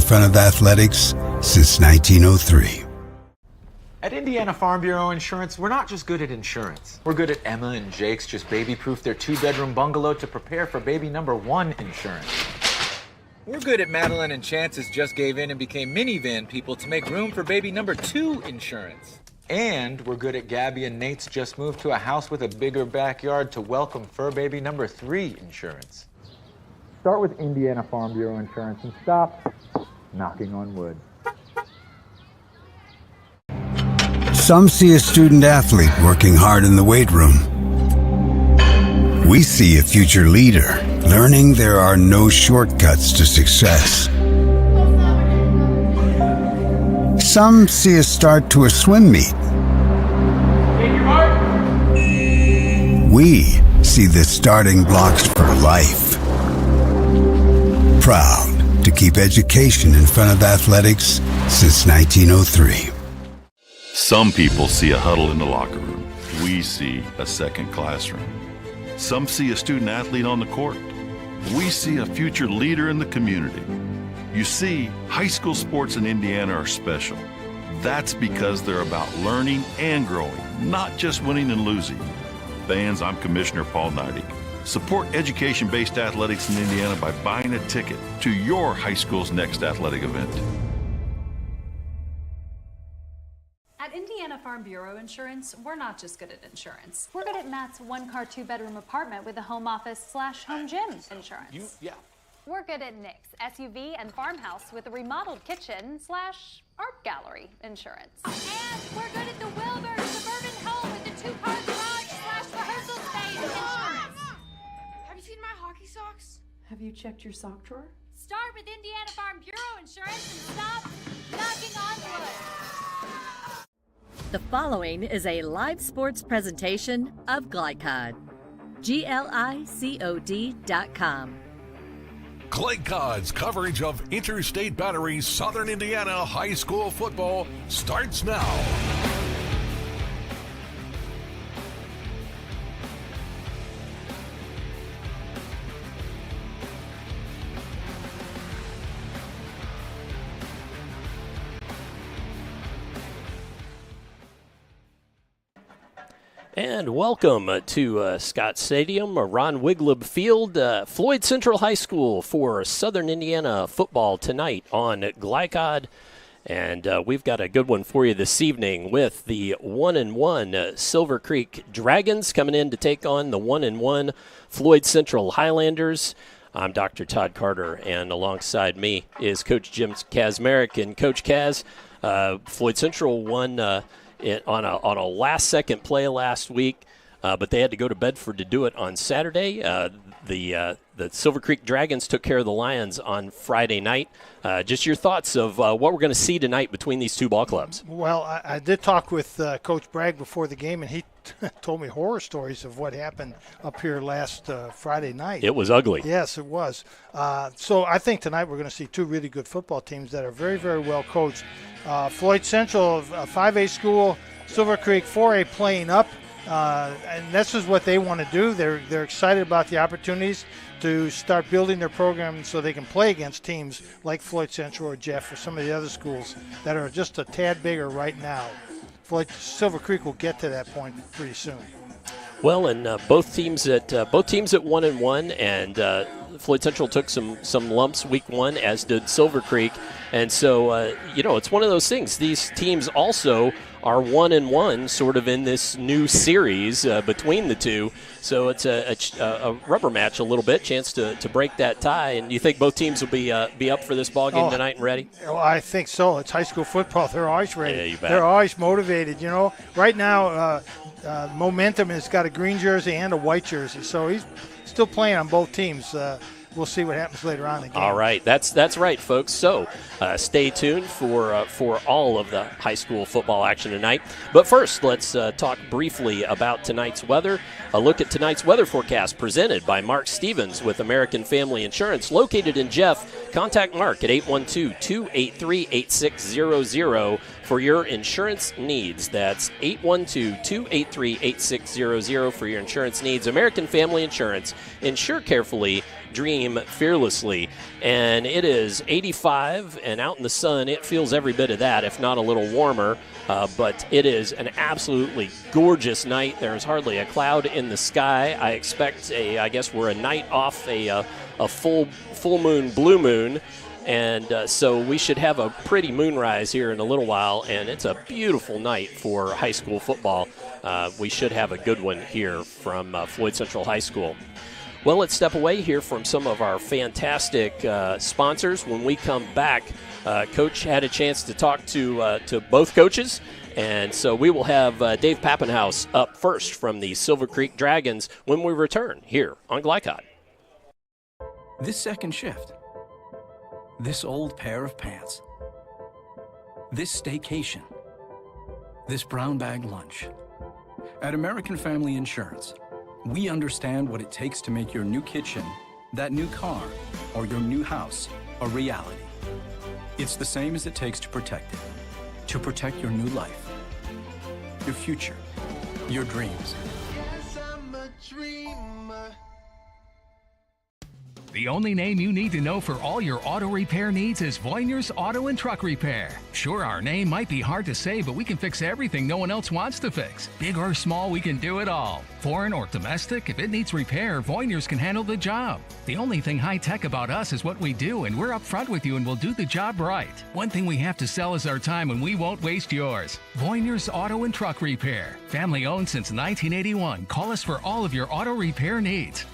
front of athletics since 1903. At Indiana Farm Bureau Insurance, we're not just good at insurance. We're good at Emma and Jake's just baby-proof their 2-bedroom bungalow to prepare for baby number 1 insurance. We're good at Madeline and Chance's just gave in and became minivan people to make room for baby number 2 insurance. And we're good at Gabby and Nate's just moved to a house with a bigger backyard to welcome fur baby number 3 insurance. Start with Indiana Farm Bureau Insurance and stop knocking on wood. Some see a student athlete working hard in the weight room. We see a future leader learning there are no shortcuts to success. Some see a start to a swim meet. We see the starting blocks for life. Proud to keep education in front of athletics since 1903. Some people see a huddle in the locker room. We see a second classroom. Some see a student athlete on the court. We see a future leader in the community. You see, high school sports in Indiana are special. That's because they're about learning and growing, not just winning and losing. Fans, I'm Commissioner Paul Neidig. Support education-based athletics in Indiana by buying a ticket to your high school's next athletic event. At Indiana Farm Bureau Insurance, we're not just good at insurance. We're good at Matt's 1-car, 2-bedroom apartment with a home office/home gym insurance. We're good at Nick's SUV and farmhouse with a remodeled kitchen/art gallery insurance. And we're good at the Wilbur suburban home with the 2-car garage/rehearsal space insurance. Have you seen my hockey socks? Have you checked your sock drawer? Start with Indiana Farm Bureau Insurance and stop knocking on wood. The following is a live sports presentation of GLICOD. GLICOD.com. GLICOD's coverage of Interstate Battery Southern Indiana High School football starts now. And welcome to Scott Stadium, Ron Wigleb Field, Floyd Central High School for Southern Indiana football tonight on GLICOD. And we've got a good one for you this evening with the 1-1 Silver Creek Dragons coming in to take on the 1-1 Floyd Central Highlanders. I'm Dr. Todd Carter, and alongside me is Coach Jim Kazmarek. And Coach Kaz, Floyd Central won on a last-second play last week, but they had to go to Bedford to do it on Saturday. The Silver Creek Dragons took care of the Lions on Friday night. Just your thoughts of what we're going to see tonight between these two ball clubs. Well, I did talk with Coach Bragg before the game, and he told me horror stories of what happened up here last Friday night. It was ugly. Yes, it was. So I think tonight we're going to see two really good football teams that are very, very well coached. Floyd Central, a 5A school, Silver Creek 4A playing up, and this is what they want to do. They're excited about the opportunities to start building their program so they can play against teams like Floyd Central or Jeff or some of the other schools that are just a tad bigger right now. Silver Creek will get to that point pretty soon. Well, and both teams at 1-1, and Floyd Central took some lumps week one, as did Silver Creek, and so it's one of those things. These teams also are 1-1, sort of in this new series between the two. So it's a rubber match a little bit, chance to break that tie. And you think both teams will be up for this ball game tonight and ready? Well, I think so. It's high school football. They're always ready. Yeah, you bet. They're always motivated. Right now, Momentum has got a green jersey and a white jersey, so he's still playing on both teams. We'll see what happens later on in the game. All right, that's right, folks. So stay tuned for all of the high school football action tonight. But first, let's talk briefly about tonight's weather. A look at tonight's weather forecast presented by Mark Stevens with American Family Insurance, located in Jeff. Contact Mark at 812-283-8600 for your insurance needs. That's 812-283-8600 for your insurance needs. American Family Insurance. Insure carefully. dream fearlessly. And it is 85, and out in the sun, it feels every bit of that, if not a little warmer. But it is an absolutely gorgeous night. There's hardly a cloud in the sky. I expect I guess we're a night off a full moon, blue moon. And so we should have a pretty moonrise here in a little while, and it's a beautiful night for high school football. We should have a good one here from Floyd Central High School. Well, let's step away here from some of our fantastic sponsors. When we come back, Coach had a chance to talk to both coaches, and so we will have Dave Pappenhouse up first from the Silver Creek Dragons when we return here on GLICOD. This second shift. This old pair of pants. This staycation. This brown bag lunch. At American Family Insurance, we understand what it takes to make your new kitchen, that new car, or your new house a reality. It's the same as it takes to protect it. To protect your new life, your future, your dreams. Yes, I'm a dreamer. The only name you need to know for all your auto repair needs is Voyner's Auto and Truck Repair. Sure, our name might be hard to say, but we can fix everything no one else wants to fix. Big or small, we can do it all. Foreign or domestic, if it needs repair, Voyner's can handle the job. The only thing high-tech about us is what we do, and we're upfront with you and we'll do the job right. One thing we have to sell is our time, and we won't waste yours. Voyner's Auto and Truck Repair. Family-owned since 1981. Call us for all of your auto repair needs.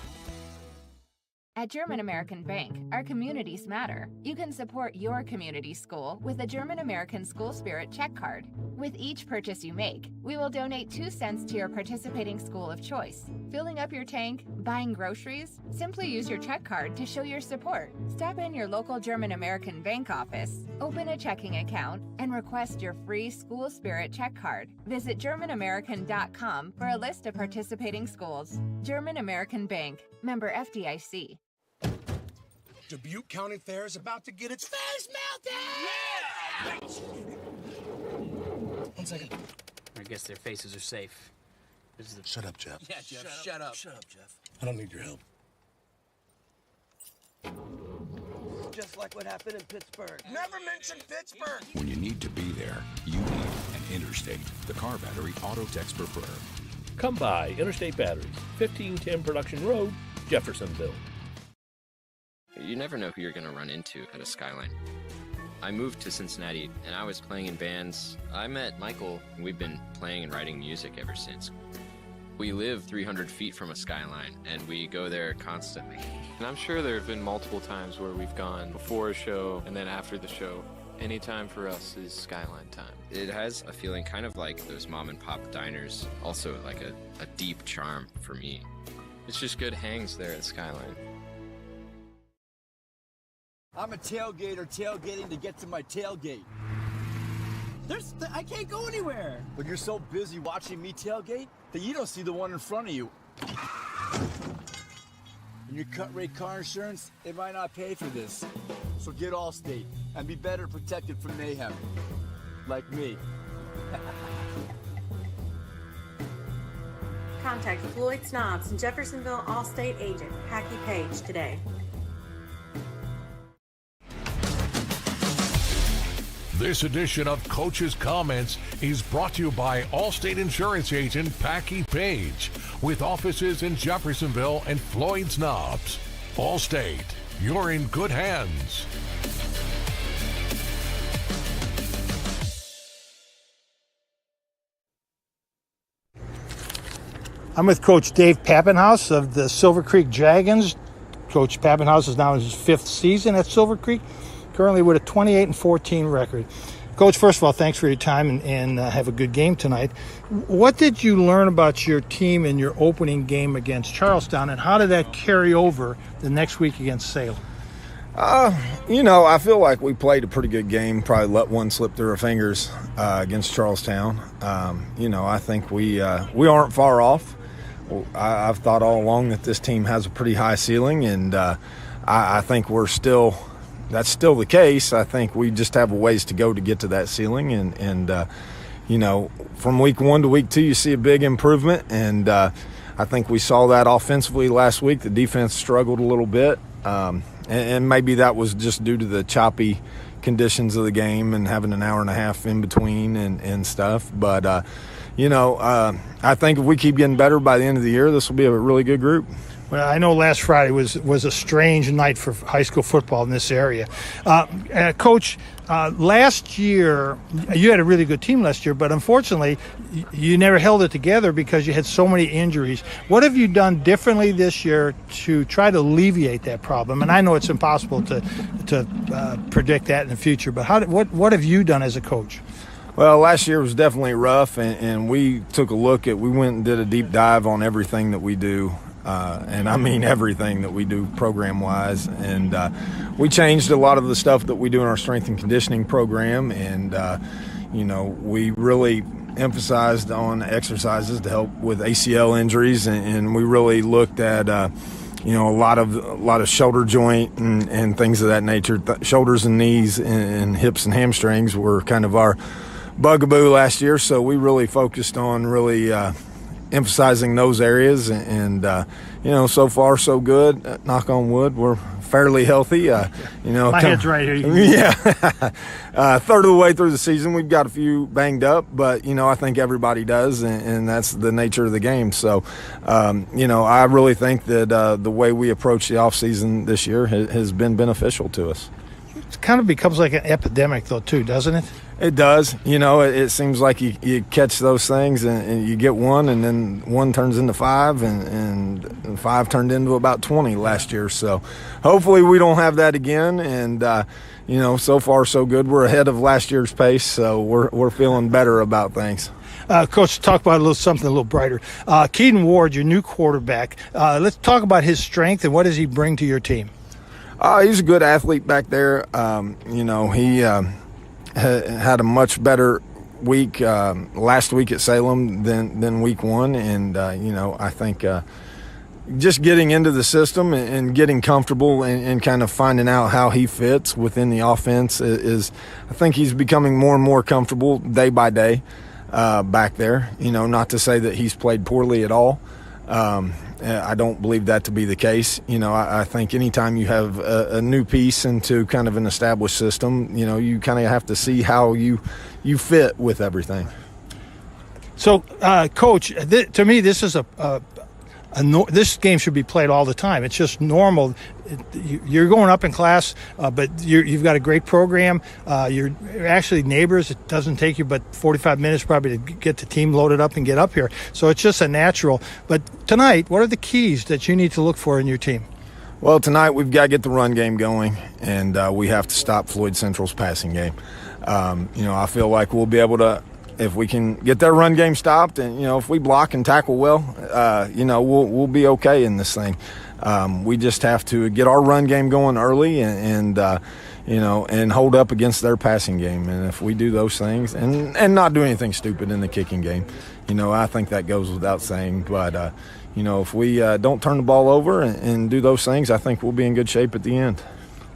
At German American Bank, our communities matter. You can support your community school with a German American School Spirit check card. With each purchase you make, we will donate 2 cents to your participating school of choice. Filling up your tank, buying groceries? Simply use your check card to show your support. Stop in your local German American Bank office, open a checking account, and request your free School Spirit check card. Visit GermanAmerican.com for a list of participating schools. German American Bank, member FDIC. Dubuque County Fair is about to get its face melted! Yeah! 1 second. I guess their faces are safe. Shut up, Jeff. Yeah, Jeff, shut up. Shut up, Jeff. I don't need your help. Just like what happened in Pittsburgh. Never mention Pittsburgh! When you need to be there, you need an Interstate. The car battery auto techs prefer. Come by Interstate Batteries, 1510 Production Road, Jeffersonville. You never know who you're going to run into at a Skyline. I moved to Cincinnati, and I was playing in bands. I met Michael, and we've been playing and writing music ever since. We live 300 feet from a Skyline, and we go there constantly. And I'm sure there have been multiple times where we've gone before a show and then after the show. Any time for us is Skyline time. It has a feeling kind of like those mom and pop diners, also like a deep charm for me. It's just good hangs there at Skyline. I'm a tailgater tailgating to get to my tailgate. I can't go anywhere. But you're so busy watching me tailgate that you don't see the one in front of you. And your cut rate car insurance, it might not pay for this. So get Allstate and be better protected from mayhem. Like me. Contact Floyd Snobs and Jeffersonville Allstate agent Packy Page today. This edition of Coach's Comments is brought to you by Allstate Insurance agent Packy Page, with offices in Jeffersonville and Floyd Snobs. Allstate, you're in good hands. I'm with Coach Dave Pappenhouse of the Silver Creek Dragons. Coach Pappenhouse is now in his 5th season at Silver Creek, currently with a 28-14 record. Coach, first of all, thanks for your time and have a good game tonight. What did you learn about your team in your opening game against Charlestown, and how did that carry over the next week against Salem? I feel like we played a pretty good game, probably let one slip through our fingers against Charlestown. I think we aren't far off. I've thought all along that this team has a pretty high ceiling, and I think that's still the case. I think we just have a ways to go to get to that ceiling, and from week 1 to week 2, you see a big improvement, and I I think we saw that offensively last week. The defense struggled a little bit, and maybe that was just due to the choppy conditions of the game and having an hour and a half in between and stuff. But, I think if we keep getting better by the end of the year, this will be a really good group. Well, I know last Friday was a strange night for high school football in this area. Coach, last year, you had a really good team last year, but unfortunately, you never held it together because you had so many injuries. What have you done differently this year to try to alleviate that problem? And I know it's impossible to predict that in the future, but what have you done as a coach? Well, last year was definitely rough, and we took a look we went and did a deep dive on everything that we do. And I mean everything that we do program-wise. And we changed a lot of the stuff that we do in our strength and conditioning program. And, we really emphasized on exercises to help with ACL injuries. And we really looked at, a lot of shoulder joint and things of that nature. Shoulders and knees and hips and hamstrings were kind of our bugaboo last year. So we really focused on emphasizing those areas, and so far so good. Knock on wood, we're fairly healthy. My head's right here. Yeah, third of the way through the season, we've got a few banged up, but I think everybody does, and that's the nature of the game. So, I really think that the way we approach the off season this year has been beneficial to us. It kind of becomes like an epidemic, though, too, doesn't it? It does. It seems like you catch those things and you get one, and then one turns into five, and five turned into about 20 last year. So hopefully we don't have that again. And, so far so good. We're ahead of last year's pace, so we're feeling better about things. Coach, talk about something a little brighter. Keaton Ward, your new quarterback. Let's talk about his strength and what does he bring to your team? He's a good athlete back there. He had a much better week last week at Salem than week one. And, I think just getting into the system and getting comfortable and kind of finding out how he fits within the offense is I think he's becoming more and more comfortable day by day back there. Not to say that he's played poorly at all. I don't believe that to be the case. I think anytime you have a new piece into kind of an established system, you kind of have to see how you fit with everything. So, Coach, to me, this is this game should be played all the time. It's just normal. You're going up in class, but you've got a great program. You're actually neighbors. It doesn't take you but 45 minutes probably to get the team loaded up and get up here. So it's just a natural. But tonight, what are the keys that you need to look for in your team? Well, tonight we've got to get the run game going, and we have to stop Floyd Central's passing game. I feel like we'll be able to, if we can get their run game stopped, and if we block and tackle well, we'll be okay in this thing. We just have to get our run game going early and hold up against their passing game. And if we do those things and not do anything stupid in the kicking game, I think that goes without saying. But if we don't turn the ball over and do those things, I think we'll be in good shape at the end.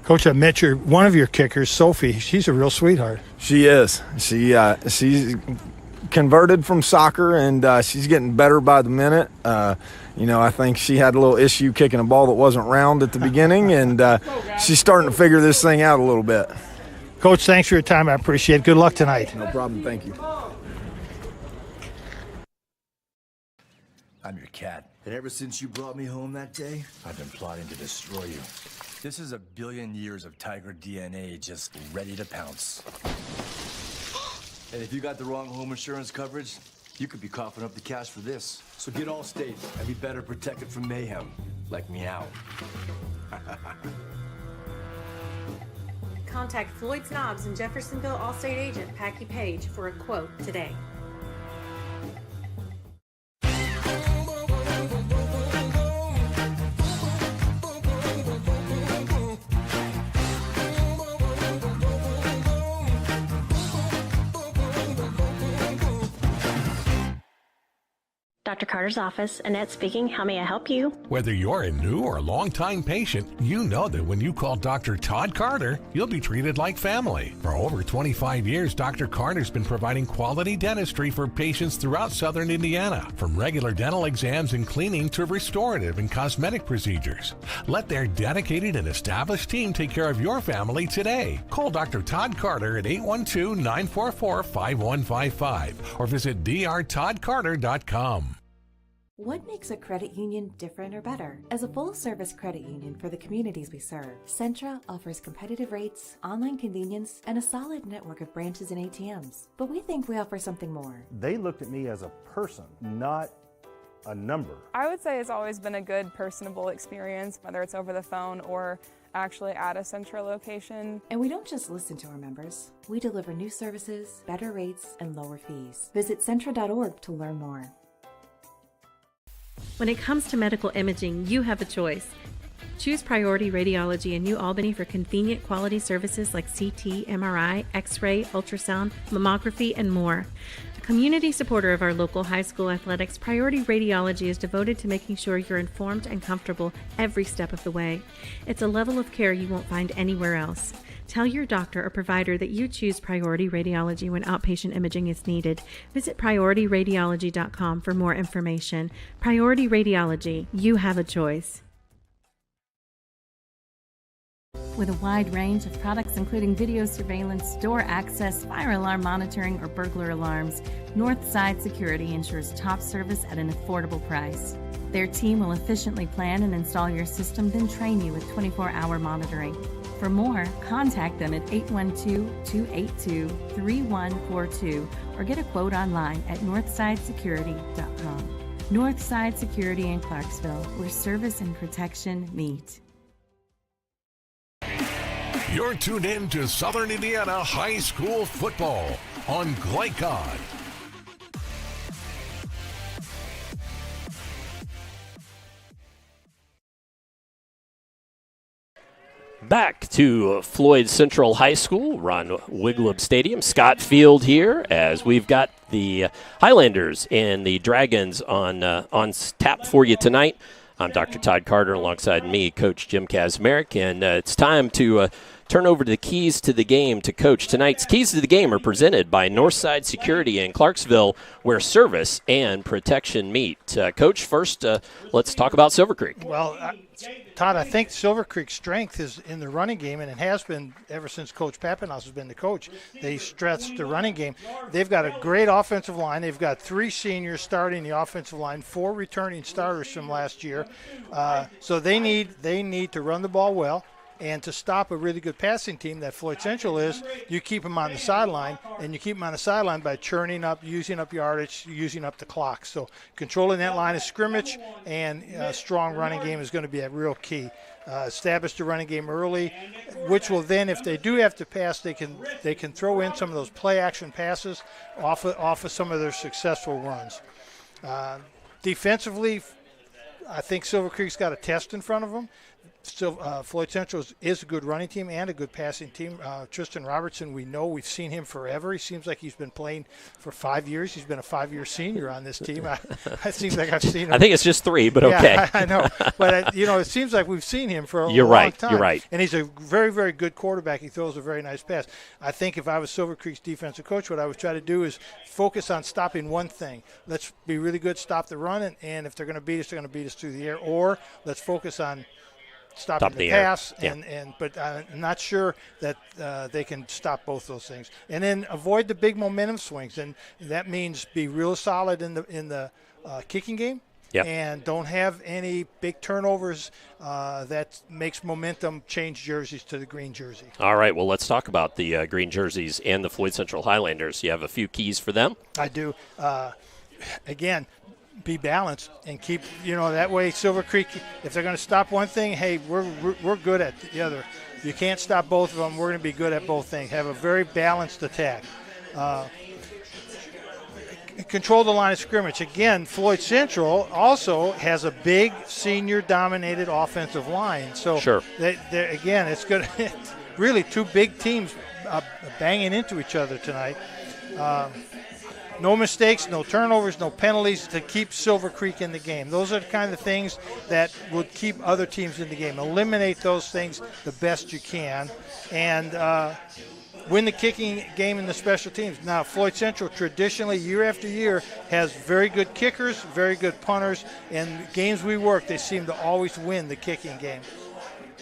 Coach, I met one of your kickers, Sophie. She's a real sweetheart. She is. She's converted from soccer, and she's getting better by the minute. I think she had a little issue kicking a ball that wasn't round at the beginning, and she's starting to figure this thing out a little bit. Coach, thanks for your time. I appreciate it. Good luck tonight. No problem. Thank you. I'm your cat. And ever since you brought me home that day, I've been plotting to destroy you. This is 1 billion years of tiger DNA just ready to pounce. And if you got the wrong home insurance coverage, you could be coughing up the cash for this. So get Allstate and be better protected from mayhem, like meow. Contact Floyd Snobs and Jeffersonville Allstate agent Packy Page for a quote today. Dr. Carter's office, Annette speaking. How may I help you? Whether you're a new or longtime patient, you know that when you call Dr. Todd Carter, you'll be treated like family. For over 25 years, Dr. Carter's been providing quality dentistry for patients throughout southern Indiana, from regular dental exams and cleaning to restorative and cosmetic procedures. Let their dedicated and established team take care of your family today. Call Dr. Todd Carter at 812-944-5155 or visit drtoddcarter.com. What makes a credit union different or better? As a full-service credit union for the communities we serve, Centra offers competitive rates, online convenience, and a solid network of branches and ATMs. But we think we offer something more. They looked at me as a person, not a number. I would say it's always been a good, personable experience, whether it's over the phone or actually at a Centra location. And we don't just listen to our members. We deliver new services, better rates, and lower fees. Visit Centra.org to learn more. When it comes to medical imaging, you have a choice. Choose Priority Radiology in New Albany for convenient quality services like CT, MRI, X-ray, ultrasound, mammography, and more. A community supporter of our local high school athletics, Priority Radiology is devoted to making sure you're informed and comfortable every step of the way. It's a level of care you won't find anywhere else. Tell your doctor or provider that you choose Priority Radiology when outpatient imaging is needed. Visit PriorityRadiology.com for more information. Priority Radiology, you have a choice. With a wide range of products including video surveillance, door access, fire alarm monitoring, or burglar alarms, Northside Security ensures top service at an affordable price. Their team will efficiently plan and install your system, then train you with 24-hour monitoring. For more, contact them at 812-282-3142 or get a quote online at northsidesecurity.com. Northside Security in Clarksville, where service and protection meet. You're tuned in to Southern Indiana High School football on GLICOD. Back to Floyd Central High School, Ron Wiglub Stadium, Scott Field here, as we've got the Highlanders and the Dragons on tap for you tonight. I'm Dr. Todd Carter, alongside me, Coach Jim Kazmarek, and it's time to turn over the keys to the game to Coach. Tonight's keys to the game are presented by Northside Security in Clarksville, where service and protection meet. Coach, first, let's talk about Silver Creek. Well, Todd, I think Silver Creek's strength is in the running game, and it has been ever since Coach Pappenhaus has been the coach. They stressed the running game. They've got a great offensive line. They've got 3 seniors starting the offensive line, 4 returning starters from last year. So they need to run the ball well. And to stop a really good passing team that Floyd Central is, you keep them on the sideline, and you keep them on the sideline by churning up, using up yardage, using up the clock. So controlling that line of scrimmage and a strong running game is going to be a real key. Establish the running game early, which will then, if they do have to pass, they can throw in some of those play-action passes off of some of their successful runs. Defensively, I think Silver Creek's got a test in front of them. Floyd Central is a good running team and a good passing team. Tristan Robertson, we've seen him forever. He seems like he's been playing for 5 years. He's been a 5-year senior on this team. It seems like I've seen him. I think it's just 3, but okay. Yeah, I know. But, it seems like we've seen him for a long time. You're right. And he's a very, very good quarterback. He throws a very nice pass. I think if I was Silver Creek's defensive coach, what I would try to do is focus on stopping one thing. Let's be really good, stop the run, and if they're going to beat us, they're going to beat us through the air. Or let's focus on stopping the pass, but I'm not sure that they can stop both those things. And then avoid the big momentum swings, and that means be real solid in the kicking game, and don't have any big turnovers that makes momentum change jerseys to the green jersey. All right, well, let's talk about the green jerseys and the Floyd Central Highlanders. You have a few keys for them? I do. Again, be balanced and keep, that way Silver Creek, if they're going to stop one thing, hey, we're good at the other. If you can't stop both of them, we're going to be good at both things. Have a very balanced attack. Control the line of scrimmage. Again, Floyd Central also has a big senior-dominated offensive line. So, again, it's good. Really 2 big teams banging into each other tonight. no mistakes, no turnovers, no penalties to keep Silver Creek in the game. Those are the kind of things that would keep other teams in the game. Eliminate those things the best you can, and win the kicking game and the special teams. Now, Floyd Central traditionally, year after year, has very good kickers, very good punters, and games we work, they seem to always win the kicking game.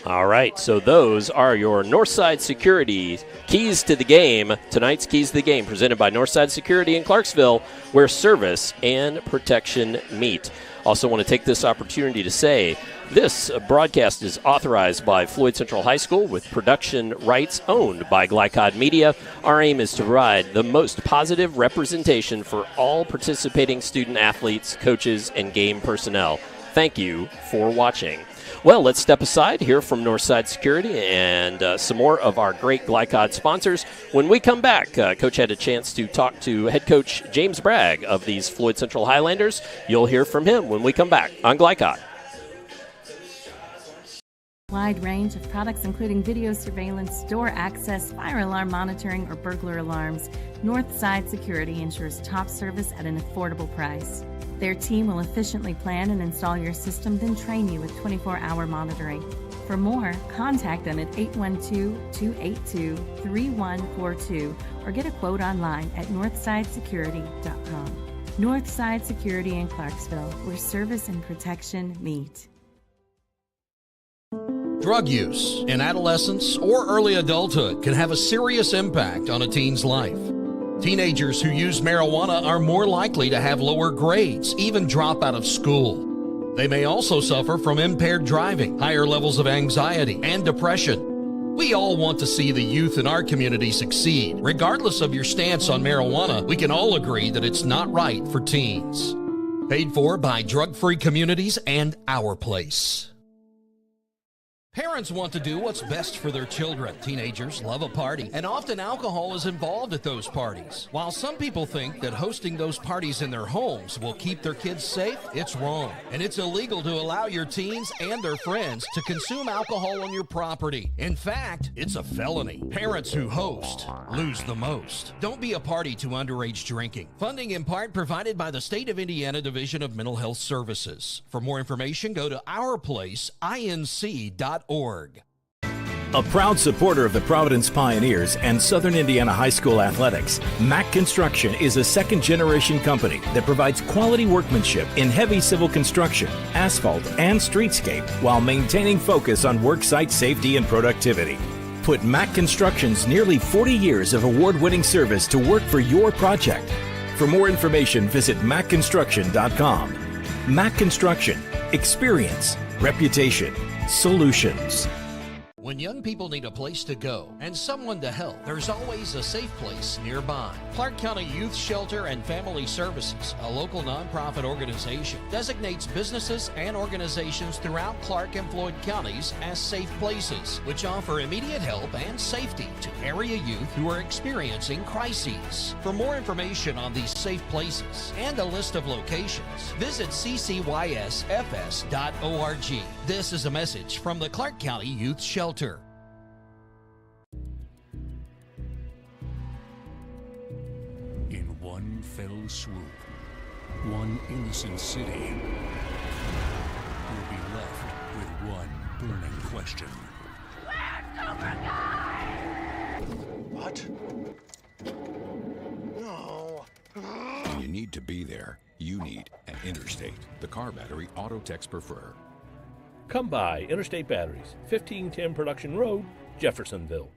All right, so those are your Northside Security keys to the game. Tonight's keys to the game presented by Northside Security in Clarksville, where service and protection meet. Also want to take this opportunity to say this broadcast is authorized by Floyd Central High School with production rights owned by GLICOD Media. Our aim is to provide the most positive representation for all participating student athletes, coaches, and game personnel. Thank you for watching. Well, let's step aside, hear from Northside Security and some more of our great GLICOD sponsors. When we come back, Coach had a chance to talk to head coach James Bragg of these Floyd Central Highlanders. You'll hear from him when we come back on GLICOD. Wide range of products including video surveillance, door access, fire alarm monitoring, or burglar alarms. Northside Security ensures top service at an affordable price. Their team will efficiently plan and install your system, then train you with 24-hour monitoring. For more, contact them at 812-282-3142 or get a quote online at northsidesecurity.com. Northside Security in Clarksville, where service and protection meet. Drug use in adolescence or early adulthood can have a serious impact on a teen's life. Teenagers who use marijuana are more likely to have lower grades, even drop out of school. They may also suffer from impaired driving, higher levels of anxiety, and depression. We all want to see the youth in our community succeed. Regardless of your stance on marijuana, we can all agree that it's not right for teens. Paid for by Drug Free Communities and Our Place. Parents want to do what's best for their children. Teenagers love a party, and often alcohol is involved at those parties. While some people think that hosting those parties in their homes will keep their kids safe, it's wrong. And it's illegal to allow your teens and their friends to consume alcohol on your property. In fact, it's a felony. Parents who host lose the most. Don't be a party to underage drinking. Funding in part provided by the State of Indiana Division of Mental Health Services. For more information, go to ourplaceinc.org. A proud supporter of the Providence Pioneers and Southern Indiana High School athletics, Mack Construction is a second-generation company that provides quality workmanship in heavy civil construction, asphalt, and streetscape while maintaining focus on worksite safety and productivity. Put Mack Construction's nearly 40 years of award-winning service to work for your project. For more information, visit mackconstruction.com. Mack Construction. Experience. Reputation. Solutions. When young people need a place to go and someone to help, there's always a safe place nearby. Clark County Youth Shelter and Family Services, a local nonprofit organization, designates businesses and organizations throughout Clark and Floyd counties as safe places, which offer immediate help and safety to area youth who are experiencing crises. For more information on these safe places and a list of locations, visit ccysfs.org. This is a message from the Clark County Youth Shelter. In one fell swoop, one innocent city will be left with one burning question. What? No. When you need to be there, you need an Interstate, the car battery auto techs prefer. Come by Interstate Batteries, 1510 Production Road, Jeffersonville.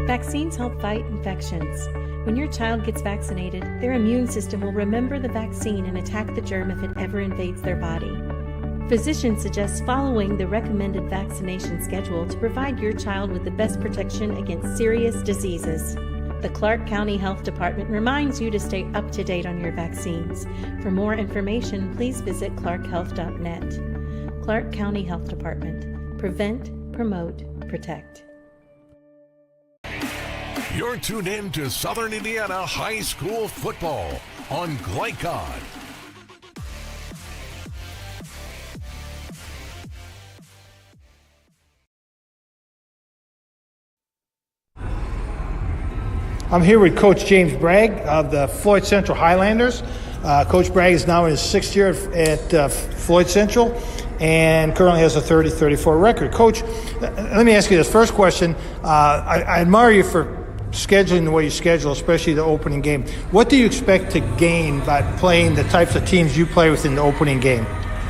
Vaccines help fight infections. When your child gets vaccinated, their immune system will remember the vaccine and attack the germ if it ever invades their body. Physicians suggest following the recommended vaccination schedule to provide your child with the best protection against serious diseases. The Clark County Health Department reminds you to stay up to date on your vaccines. For more information, please visit clarkhealth.net. Clark County Health Department. Prevent, promote, protect. You're tuned in to Southern Indiana High School football on GLICOD. I'm here with Coach James Bragg of the Floyd Central Highlanders. Coach Bragg is now in his 6th year at Floyd Central and currently has a 30-34 record. Coach, let me ask you this first question. I admire you for scheduling the way you schedule, especially the opening game. What do you expect to gain by playing the types of teams you play with in the opening game?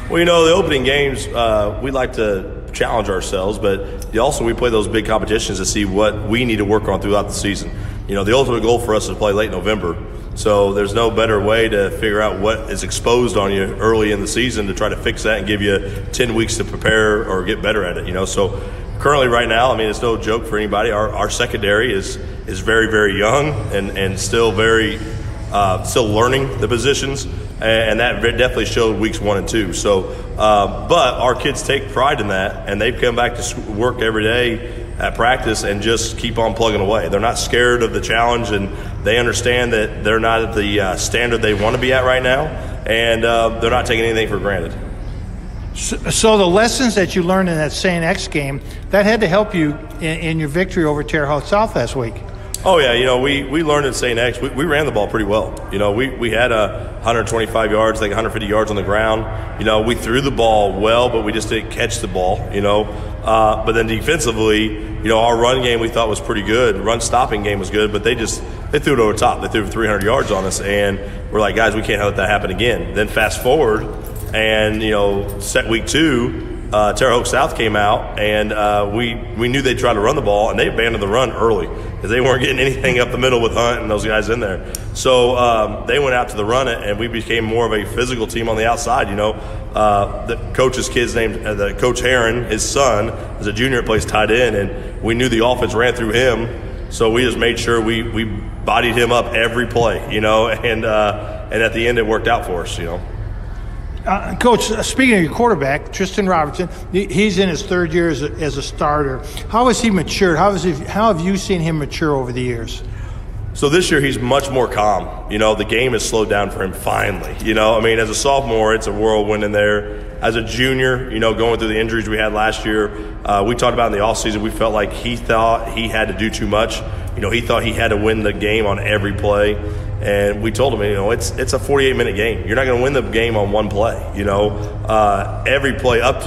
Well, you know, the opening games, we like to challenge ourselves, but also we play those big competitions to see what we need to work on throughout the season. You know, the ultimate goal for us is to play late November, so there's no better way to figure out what is exposed on you early in the season to try to fix that and give you 10 weeks to prepare or get better at it, you know. So currently right now, I mean, it's no joke for anybody. Our secondary is very, very young and still very still learning the positions, and that definitely showed weeks 1 and 2. So, but our kids take pride in that, and they've come back to work every day at practice and just keep on plugging away. They're not scared of the challenge, and they understand that they're not at the standard they want to be at right now, and they're not taking anything for granted. So the lessons that you learned in that St. X game, that had to help you in your victory over Terre Haute South last week. Oh, yeah. You know, we learned at St. X, we ran the ball pretty well. You know, we had 125 yards, like 150 yards on the ground. You know, we threw the ball well, but we just didn't catch the ball, you know. But then defensively, you know, our run game we thought was pretty good. Run stopping game was good, but they threw it over the top. They threw 300 yards on us, and we're like, guys, we can't let that happen again. Then fast forward, and, you know, set week 2, Terre Haute South came out, and we knew they'd try to run the ball, and they abandoned the run early because they weren't getting anything up the middle with Hunt and those guys in there. So they went out to the run it, and we became more of a physical team on the outside. You know, the coach's kid's named the Coach Heron. His son is a junior, plays tight end, and we knew the offense ran through him, so we just made sure we bodied him up every play. You know, and at the end it worked out for us. You know. Coach, speaking of your quarterback, Tristan Robertson, he's in his 3rd year as a starter. How has he matured? How have you seen him mature over the years? So this year he's much more calm. You know, the game has slowed down for him finally. You know, I mean, as a sophomore, it's a whirlwind in there. As a junior, you know, going through the injuries we had last year, we talked about in the offseason, we felt like he thought he had to do too much. You know, he thought he had to win the game on every play. And we told him, you know, it's a 48-minute game. You're not going to win the game on one play. You know, every play adds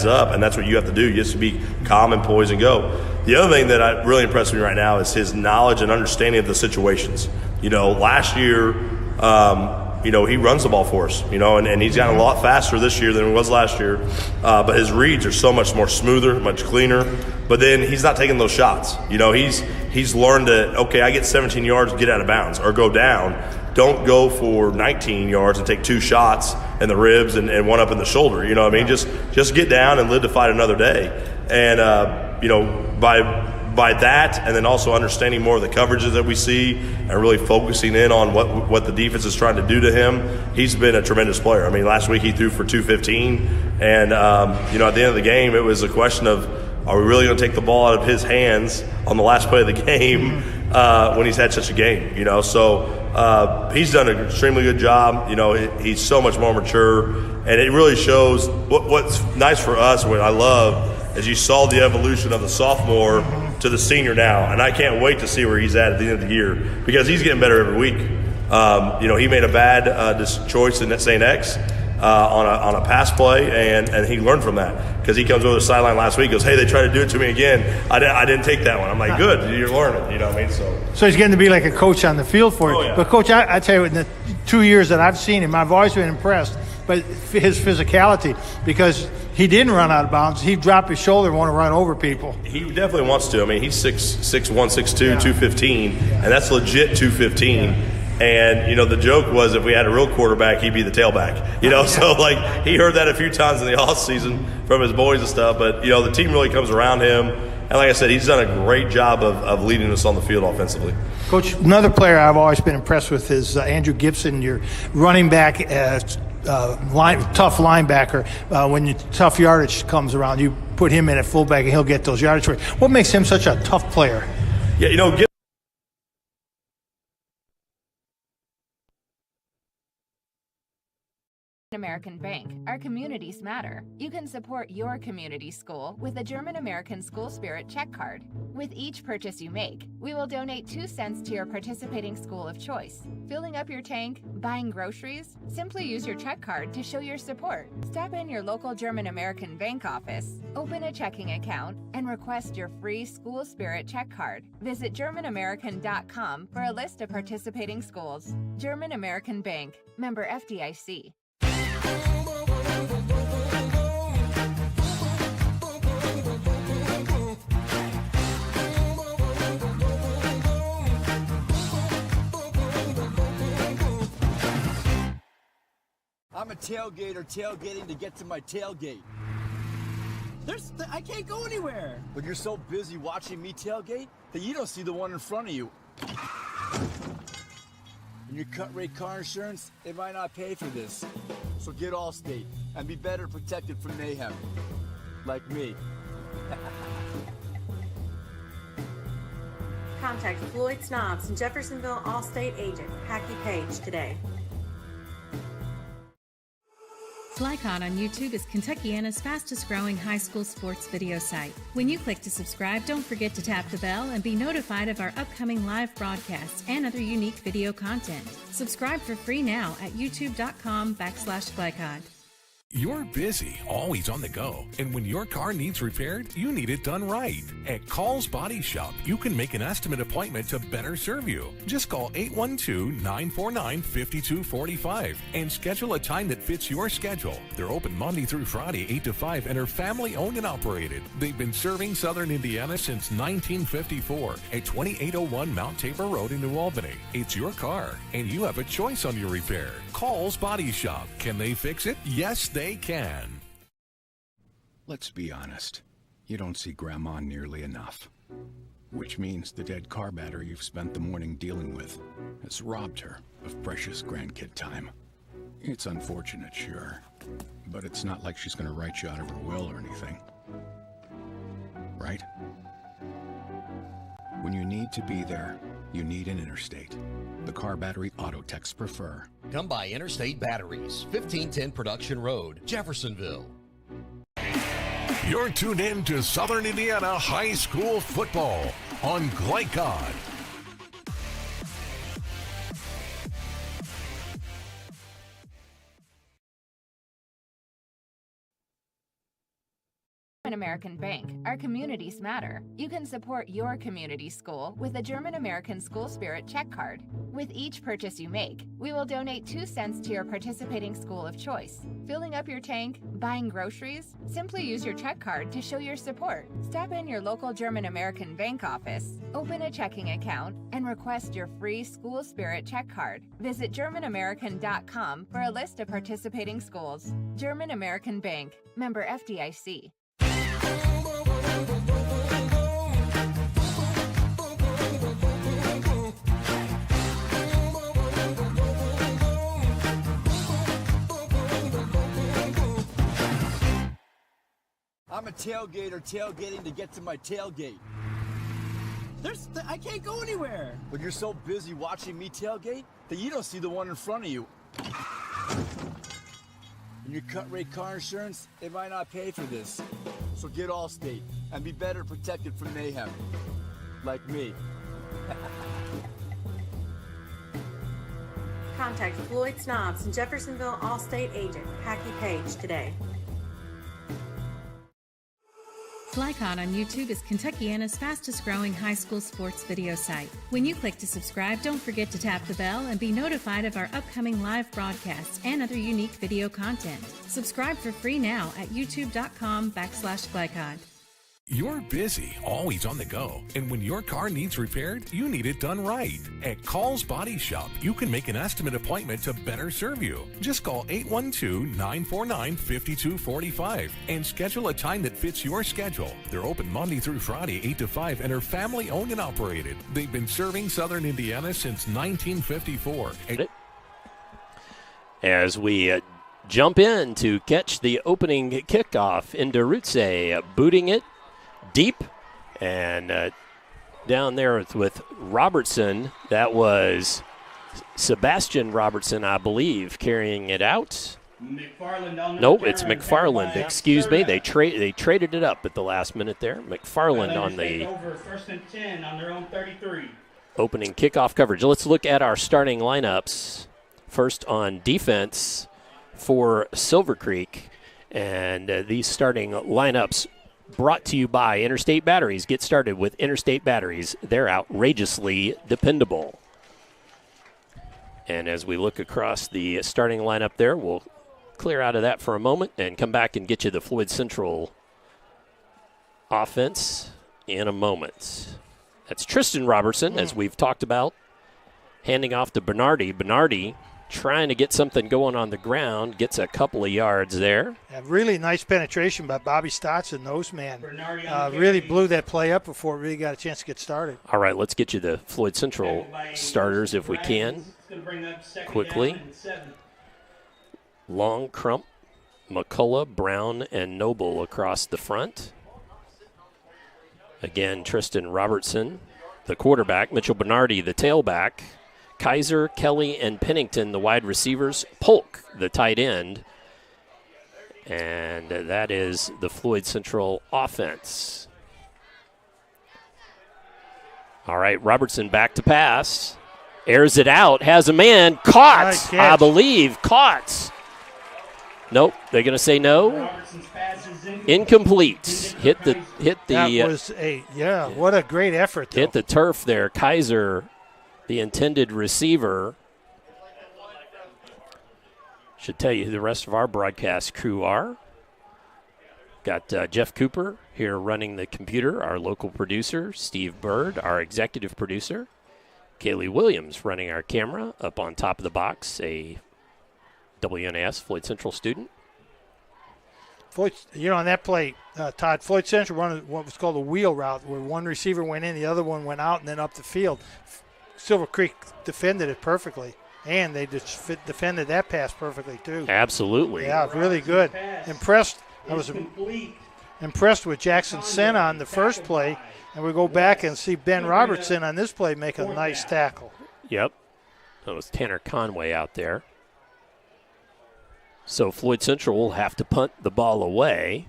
up, and that's what you have to do. You just be calm and poised and go. The other thing that really impressed me right now is his knowledge and understanding of the situations. You know, last year, you know, he runs the ball for us, you know, and he's gotten a lot faster this year than he was last year. But his reads are so much more smoother, much cleaner. But then he's not taking those shots. You know, he's learned that, okay, I get 17 yards, get out of bounds or go down. Don't go for 19 yards and take 2 shots in the ribs and one up in the shoulder. You know what I mean? Just get down and live to fight another day. And, you know, by that, and then also understanding more of the coverages that we see and really focusing in on what the defense is trying to do to him, he's been a tremendous player. I mean, last week he threw for 215, and you know, at the end of the game, it was a question of, are we really going to take the ball out of his hands on the last play of the game when he's had such a game? You know, so he's done an extremely good job. You know, he's so much more mature, and it really shows what's nice for us. What I love is you saw the evolution of the sophomore to the senior now, and I can't wait to see where he's at the end of the year because he's getting better every week. You know, he made a bad choice in St. X on a pass play, and he learned from that because he comes over the sideline last week and goes, hey, they tried to do it to me again. I didn't take that one. I'm like, good, you're learning, you know what I mean? So he's getting to be like a coach on the field for you. Oh, yeah. But, Coach, I tell you, in the 2 years that I've seen him, I've always been impressed. But his physicality, because he didn't run out of bounds. He dropped his shoulder and want to run over people. He definitely wants to. I mean, he's 6'1", 6'2", 215, and that's legit 215. Yeah. And, you know, the joke was if we had a real quarterback, he'd be the tailback. You know, so, like, he heard that a few times in the offseason from his boys and stuff. But, you know, the team really comes around him. And like I said, he's done a great job of leading us on the field offensively. Coach, another player I've always been impressed with is Andrew Gibson, your running back, tough linebacker. When tough yardage comes around, you put him in at fullback and he'll get those yardage. What makes him such a tough player? Yeah, you know, American Bank. Our communities matter. You can support your community school with a German American School Spirit check card. With each purchase you make, we will donate 2 cents to your participating school of choice. Filling up your tank, buying groceries? Simply use your check card to show your support. Stop in your local German American Bank office, open a checking account, and request your free School Spirit check card. Visit GermanAmerican.com for a list of participating schools. German American Bank. Member FDIC. I'm a tailgater tailgating to get to my tailgate. I can't go anywhere. But you're so busy watching me tailgate that you don't see the one in front of you. And your cut rate car insurance, it might not pay for this. So get Allstate and be better protected from mayhem. Like me. Contact Floyd Snobs and Jeffersonville Allstate agent Packy Page today. GLICOD on YouTube is Kentuckiana's fastest growing high school sports video site. When you click to subscribe, don't forget to tap the bell and be notified of our upcoming live broadcasts and other unique video content. Subscribe for free now at youtube.com/GLICOD. You're busy, always on the go, and when your car needs repaired, you need it done right. At Call's Body Shop, you can make an estimate appointment to better serve you. Just call 812-949-5245 and schedule a time that fits your schedule. They're open Monday through Friday, 8 to 5, and are family-owned and operated. They've been serving Southern Indiana since 1954 at 2801 Mount Tabor Road in New Albany. It's your car, and you have a choice on your repair. Call's Body Shop. Can they fix it? Yes, they can. Let's be honest. You don't see Grandma nearly enough. Which means the dead car battery you've spent the morning dealing with has robbed her of precious grandkid time. It's unfortunate, sure, but it's not like she's going to write you out of her will or anything. Right? When you need to be there, you need an Interstate. The car battery auto techs prefer. Come by Interstate Batteries, 1510 Production Road, Jeffersonville. You're tuned in to Southern Indiana High School football on GLICOD. American Bank. Our communities matter. You can support your community school with a German American School Spirit check card. With each purchase you make, we will donate 2 cents to your participating school of choice. Filling up your tank, buying groceries? Simply use your check card to show your support. Stop in your local German American Bank office, open a checking account, and request your free School Spirit check card. Visit GermanAmerican.com for a list of participating schools. German American Bank. Member FDIC. I'm a tailgater tailgating to get to my tailgate. I can't go anywhere. But you're so busy watching me tailgate that you don't see the one in front of you. And your cut rate car insurance, it might not pay for this. So get Allstate and be better protected from mayhem. Like me. Contact Floyd Snobs and Jeffersonville Allstate agent Packy Page today. GLICOD on YouTube is Kentuckiana's fastest growing high school sports video site. When you click to subscribe, don't forget to tap the bell and be notified of our upcoming live broadcasts and other unique video content. Subscribe for free now at youtube.com/GLICOD. You're busy, always on the go, and when your car needs repaired, you need it done right. At Call's Body Shop, you can make an estimate appointment to better serve you. Just call 812-949-5245 and schedule a time that fits your schedule. They're open Monday through Friday, 8 to 5, and are family-owned and operated. They've been serving Southern Indiana since 1954. As we jump in to catch the opening kickoff into Rutse, booting it deep and down there with Robertson. That was Sebastian Robertson, I believe, carrying it out. Nope, it's McFarland. Excuse me. They traded it up at the last minute there. McFarland on the over 1st and 10 on their own 33. Opening kickoff coverage. Let's look at our starting lineups. First on defense for Silver Creek. And these starting lineups brought to you by Interstate Batteries. Get started with Interstate Batteries. They're outrageously dependable. And as we look across the starting lineup there, we'll clear out of that for a moment and come back and get you the Floyd Central offense in a moment. That's Tristan Robertson, as we've talked about, handing off to Bernardi. Bernardi trying to get something going on the ground, gets a couple of yards there. Yeah, really nice penetration by Bobby Stotts, and nose man. Really blew that play up before it really got a chance to get started. All right, let's get you the Floyd Central starters if we can, quickly. Long, Crump, McCullough, Brown, and Noble across the front. Again, Tristan Robertson, the quarterback. Mitchell Bernardi, the tailback. Kaiser, Kelly, and Pennington, the wide receivers. Polk, the tight end. And that is the Floyd Central offense. All right, Robertson back to pass. Airs it out, has a man. Caught, nice I believe. Caught. Nope, they're going to say no. Incomplete. Hit the. That was what a great effort, though. Hit the turf there. Kaiser, the intended receiver. Should tell you who the rest of our broadcast crew are. Got Jeff Cooper here running the computer, our local producer. Steve Bird, our executive producer. Kaylee Williams running our camera up on top of the box, a WNAS Floyd Central student. Floyd, on that play, Todd, Floyd Central run what was called a wheel route, where one receiver went in, the other one went out, and then up the field. Silver Creek defended it perfectly, and they defended that pass perfectly too. Absolutely. Yeah, really good. Impressed. I was impressed with Jackson Senna on the first play, and we go back and see Ben Robertson on this play make a nice tackle. Yep. That was Tanner Conway out there. So Floyd Central will have to punt the ball away.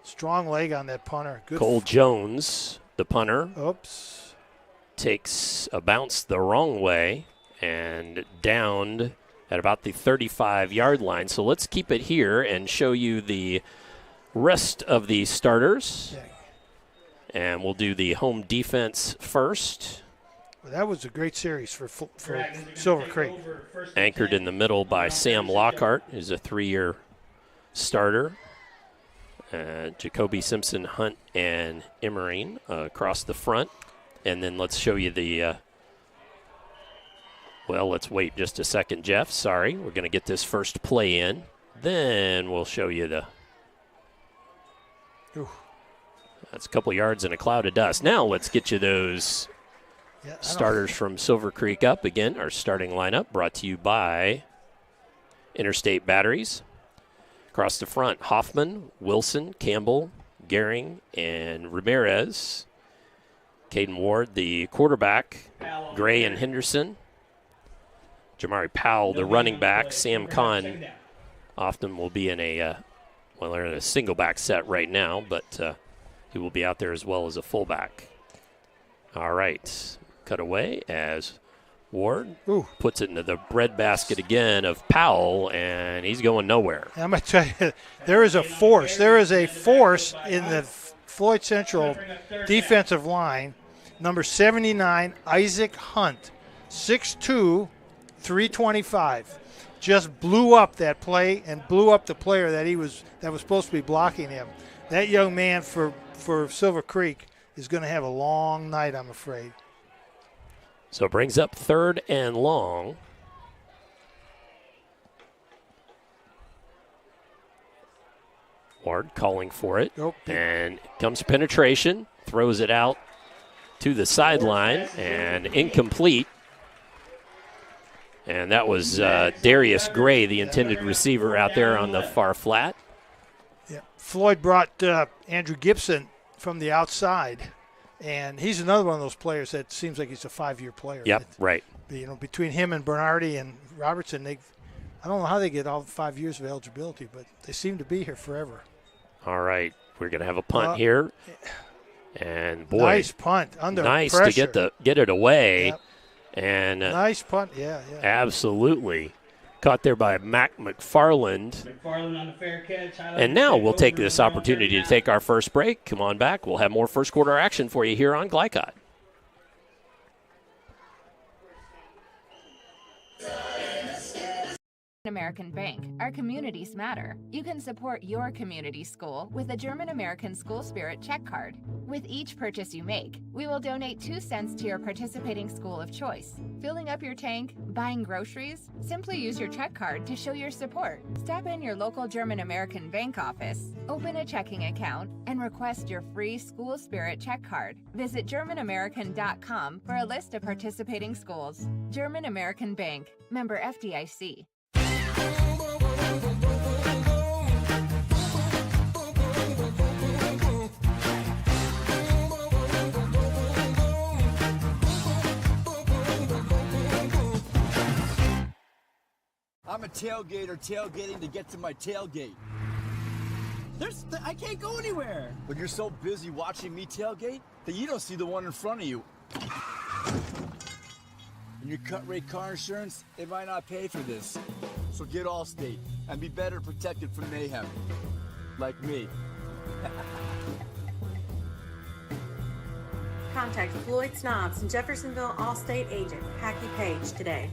Strong leg on that punter. Good. Cole Jones, the punter. Oops. Takes a bounce the wrong way and downed at about the 35-yard line. So let's keep it here and show you the rest of the starters. And we'll do the home defense first. Well, that was a great series for Silver Creek. Anchored in the middle by Sam Lockhart, who's a 3-year starter. Jacoby Simpson, Hunt, and Emerine across the front. And then let's show you the let's wait just a second, Jeff. Sorry, we're going to get this first play in. Then we'll show you the... Ooh. That's a couple yards in a cloud of dust. Now let's get you those starters from Silver Creek up. Again, our starting lineup brought to you by Interstate Batteries. Across the front, Hoffman, Wilson, Campbell, Gehring, and Ramirez. Caden Ward, the quarterback. Gray and Henderson. Jamari Powell, the running back. Sam Kahn often will be in they're in a single back set right now, but he will be out there as well as a fullback. All right, cut away as Ward puts it into the breadbasket again of Powell, and he's going nowhere. I'm going to tell you, there is a force. There is a force in the Floyd Central defensive line. Number 79, Isaac Hunt, 6'2", 325. Just blew up that play and blew up the player that was supposed to be blocking him. That young man for Silver Creek is going to have a long night, I'm afraid. So it brings up 3rd and long. Ward calling for it. Nope. And comes penetration, throws it out to the sideline, and incomplete. And that was Darius Gray, the intended receiver out there on the far flat. Yeah. Floyd brought Andrew Gibson from the outside And he's another one of those players that seems like he's a 5-year player. Yep, right. Between him and Bernardi and Robertson, I don't know how they get all 5 years of eligibility, but they seem to be here forever. All right, we're going to have a punt here. And, boy. Nice punt under nice pressure. to get it away. Yep. And nice punt, yeah. Absolutely. Caught there by Mac McFarland. McFarland on the fair catch. And now we'll take this opportunity to take our first break. Come on back. We'll have more first quarter action for you here on GLICOD. American Bank. Our communities matter. You can support your community school with a German American School Spirit check card. With each purchase you make, we will donate 2 cents to your participating school of choice. Filling up your tank, buying groceries? Simply use your check card to show your support. Stop in your local German American Bank office, open a checking account, and request your free School Spirit check card. Visit GermanAmerican.com for a list of participating schools. German American Bank. Member FDIC. I'm a tailgater tailgating to get to my tailgate. I can't go anywhere. But you're so busy watching me tailgate that you don't see the one in front of you. And your cut rate car insurance, it might not pay for this. So get Allstate and be better protected from mayhem. Like me. Contact Floyd Snobs and Jeffersonville Allstate agent Packy Page today.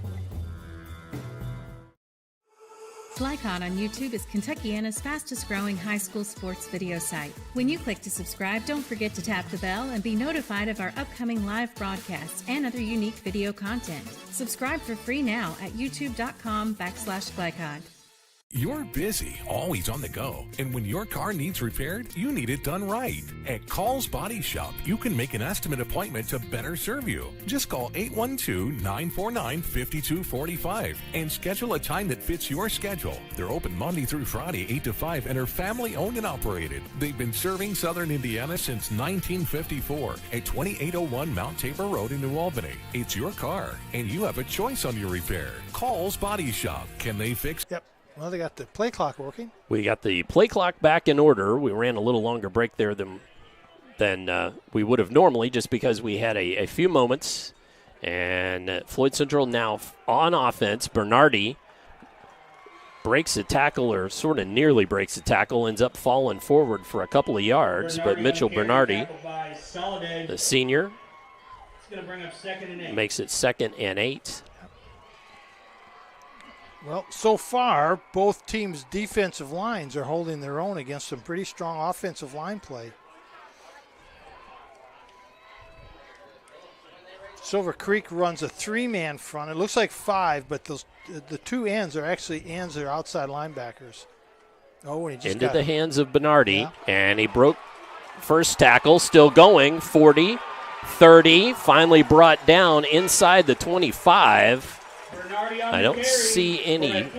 GLICOD on YouTube is Kentuckiana's fastest growing high school sports video site. When you click to subscribe, don't forget to tap the bell and be notified of our upcoming live broadcasts and other unique video content. Subscribe for free now at youtube.com/GLICOD. You're busy, always on the go, and when your car needs repaired, you need it done right. At Call's Body Shop, you can make an estimate appointment to better serve you. Just call 812-949-5245 and schedule a time that fits your schedule. They're open Monday through Friday, 8 to 5, and are family-owned and operated. They've been serving Southern Indiana since 1954 at 2801 Mount Tabor Road in New Albany. It's your car, and you have a choice on your repair. Call's Body Shop. Can they fix? Yep. Well, they got the play clock working. We got the play clock back in order. We ran a little longer break there than we would have normally just because we had a few moments. And Floyd Central now on offense. Bernardi breaks a tackle or sort of nearly breaks a tackle, ends up falling forward for a couple of yards. But Mitchell Bernardi, the senior, makes it 2nd and 8. Well, so far, both teams' defensive lines are holding their own against some pretty strong offensive line play. Silver Creek runs a 3-man front. It looks like 5, but the 2 ends are actually ends that are outside linebackers. Oh, and he just into got the hands of Bernardi, and he broke first tackle, still going, 40, 30, finally brought down inside the 25. I don't see any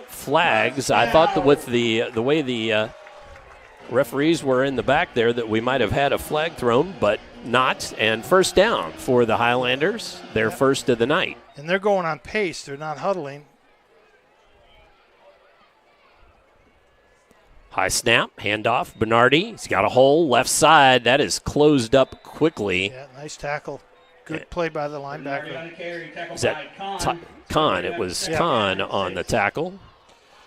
flags. I thought that with the way the referees were in the back there that we might have had a flag thrown, but not. And first down for the Highlanders, their first of the night. And they're going on pace. They're not huddling. High snap, handoff, Bernardi. He's got a hole, left side. That is closed up quickly. Yeah, nice tackle. Good play by the linebacker. Is that Kahn? It was Kahn on the tackle.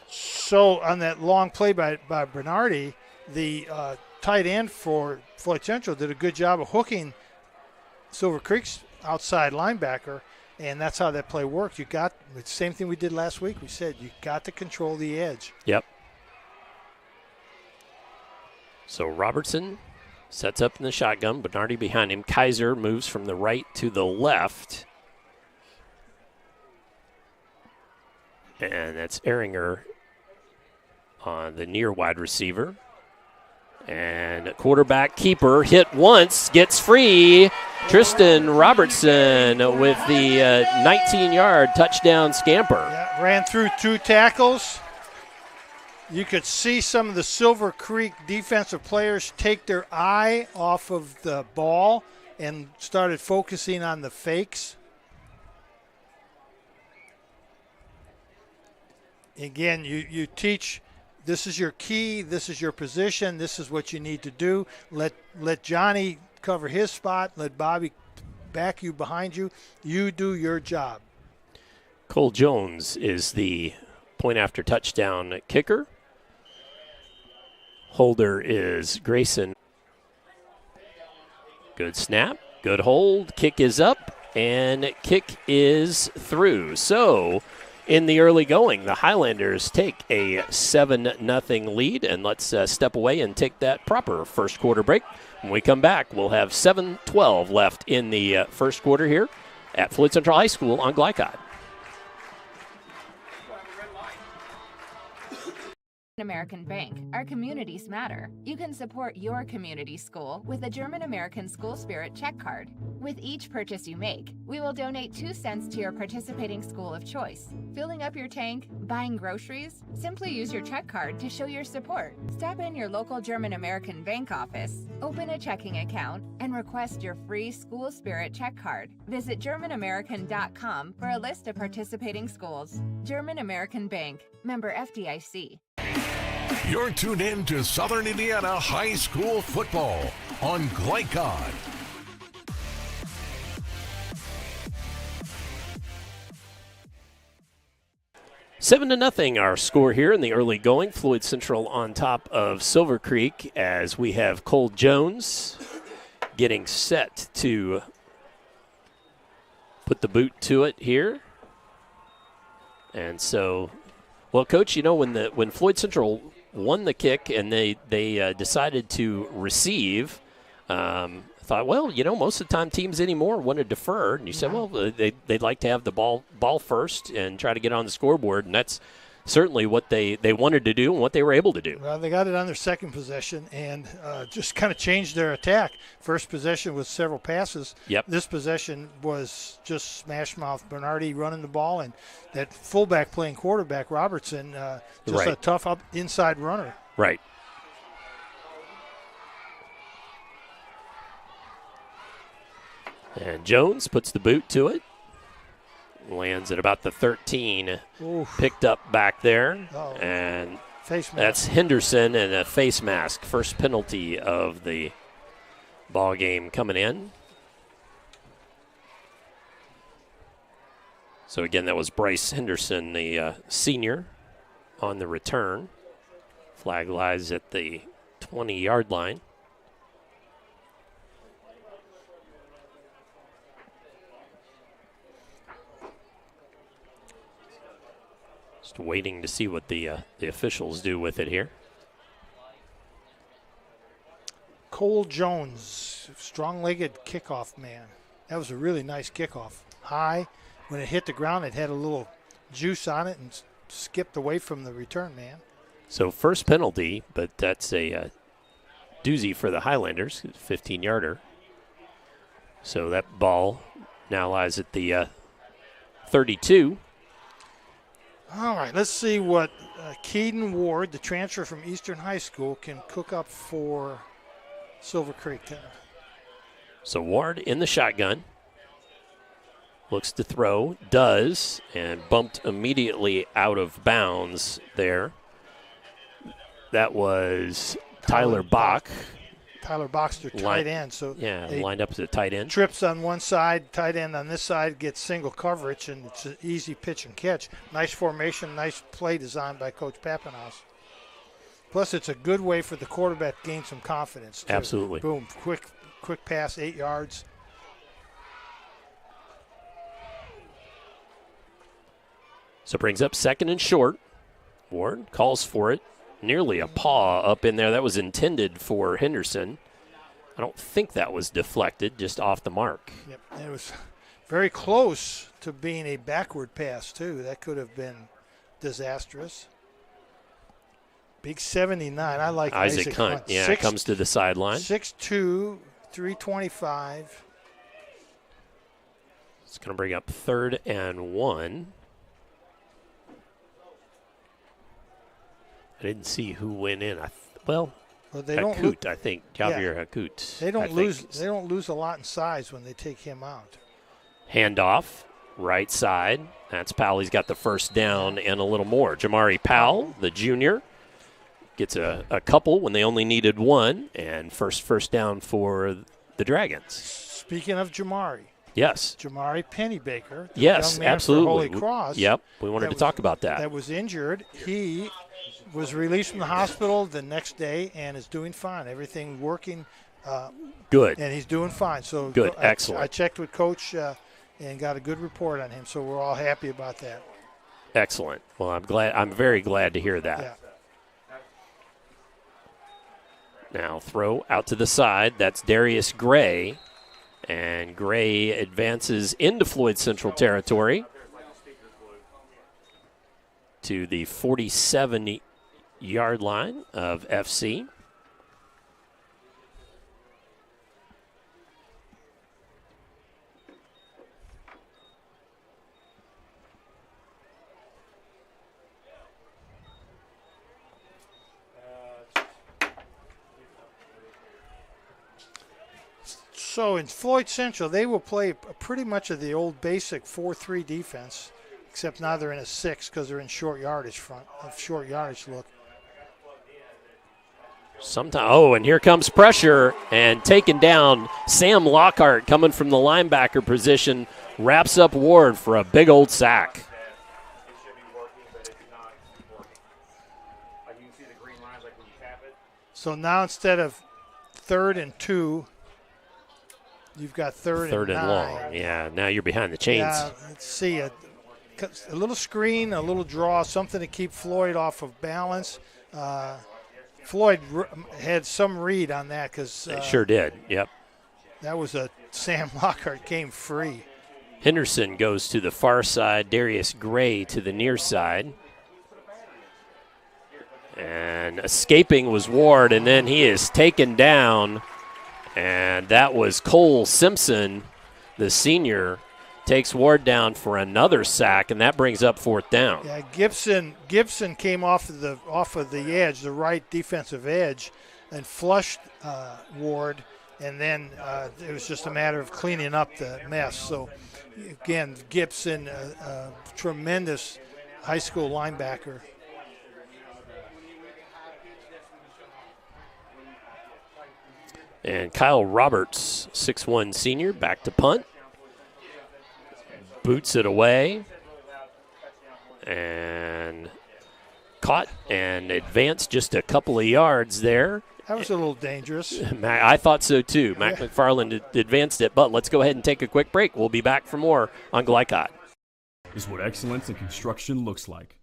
So on that long play by Bernardi, the tight end for Floyd Central did a good job of hooking Silver Creek's outside linebacker, and that's how that play worked. You got the same thing we did last week. We said you got to control the edge. Yep. So Robertson sets up in the shotgun. Bernardi behind him. Kaiser moves from the right to the left. And that's Ehringer on the near wide receiver. And quarterback keeper hit once, gets free. Tristan Robertson with the 19-yard touchdown scamper. Yeah, ran through 2 tackles. You could see some of the Silver Creek defensive players take their eye off of the ball and started focusing on the fakes. Again, you teach, this is your key, this is your position, this is what you need to do. Let Johnny cover his spot, let Bobby back you behind you. You do your job. Cole Jones is the point after touchdown kicker. Holder is Grayson. Good snap, good hold, kick is up, and kick is through. So in the early going, the Highlanders take a 7-0 lead, and let's step away and take that proper first quarter break. When we come back, we'll have 7:12 left in the first quarter here at Floyd Central High School on GLICOD. American Bank. Our communities matter. You can support your community school with a German American School Spirit check card. With each purchase you make, we will donate 2 cents to your participating school of choice. Filling up your tank, buying groceries? Simply use your check card to show your support. Stop in your local German American Bank office, open a checking account, and request your free School Spirit check card. Visit GermanAmerican.com for a list of participating schools. German American Bank. Member FDIC. You're tuned in to Southern Indiana High School football on GLICOD. Seven to nothing, our score here in the early going. Floyd Central on top of Silver Creek as we have Cole Jones getting set to put the boot to it here. And so, well, Coach, you know, when Floyd Central won the kick and they decided to receive, thought, well, you know, most of the time teams anymore want to defer. And you said, well, they'd like to have the ball first and try to get on the scoreboard. And that's certainly what they wanted to do and what they were able to do. Well, they got it on their second possession and just kind of changed their attack. First possession was several passes. Yep. This possession was just smash mouth. Bernardi running the ball and that fullback playing quarterback, Robertson, just Right. a tough up inside runner. Right. And Jones puts the boot to it. Lands at about the 13. Oof. Picked up back there. Oh. And Face mask. that's Henderson and a face mask. First penalty of the ball game coming in. So again, that was Bryce Henderson, the senior, on the return. Flag lies at the 20-yard line. Just waiting to see what the officials do with it here. Cole Jones, strong-legged kickoff man. That was a really nice kickoff. High. When it hit the ground, it had a little juice on it and skipped away from the return man. So first penalty, but that's a doozy for the Highlanders, 15-yarder. So that ball now lies at the 32. All right, let's see what Keaton Ward, the transfer from Eastern High School, can cook up for Silver Creek. So Ward in the shotgun. Looks to throw, does, and bumped immediately out of bounds there. That was Tyler Bach. Tyler Bach's their tight end. So yeah, lined up as a tight end. Trips on one side, tight end on this side, gets single coverage, and it's an easy pitch and catch. Nice formation, nice play design by Coach Pappenhaus. Plus, it's a good way for the quarterback to gain some confidence, too. Absolutely. Boom, quick pass, 8 yards. So brings up second and short. Ward calls for it. Nearly a paw up in there. That was intended for Henderson. I don't think that was deflected, just off the mark. Yep, it was very close to being a backward pass, too. That could have been disastrous. Big 79. I like Isaac Hunt. Yeah, comes to the sideline. 6'2", 325. It's going to bring up 3rd and 1. didn't see who went in. they don't Hakut, I think. Javier Hakut. They don't lose. They don't lose a lot in size when they take him out. Handoff, right side. That's Powell. He's got the first down and a little more. Jamari Powell, the junior, gets a couple when they only needed one, and first down for the Dragons. Speaking of Jamari. Yes. Jamari Pennybaker. The yes, young man absolutely. For Holy Cross. Yep, we wanted to talk about that. That was injured. He was released from the hospital the next day and is doing fine. Everything working. Good. And he's doing fine. So good, excellent. I checked with Coach and got a good report on him. So we're all happy about that. Excellent. Well, I'm very glad to hear that. Yeah. Now throw out to the side. That's Darius Gray. And Gray advances into Floyd Central territory to the 47-yard line of FC. So in Floyd Central, they will play pretty much of the old basic 4-3 defense, except now they're in a 6 because they're in short yardage look. And here comes pressure and taken down. Sam Lockhart coming from the linebacker position wraps up Ward for a big old sack. So now instead of 3rd and 2, you've got third and 9. Long. Yeah, now you're behind the chains. Yeah, let's see. A little screen, a little draw, something to keep Floyd off of balance. Floyd had some read on that because they sure did. Yep. That was a Sam Lockhart came free. Henderson goes to the far side. Darius Gray to the near side. And escaping was Ward, and then he is taken down. And that was Cole Simpson, the senior, takes Ward down for another sack, and that brings up 4th down. Yeah, Gibson came off of the edge, the right defensive edge, and flushed Ward, and then it was just a matter of cleaning up the mess. So, again, Gibson, a tremendous high school linebacker. And Kyle Roberts, 6'1 senior, back to punt. Boots it away. And caught and advanced just a couple of yards there. That was a little dangerous. I thought so too. Mac McFarland advanced it, but let's go ahead and take a quick break. We'll be back for more on GLICOD. Is what excellence in construction looks like.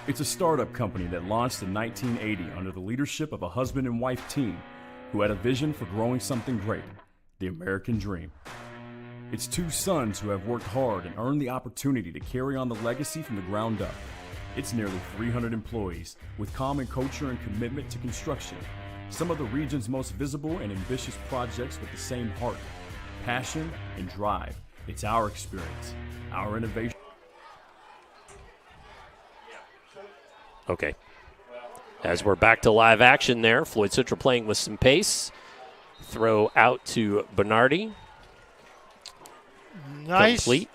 It's a startup company that launched in 1980 under the leadership of a husband and wife team who had a vision for growing something great, the American dream. It's 2 sons who have worked hard and earned the opportunity to carry on the legacy from the ground up. It's nearly 300 employees with common culture and commitment to construction. Some of the region's most visible and ambitious projects with the same heart, passion, and drive. It's our experience, our innovation. Okay. As we're back to live action there, Floyd Central playing with some pace. Throw out to Bernardi. Nice. Complete.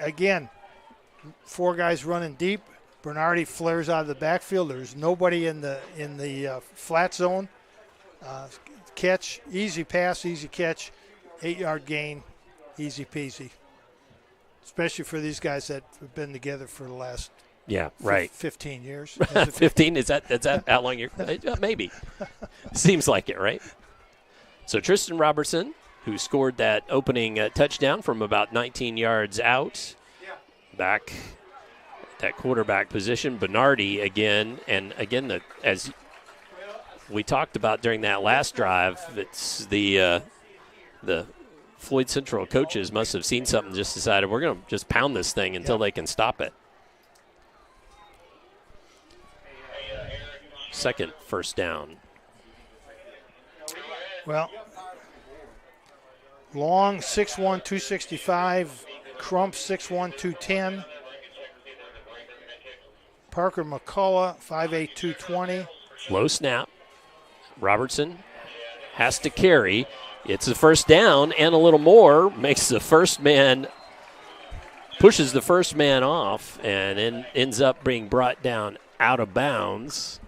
Again, 4 guys running deep. Bernardi flares out of the backfield. There's nobody in the flat zone. Catch, easy pass, easy catch, 8-yard gain, easy peasy. Especially for these guys that have been together for the last 15 years. 15? Is that how long you're? Maybe. Seems like it, right? So Tristan Robertson, who scored that opening touchdown from about 19 yards out, back that quarterback position. Bernardi again, and again, as we talked about during that last drive, it's the Floyd Central coaches must have seen something, just decided we're going to just pound this thing until they can stop it. Second first down. Well, Long, 6'1", 265. Crump, 6'1", 210. Parker McCullough, 5'8", 220. Low snap. Robertson has to carry. It's a first down and a little more. Makes the first man, pushes the first man off, and then ends up being brought down out of bounds.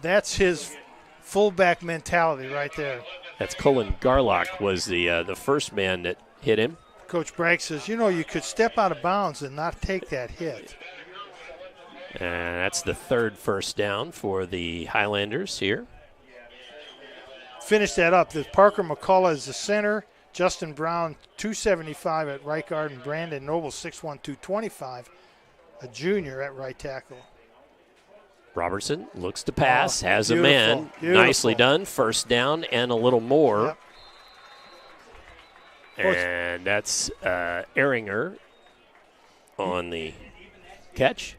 That's his fullback mentality right there. That's Cullen Garlock was the first man that hit him. Coach Bragg says, you could step out of bounds and not take that hit. And that's the third first down for the Highlanders here. Finish that up. The Parker McCullough is the center. Justin Brown, 275 at right guard, and Brandon Noble, 6'1", 225, a junior at right tackle. Robertson looks to pass, has beautiful, a man. beautiful. Nicely done. First down and a little more. Yep. And that's Ehringer on the catch.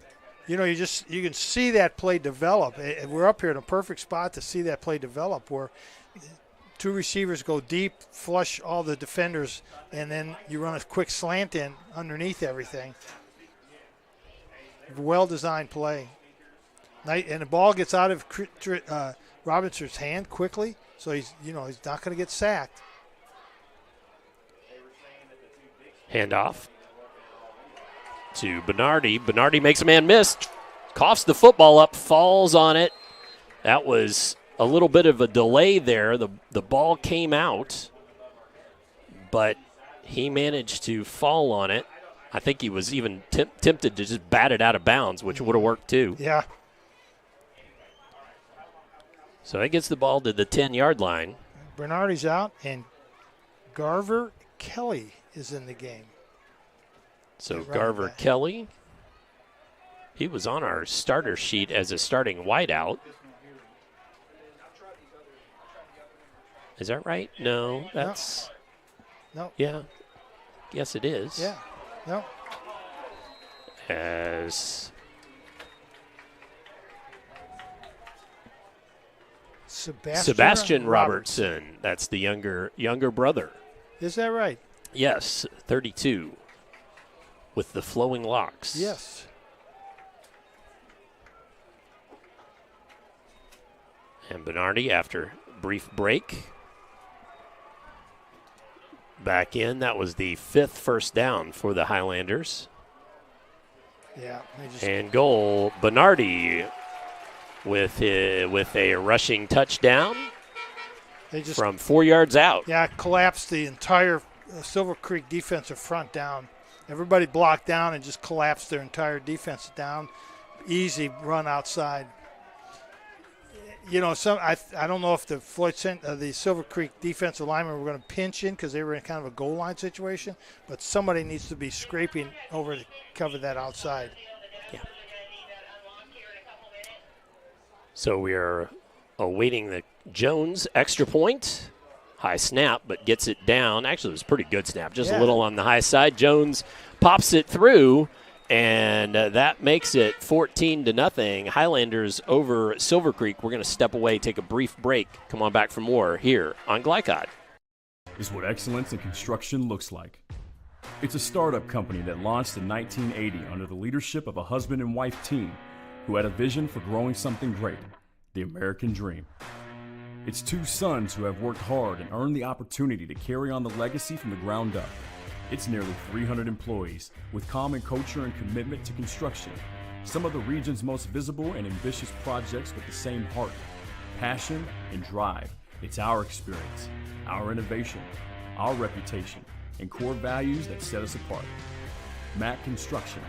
You can see that play develop. We're up here in a perfect spot to see that play develop where two receivers go deep, flush all the defenders, and then you run a quick slant in underneath everything. Well-designed play. And the ball gets out of Robinson's hand quickly, so he's not going to get sacked. Handoff to Bernardi. Bernardi makes a man miss, coughs the football up, falls on it. That was a little bit of a delay there. The ball came out, but he managed to fall on it. I think he was even tempted to just bat it out of bounds, which would have worked too. Yeah. So that gets the ball to the 10-yard line. Bernardi's out, and Garver Kelly is in the game. So Garver Kelly, he was on our starter sheet as a starting wideout. Is that right? No, that's... No. Yeah. Yes, it is. Yeah. No. As... Sebastian Robertson. That's the younger brother. Is that right? Yes, 32 with the flowing locks. Yes. And Bernardi, after brief break, back in. That was the 5th first down for the Highlanders. Yeah. And goal, Bernardi with a rushing touchdown from 4 yards out. Yeah, collapsed the entire Silver Creek defensive front down. Everybody blocked down and just collapsed their entire defense down. Easy run outside. I don't know if the the Silver Creek defensive linemen were going to pinch in because they were in kind of a goal line situation, but somebody needs to be scraping over to cover that outside. Yeah. So we are awaiting the Jones extra point. High snap, but gets it down. Actually, it was a pretty good snap, just a little on the high side. Jones pops it through, and that makes it 14-0. Highlanders over Silver Creek. We're going to step away, take a brief break. Come on back for more here on GLICOD. Is what excellence in construction looks like. It's a startup company that launched in 1980 under the leadership of a husband and wife team who had a vision for growing something great, the American dream. It's two sons who have worked hard and earned the opportunity to carry on the legacy from the ground up. It's nearly 300 employees with common culture and commitment to construction. Some of the region's most visible and ambitious projects with the same heart, passion, and drive. It's our experience, our innovation, our reputation, and core values that set us apart. Mack Construction.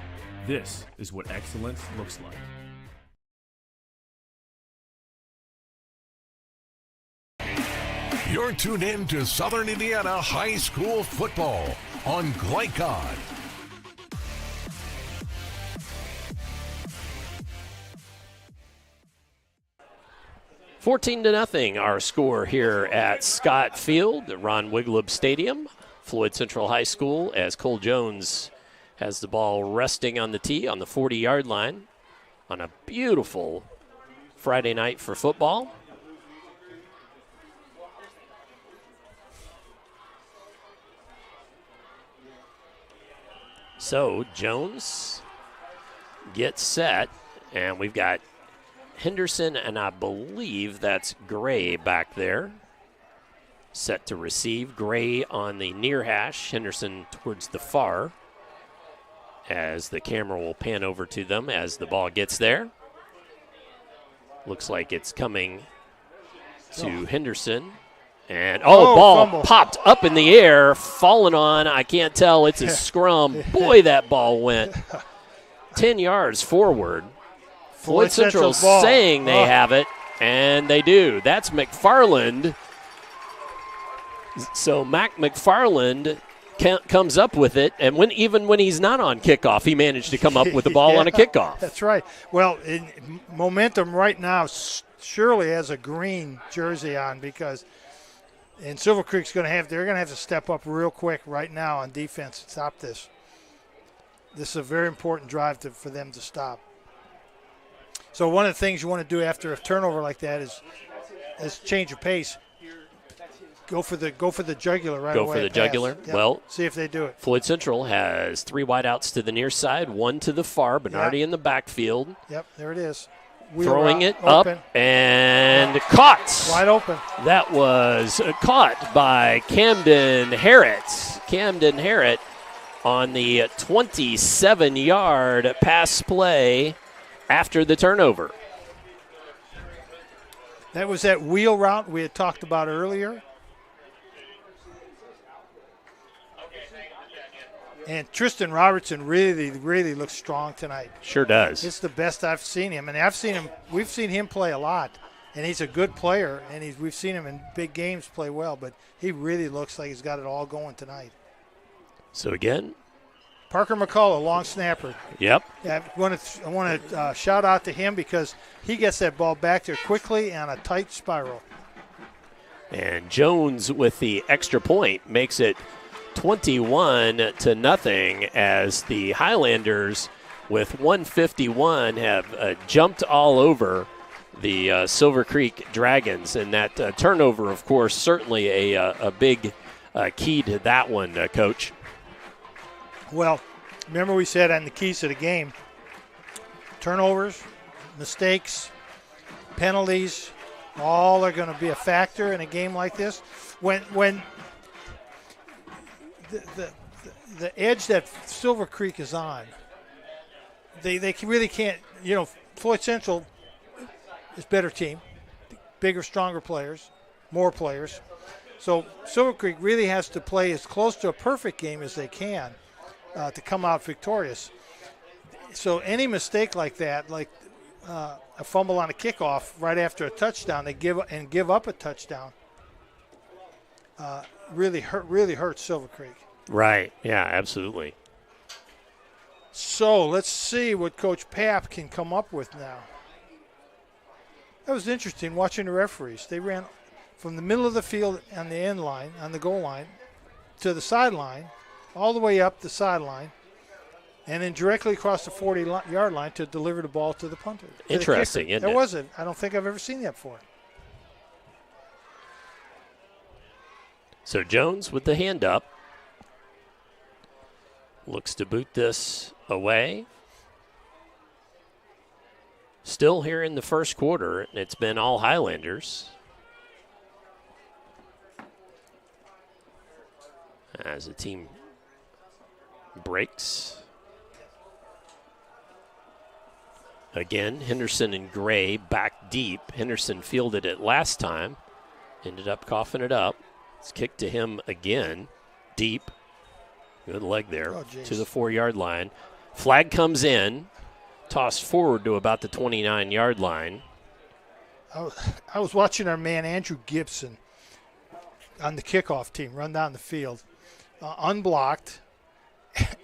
This is what excellence looks like. You're tuned in to Southern Indiana High School football on GLICOD. $14-0 our score here at Scott Field at Ron Wiglub Stadium. Floyd Central High School as Cole Jones has the ball resting on the tee on the 40-yard line on a beautiful Friday night for football. So Jones gets set, And we've got Henderson, and I believe that's Gray back there. Set to receive. Gray on the near hash, Henderson towards the far. As the camera will pan over to them as the ball gets there. Looks like it's coming to Henderson. And, ball fumble. Popped up in the air, falling on. I can't tell. It's a scrum. Boy, that ball went 10 yards forward. Floyd Central saying they have it, and they do. That's McFarland. So Mac McFarland comes up with it, and even when he's not on kickoff, he managed to come up with the ball on a kickoff. That's right. Well, Momentum right now surely has a green jersey on because Silver Creek's they're going to have to step up real quick right now on defense to stop this. This is a very important drive for them to stop. So one of the things you want to do after a turnover like that is change your pace. Go for the jugular right away. Go for the jugular. Yep. Well, see if they do it. Floyd Central has 3 wideouts to the near side, 1 to the far. Bernardi in the backfield. Yep, there it is. Throwing it up and caught. Wide open. That was caught by Camden Harrett. Camden Harrett on the 27-yard pass play after the turnover. That was that wheel route we had talked about earlier. And Tristan Robertson really looks strong tonight. Sure does. It's the best I've seen him. And we've seen him play a lot. And he's a good player. And we've seen him in big games play well. But he really looks like he's got it all going tonight. So again, Parker McCullough, long snapper. Yep. Yeah, I want to shout out to him because he gets that ball back there quickly on a tight spiral. And Jones with the extra point makes it 21-0 as the Highlanders with 151 have jumped all over the Silver Creek Dragons. And that turnover, of course, certainly a big key to that one, Coach. Well, remember we said on the keys to the game, turnovers, mistakes, penalties, all are going to be a factor in a game like this. When the edge that Silver Creek is on, they really can't, Floyd Central is a better team, bigger, stronger players, more players. So Silver Creek really has to play as close to a perfect game as they can to come out victorious. So any mistake like that, like a fumble on a kickoff right after a touchdown, they give up a touchdown, really hurts Silver Creek. Right. Yeah, absolutely. So let's see what Coach Papp can come up with now. That was interesting watching the referees. They ran from the middle of the field on the end line, on the goal line, to the sideline, all the way up the sideline, and then directly across the 40-yard line to deliver the ball to the punter. Interesting, isn't it? That wasn't. I don't think I've ever seen that before. So Jones with the hand up. Looks to boot this away. Still here in the first quarter, and it's been all Highlanders. As the team breaks. Again, Henderson and Gray back deep. Henderson fielded it last time. Ended up coughing it up. It's kicked to him again. Deep. Good leg there to the 4-yard line. Flag comes in. Tossed forward to about the 29-yard line. I was watching our man Andrew Gibson on the kickoff team run down the field. Unblocked.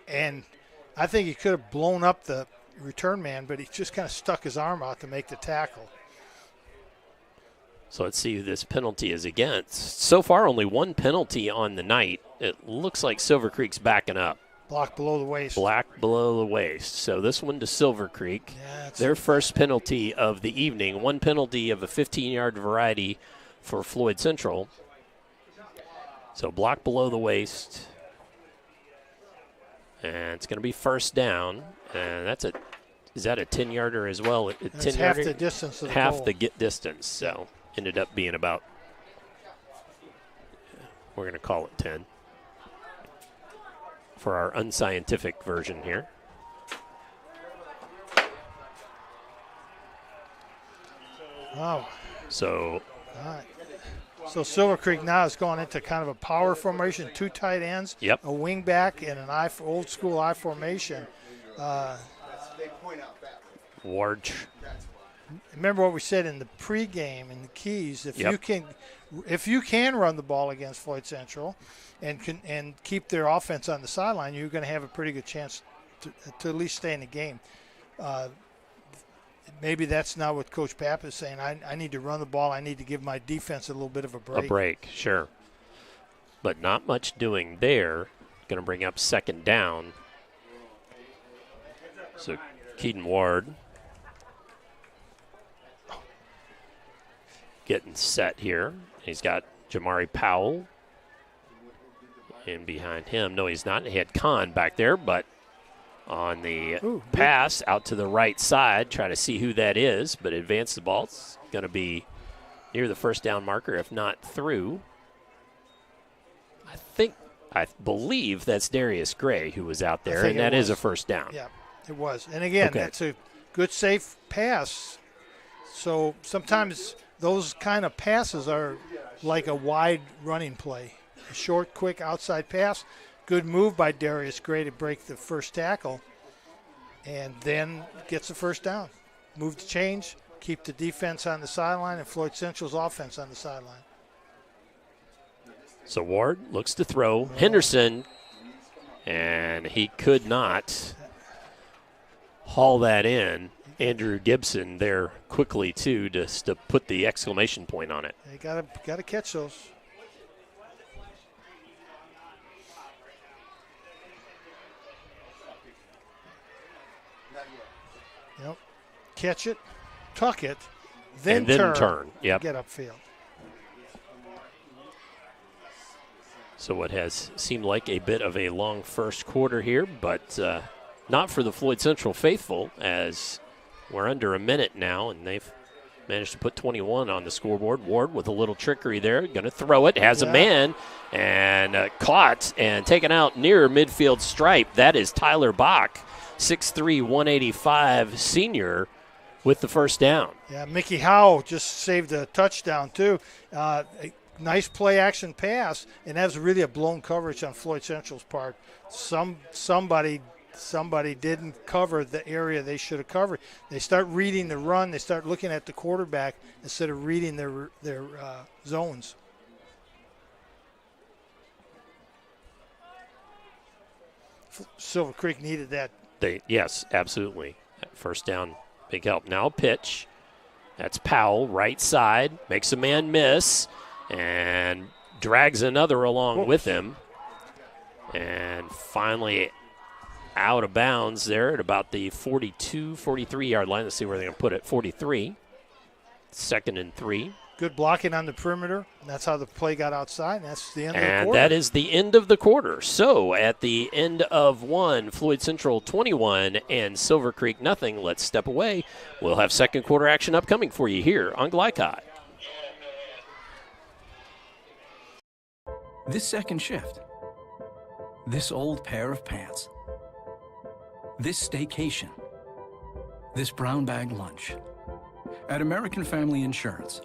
And I think he could have blown up the return man, but he just kind of stuck his arm out to make the tackle. So let's see who this penalty is against. So far, only one penalty on the night. It looks like Silver Creek's backing up. Block below the waist. Black below the waist. So this one to Silver Creek. Yeah, their first penalty of the evening. One penalty of a 15-yard variety for Floyd Central. So block below the waist. And it's going to be first down. And that's a Is that a 10-yarder as well? That's half the distance of the half goal. the distance, so ended up being about, we're going to call it 10 for our unscientific version here. Oh. So. All right. So Silver Creek now is going into kind of a power formation, 2 tight ends, yep, a wing back, and an old school I formation. Ward. Remember what we said in the pregame in the keys. If Yep. you can run the ball against Floyd Central, and keep their offense on the sideline, you're going to have a pretty good chance to at least stay in the game. Maybe that's not what Coach Papp is saying. I need to run the ball. I need to give my defense a little bit of a break. A break, sure. But not much doing there. Going to bring up second down. So Keaton Ward getting set here. He's got Jamari Powell in behind him. No, he's not. He had Kahn back there, but on the pass out to the right side, try to see who that is, but advance the ball. It's going to be near the first down marker, if not through. I believe that's Darius Gray who was out there, and that is a first down. Yeah, it was. And again, that's a good, safe pass. So sometimes those kind of passes are like a wide running play. A short, quick outside pass. Good move by Darius Gray to break the first tackle, and then gets the first down. Move the change, keep the defense on the sideline, and Floyd Central's offense on the sideline. So Ward looks to throw. Henderson, and he could not haul that in. Andrew Gibson there quickly, too, just to put the exclamation point on it. You gotta catch those. Yep. Catch it, tuck it, then turn. Yep. Get upfield. So what has seemed like a bit of a long first quarter here, but not for the Floyd Central faithful, as we're under a minute now, and they've managed to put 21 on the scoreboard. Ward with a little trickery there, going to throw it, has a man, and caught and taken out near midfield stripe. That is Tyler Bach, 6'3", 185 senior, with the first down. Yeah, Mickey Howe just saved a touchdown, too. Nice play-action pass, and that was really a blown coverage on Floyd Central's part. Somebody didn't cover the area they should have covered. They start reading the run. They start looking at the quarterback instead of reading their zones. Silver Creek needed that. Yes, absolutely. First down, big help. Now pitch. That's Powell, right side, makes a man miss, and drags another along with him. And finally out of bounds there at about the 42, 43-yard line. Let's see where they're going to put it. 43. 2nd and 3. Good blocking on the perimeter. And that's how the play got outside. And that's the end of the quarter. And that is the end of the quarter. So at the end of one, Floyd Central 21 and Silver Creek nothing. Let's step away. We'll have second quarter action upcoming for you here on GLICOD. This second shift. This old pair of pants. This staycation. This brown bag lunch. At American Family Insurance,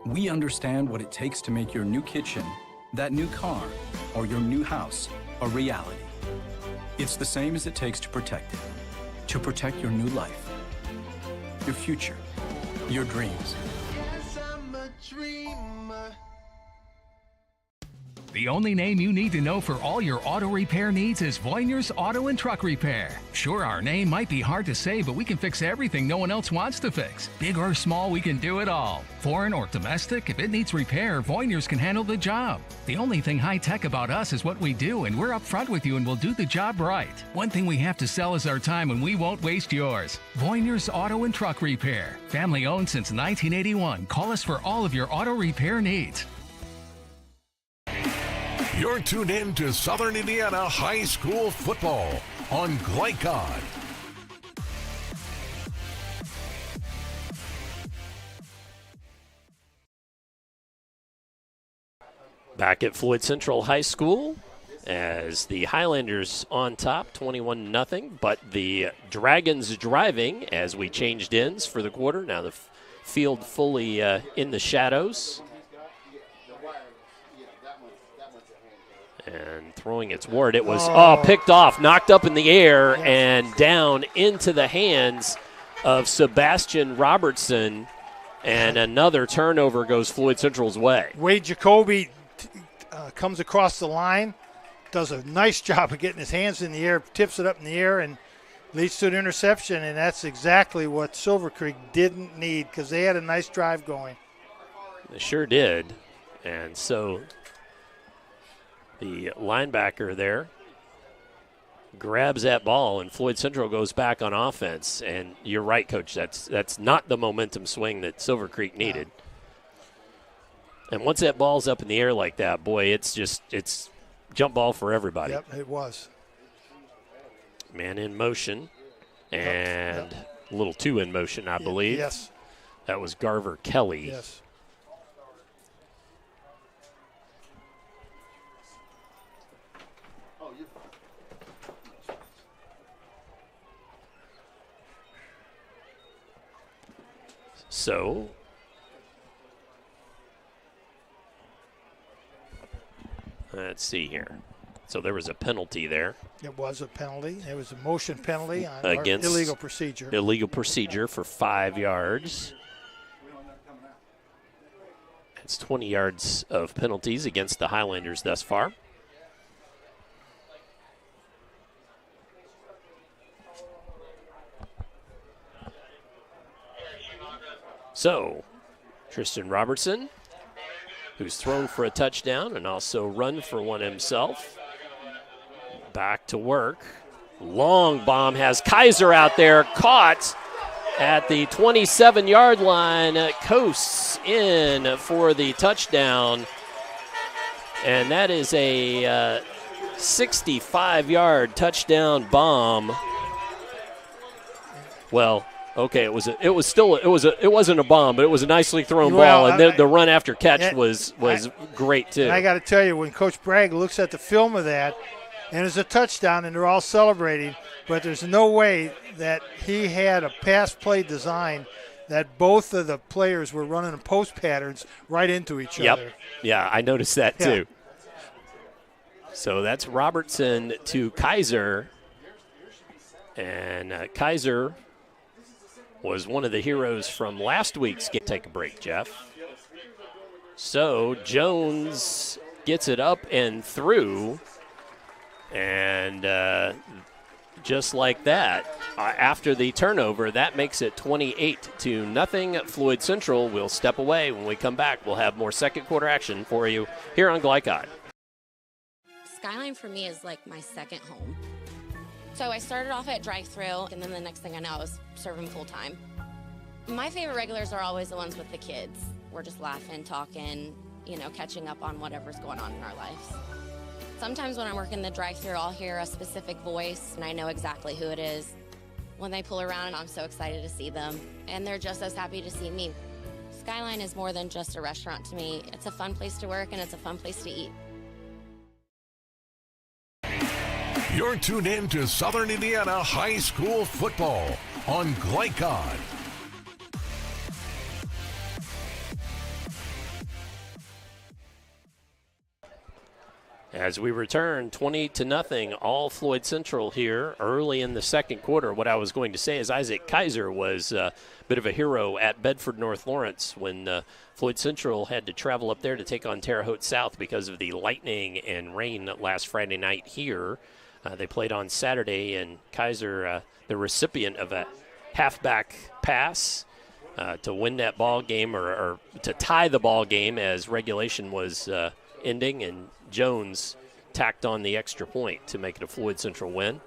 we understand what it takes to make your new kitchen, that new car, or your new house a reality. It's the same as it takes to protect it. To protect your new life, your future, your dreams. The only name you need to know for all your auto repair needs is Voyner's Auto and Truck Repair. Sure, our name might be hard to say, but we can fix everything no one else wants to fix. Big or small, we can do it all. Foreign or domestic, if it needs repair, Voyner's can handle the job. The only thing high-tech about us is what we do, and we're upfront with you and we'll do the job right. One thing we have to sell is our time, and we won't waste yours. Voyner's Auto and Truck Repair. Family owned since 1981. Call us for all of your auto repair needs. You're tuned in to Southern Indiana High School Football on GLICOD. Back at Floyd Central High School as the Highlanders on top, 21-0, but the Dragons driving as we changed ends for the quarter. Now the field fully in the shadows. And throwing its ward. It was picked off, knocked up in the air, and down into the hands of Sebastian Robertson. And another turnover goes Floyd Central's way. Wade Jacoby comes across the line, does a nice job of getting his hands in the air, tips it up in the air, and leads to an interception. And that's exactly what Silver Creek didn't need because they had a nice drive going. They sure did. And so the linebacker there grabs that ball, and Floyd Central goes back on offense. And you're right, Coach. That's not the momentum swing that Silver Creek needed. And once that ball's up in the air like that, boy, it's jump ball for everybody. Yep, it was. Man in motion, and a little two in motion, I believe. Yes. That was Garver Kelly. Yes. So let's see here. So there was a penalty there. It was a penalty. It was a motion penalty on against illegal procedure. Illegal procedure for 5 yards. It's 20 yards of penalties against the Highlanders thus far. So, Tristan Robertson, who's thrown for a touchdown and also run for one himself. Back to work. Long bomb has Kaiser out there, caught at the 27-yard line, coasts in for the touchdown. And that is a 65-yard touchdown bomb. Well, okay, it wasn't a bomb, but it was a nicely thrown ball, and the run after catch was great too. And I got to tell you, when Coach Bragg looks at the film of that, and it's a touchdown, and they're all celebrating, but there's no way that he had a pass play design that both of the players were running in post patterns right into each other. Yeah, I noticed that too. So that's Robertson to Kaiser, and Kaiser was one of the heroes from last week's game. Take a break, Jeff. So Jones gets it up and through, and just like that, after the turnover, that makes it 28-0. Floyd Central will step away. When we come back, we'll have more second quarter action for you here on GLICOD. Skyline for me is like my second home. So I started off at drive-thru, and then the next thing I know, I was serving full-time. My favorite regulars are always the ones with the kids. We're just laughing, talking, catching up on whatever's going on in our lives. Sometimes when I'm working the drive-thru, I'll hear a specific voice, and I know exactly who it is. When they pull around, I'm so excited to see them, and they're just as happy to see me. Skyline is more than just a restaurant to me. It's a fun place to work, and it's a fun place to eat. You're tuned in to Southern Indiana High School football on GLICOD. As we return 20-0, all Floyd Central here early in the second quarter. What I was going to say is Isaac Kaiser was a bit of a hero at Bedford North Lawrence when Floyd Central had to travel up there to take on Terre Haute South because of the lightning and rain last Friday night here. They played on Saturday, and Kaiser, the recipient of a halfback pass to win that ball game or to tie the ball game as regulation was ending, and Jones tacked on the extra point to make it a Floyd Central win.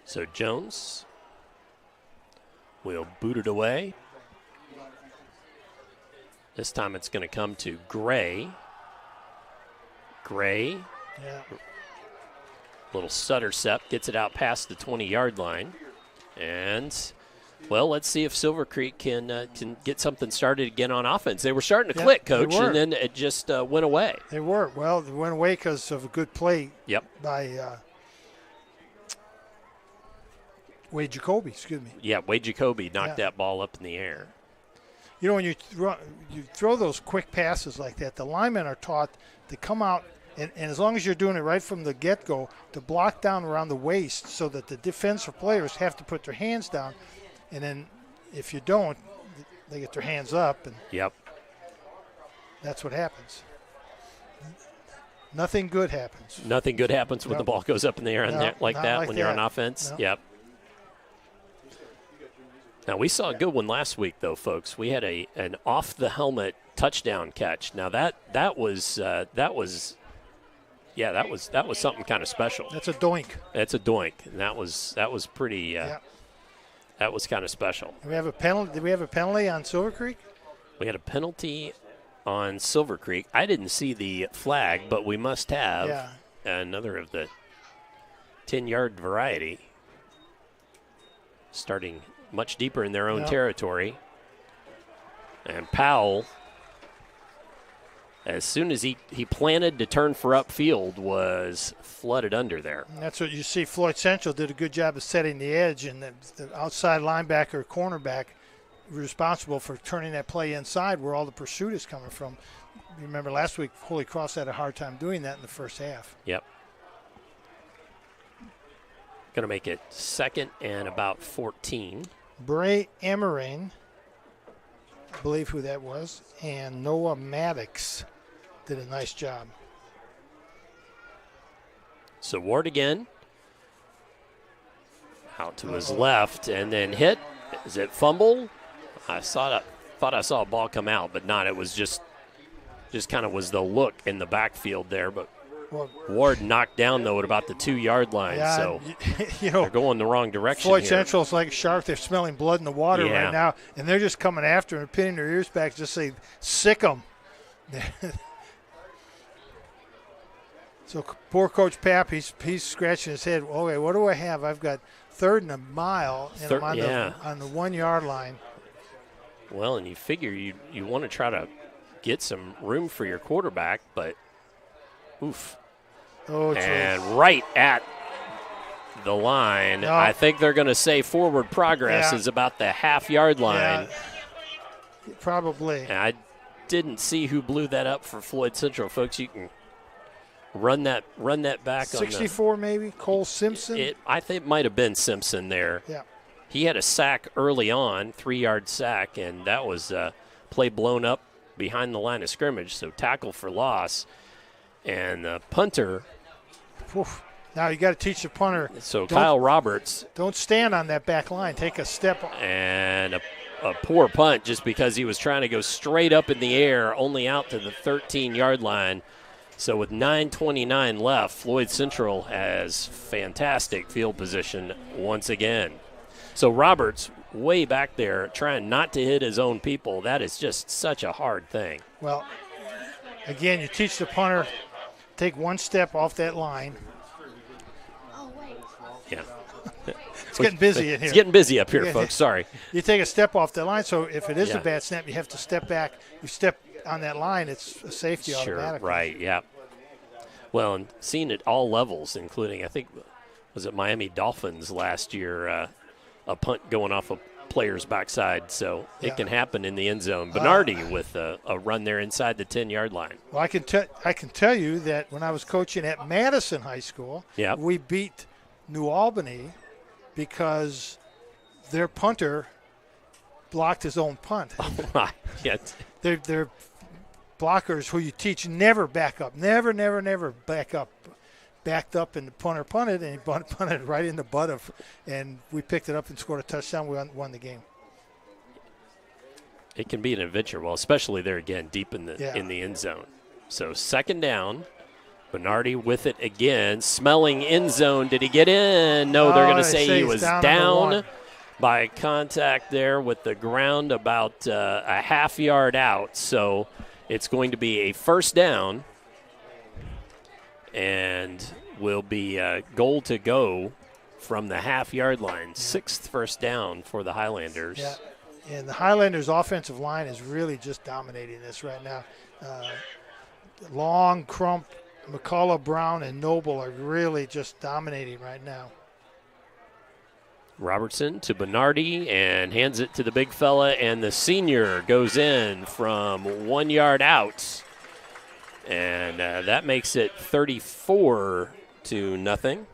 So Jones will boot it away. This time it's going to come to Gray. Little stutter step, gets it out past the 20-yard line. And Well, let's see if Silver Creek can get something started again on offense. They were starting to click, Coach, and then it just went away. They were. Well, they went away because of a good play by Wade Jacoby, excuse me. Yeah, Wade Jacoby knocked that ball up in the air. You know, when you throw those quick passes like that, the linemen are taught to come out, and as long as you're doing it right from the get-go, to block down around the waist so that the defensive players have to put their hands down. And then if you don't, they get their hands up, and that's what happens. Nothing good happens. Nothing good happens when the ball goes up in the air like that when you're on offense. No. Yep. Now, we saw a good one last week, though, folks. We had an off-the-helmet touchdown catch. Now, that was something kind of special. That's a doink. That's a doink, and that was pretty. That was kind of special. Do we have a penalty? Did we have a penalty on Silver Creek? We had a penalty on Silver Creek. I didn't see the flag, but we must have another of the 10-yard variety, starting much deeper in their own territory. And Powell, as soon as he planted to turn for upfield, was flooded under there. And that's what you see. Floyd Central did a good job of setting the edge, and the outside linebacker or cornerback responsible for turning that play inside where all the pursuit is coming from. You remember last week, Holy Cross had a hard time doing that in the first half. Yep. Going to make it 2nd and about 14. Bray Emering, I believe who that was, and Noah Maddox did a nice job. So Ward again. Out to his left and then hit. Is it fumble? I thought I saw a ball come out, but not. It was just kind of was the look in the backfield there. But Ward knocked down, though, at about the 2-yard line. Yeah, so they're going the wrong direction Floyd here. Central's like a shark. They're smelling blood in the water right now, and they're just coming after and pinning their ears back, just say, sick them. So poor Coach Papp, he's scratching his head. Okay, what do I have? I've got 3rd and a mile, and I'm on the 1-yard line. Well, and you figure you want to try to get some room for your quarterback, but oof. Oh, and right at the line. No. I think they're going to say forward progress is about the half-yard line. Yeah, probably. And I didn't see who blew that up for Floyd Central, folks. You can run that back. 64 maybe, Cole Simpson. I think it might have been Simpson there. Yeah. He had a sack early on, 3-yard sack, and that was play blown up behind the line of scrimmage, so tackle for loss. And the punter. Oof. Now you got to teach the punter. So Kyle Roberts. Don't stand on that back line. Take a step. And a poor punt just because he was trying to go straight up in the air, only out to the 13-yard line. So with 9:29 left, Floyd Central has fantastic field position once again. So Roberts way back there trying not to hit his own people. That is just such a hard thing. Well, again, you teach the punter, take one step off that line. Yeah. It's getting busy in here. It's getting busy up here, folks. Sorry. You take a step off that line, so if it is a bad snap, you have to step back. You step on that line, it's a safety automatically. Right, yeah. Well, and seen at all levels, including, I think, was it Miami Dolphins last year, a punt going off a player's backside. So it can happen in the end zone. Bernardi with a run there inside the 10-yard line. Well, I can tell you that when I was coaching at Madison High School, we beat New Albany because their punter blocked his own punt. Oh, my. They're blockers who you teach never back up. Never back up. Backed up and the punter punted, and he punted right in the butt of, and we picked it up and scored a touchdown. We won the game. It can be an adventure, well, especially there again, deep in the end zone. So 2nd down. Bernardi with it again, smelling end zone. Did he get in? No, they're going to say he was down by contact there with the ground about a half-yard out. So it's going to be a 1st down and will be goal to go from the half-yard line. 6th first down for the Highlanders. Yeah, and the Highlanders' offensive line is really just dominating this right now. Long, Crump, McCullough, Brown, and Noble are really just dominating right now. Robertson to Bernardi and hands it to the big fella, and the senior goes in from 1 yard out. And that makes it 34-0.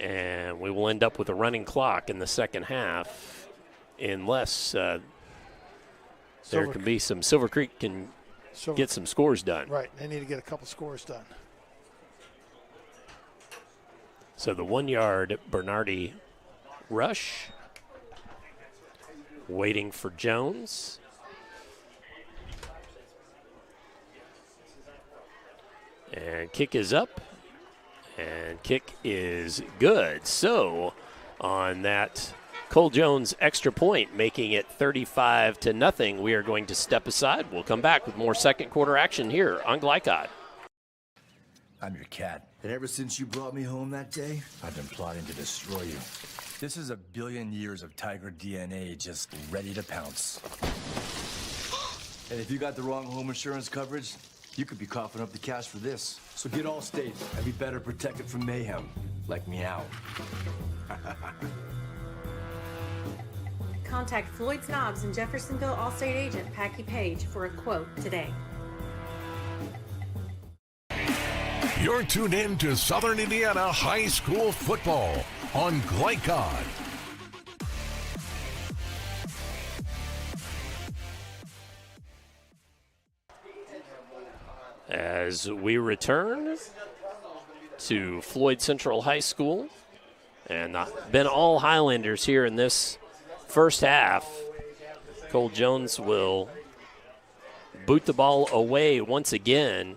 And we will end up with a running clock in the second half unless there can be some Silver Creek can get some scores done. Right, they need to get a couple scores done. So the 1 yard Bernardi rush, waiting for Jones. And kick is up, and kick is good. So on that Cole Jones extra point, making it 35-0, we are going to step aside. We'll come back with more second quarter action here on GLICOD. I'm your cat, and ever since you brought me home that day, I've been plotting to destroy you. This is 1 billion years of tiger DNA just ready to pounce. And if you got the wrong home insurance coverage, you could be coughing up the cash for this. So get Allstate and be better protected from mayhem, like meow. Contact Floyd Snobs and Jeffersonville Allstate agent Packy Page for a quote today. You're tuned in to Southern Indiana High School football on GLICOD. As we return to Floyd Central High School, and been all Highlanders here in this first half. Cole Jones will boot the ball away once again.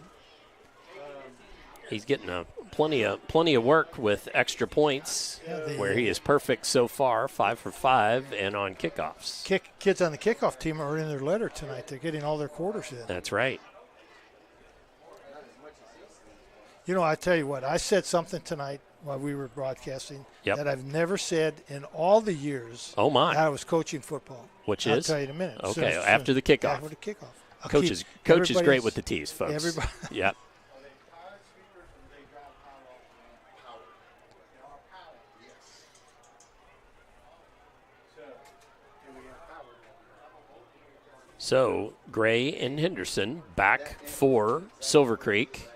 He's getting plenty of work with extra points, where he is perfect so far, 5 for 5, and on kickoffs. Kids on the kickoff team are in their letter tonight. They're getting all their quarters in. That's right. You know, I tell you what, I said something tonight while we were broadcasting that I've never said in all the years that I was coaching football. Which I'll is? tell you in a minute. Okay, after the kickoff. After the kickoff. Coach is great with the T's, folks. Everybody. Yep. So, Gray and Henderson back for Silver Creek.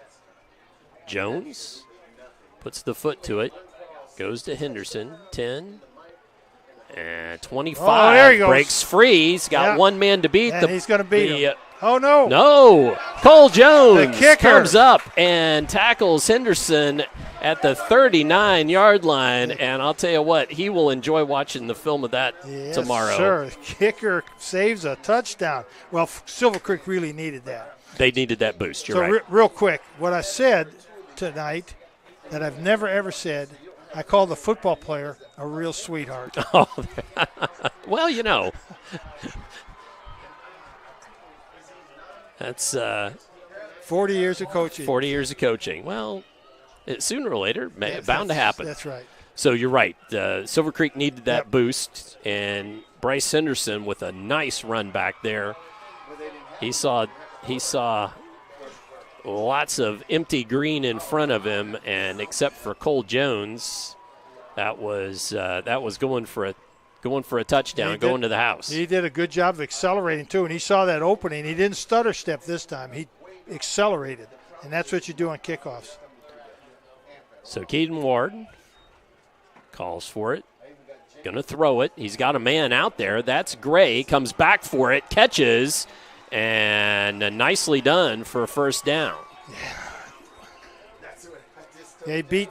Jones puts the foot to it, goes to Henderson, 10, and 25. Oh, there he goes. Breaks free. He's got one man to beat. And he's going to beat him. Oh, no. No. Cole Jones the kicker comes up and tackles Henderson at the 39-yard line. And I'll tell you what, he will enjoy watching the film of that tomorrow. Sure. The kicker saves a touchdown. Well, Silver Creek really needed that. They needed that boost. You're right. right. Real quick, what I said tonight that I've never, ever said, I call the football player a real sweetheart. Oh, well, you know. That's 40 years of coaching. 40 years of coaching. Well, sooner or later, bound to happen. That's right. So you're right. Silver Creek needed that boost, and Bryce Henderson with a nice run back there. He saw lots of empty green in front of him, and except for Cole Jones, that was going for a touchdown, going to the house. He did a good job of accelerating too, and he saw that opening. He didn't stutter step this time. He accelerated, and that's what you do on kickoffs. So Keaton Ward calls for it. Going to throw it. He's got a man out there. That's Gray. Comes back for it. Catches. And nicely done for a first down. Yeah, he beat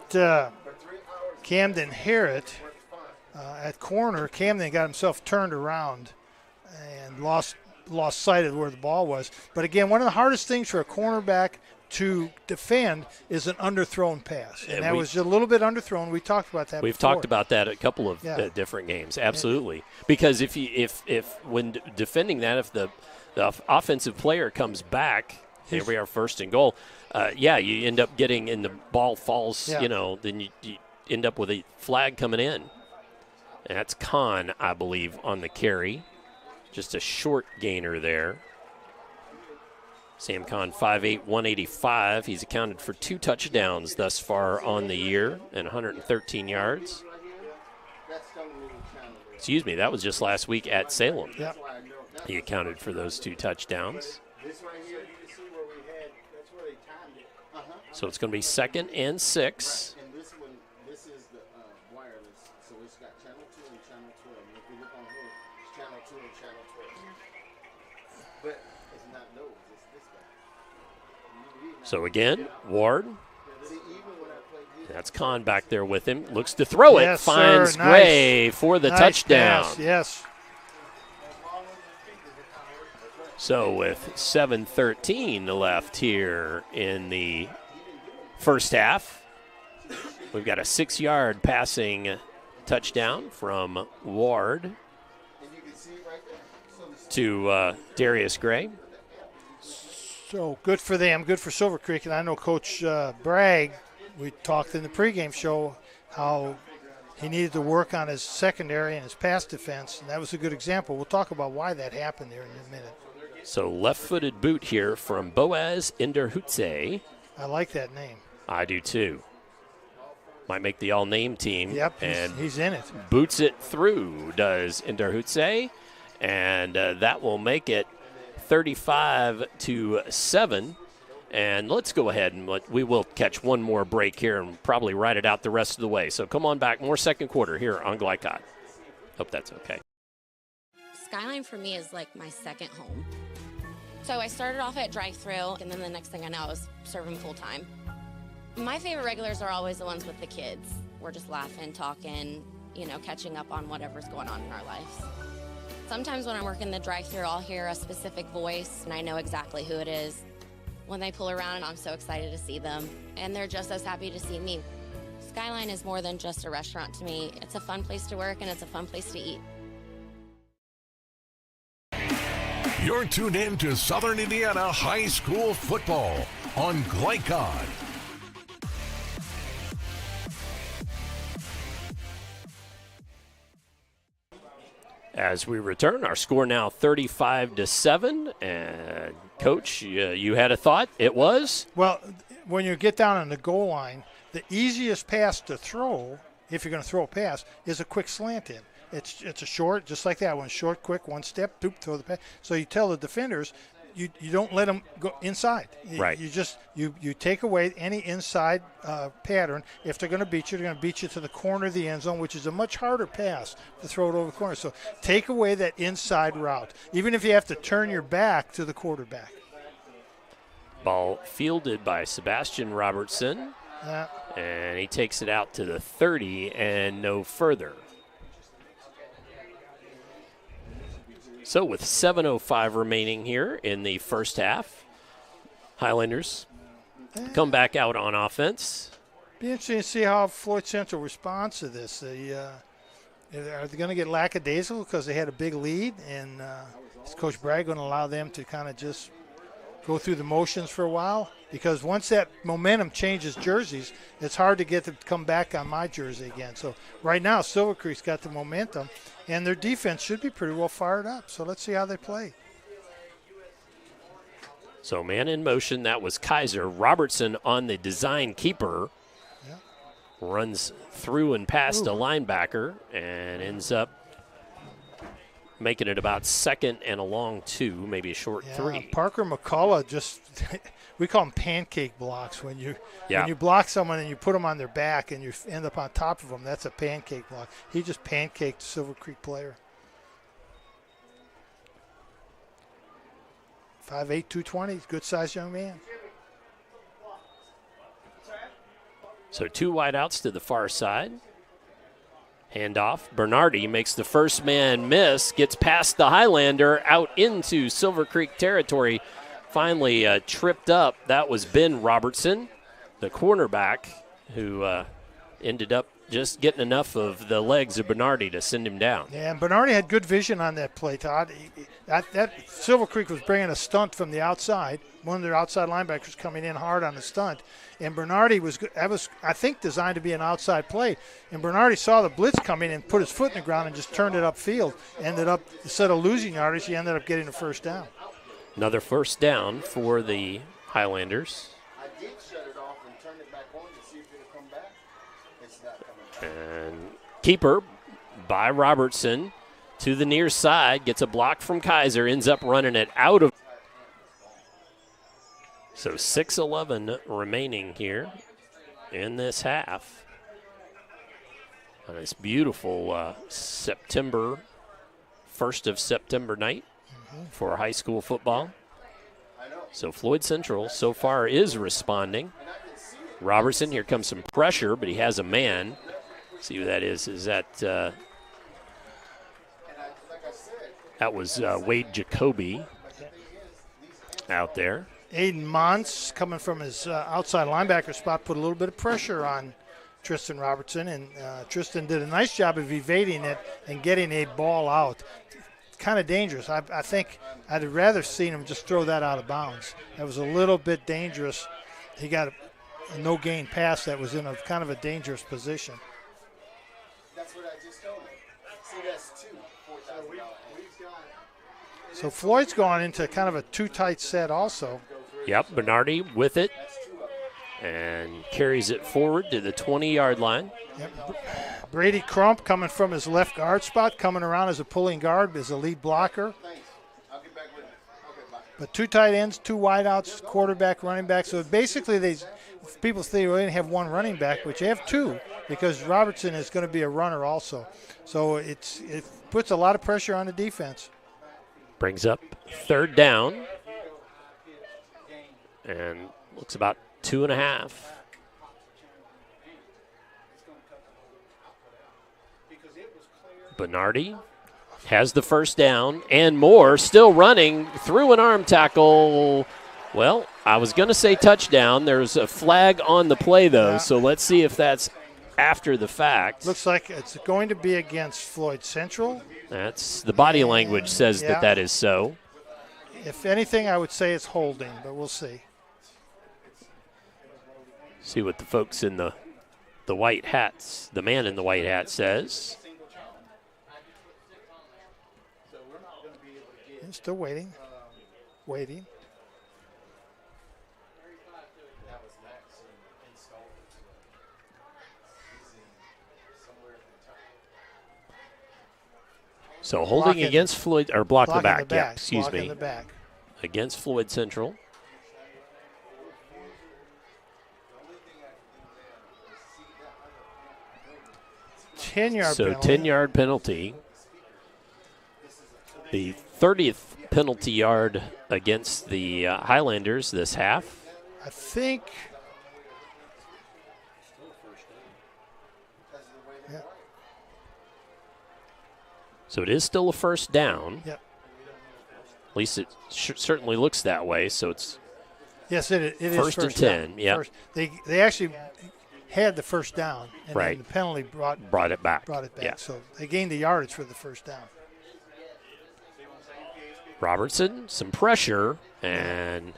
Camden Harrett at corner. Camden got himself turned around and lost sight of where the ball was. But again, one of the hardest things for a cornerback to defend is an underthrown pass. And that was just a little bit underthrown. We talked about that We've before. talked about that a couple of different games. Absolutely. Because if when defending that, if the offensive player comes back, here we are, first and goal. You end up getting, and the ball falls, then end up with a flag coming in. And that's Kahn, I believe, on the carry. Just a short gainer there. Sam Kahn, 5'8", 185. He's accounted for 2 touchdowns thus far on the year and 113 yards. Excuse me, that was just last week at Salem. Yep. He accounted for those 2 touchdowns. So it's going to be 2nd and 6. And this one, this is the wireless, so it's got channel 2 and channel 12. And if you look on here, it's channel 2 and channel 12. But it's not those, it's this guy. So again, Ward. That's Kahn back there with him. Looks to throw it. Yes, Finds sir. Gray Nice. for the Nice touchdown. pass, yes. So with 7:13 left here in the first half, we've got a 6-yard passing touchdown from Ward to Darius Gray. So good for them, good for Silver Creek. And I know Coach Bragg, we talked in the pregame show how he needed to work on his secondary and his pass defense, and that was a good example. We'll talk about why that happened there in a minute. So left-footed boot here from Boaz Inderhutse. I like that name. I do too. Might make the all-name team. Yep, and he's in it. Boots it through, does Inderhutse, and that will make it 35-7. And let's go ahead and we will catch one more break here and probably ride it out the rest of the way. So come on back, more second quarter here on GLICOD. Hope that's okay. Skyline for me is like my second home. So I started off at drive-through, and then the next thing I know, I was serving full-time. My favorite regulars are always the ones with the kids. We're just laughing, talking, catching up on whatever's going on in our lives. Sometimes when I'm working the drive-through, I'll hear a specific voice, and I know exactly who it is. When they pull around, I'm so excited to see them, and they're just as happy to see me. Skyline is more than just a restaurant to me. It's a fun place to work, and it's a fun place to eat. You're tuned in to Southern Indiana High School Football on GLICOD. As we return, our score now 35-7. And Coach, you had a thought. It was? Well, when you get down on the goal line, the easiest pass to throw, if you're going to throw a pass, is a quick slant in. It's a short, just like that one, short, quick, one step, doop, throw the pass. So you tell the defenders, you don't let them go inside. Right. You just you take away any inside pattern. If they're going to beat you, they're going to beat you to the corner of the end zone, which is a much harder pass to throw it over the corner. So take away that inside route, even if you have to turn your back to the quarterback. Ball fielded by Sebastian Robertson. Yeah. And he takes it out to the 30 and no further. So with 7:05 remaining here in the first half, Highlanders come back out on offense. Be interesting to see how Floyd Central responds to this. Are they going to get lackadaisical because they had a big lead, and is Coach Bragg going to allow them to kind of just go through the motions for a while? Because once that momentum changes jerseys, it's hard to get them to come back on my jersey again. So right now, Silver Creek's got the momentum, and their defense should be pretty well fired up. So let's see how they play. So man in motion, that was Kaiser. Robertson on the design keeper. Yeah. Runs through and past a linebacker and ends up making it about second and a long 2, maybe a short 3. Parker McCullough just we call them pancake blocks when you block someone and you put them on their back and you end up on top of them. That's a pancake block. He just pancaked the Silver Creek player. 5'8", 220, good sized young man. So 2 wideouts to the far side. Handoff. Bernardi makes the first man miss, gets past the Highlander out into Silver Creek territory. Finally tripped up. That was Ben Robertson, the cornerback, who ended up just getting enough of the legs of Bernardi to send him down. Yeah, and Bernardi had good vision on that play, Todd. That Silver Creek was bringing a stunt from the outside. One of their outside linebackers coming in hard on the stunt. And Bernardi was, I think, designed to be an outside play. And Bernardi saw the blitz coming and put his foot in the ground and just turned it upfield. Ended up, instead of losing yardage, he ended up getting a first down. Another first down for the Highlanders. I did shut it off and turn it back on to see if it would come back. It's not coming back. And keeper by Robertson to the near side, gets a block from Kaiser, ends up running it out of. So 6:11 remaining here in this half. On this beautiful September, 1st of September night for high school football. So Floyd Central so far is responding. Robertson, here comes some pressure, but he has a man. See who that is. Is that that was Wade Jacoby out there. Aiden Mons, coming from his outside linebacker spot, put a little bit of pressure on Tristan Robertson, and Tristan did a nice job of evading it and getting a ball out. Kind of dangerous. I think I'd have rather seen him just throw that out of bounds. That was a little bit dangerous. He got a no-gain pass that was in a kind of a dangerous position. That's what I just told him. See, that's $4,000. So Floyd's gone into kind of a too-tight set also. Yep, Bernardi with it and carries it forward to the 20-yard line. Yep. Brady Crump coming from his left guard spot, coming around as a pulling guard, as a lead blocker. But 2 tight ends, 2 wideouts, quarterback, running back. So basically, people think we only have 1 running back, but you have 2 because Robertson is going to be a runner also. So it puts a lot of pressure on the defense. Brings up 3rd down. And looks about 2.5. Bernardi has the first down and more, still running through an arm tackle. Well, I was going to say touchdown. There's a flag on the play, though, so let's see if that's after the fact. Looks like it's going to be against Floyd Central. That's the body language says that is so. If anything, I would say it's holding, but we'll see. See what the folks in the white hats, the man in the white hat says. Still waiting. Waiting. So holding against Floyd, or block the back. Yeah, excuse me. The back. Against Floyd Central. So 10-yard penalty. The 30th penalty yard against the Highlanders this half. I think. Yeah. So it is still a first down. Yep. At least it certainly looks that way. So it's yes, it is first and 10. Yeah. They actually had the first down, and right. then the penalty brought it back. Yeah. So they gained the yardage for the first down. Robertson, some pressure, and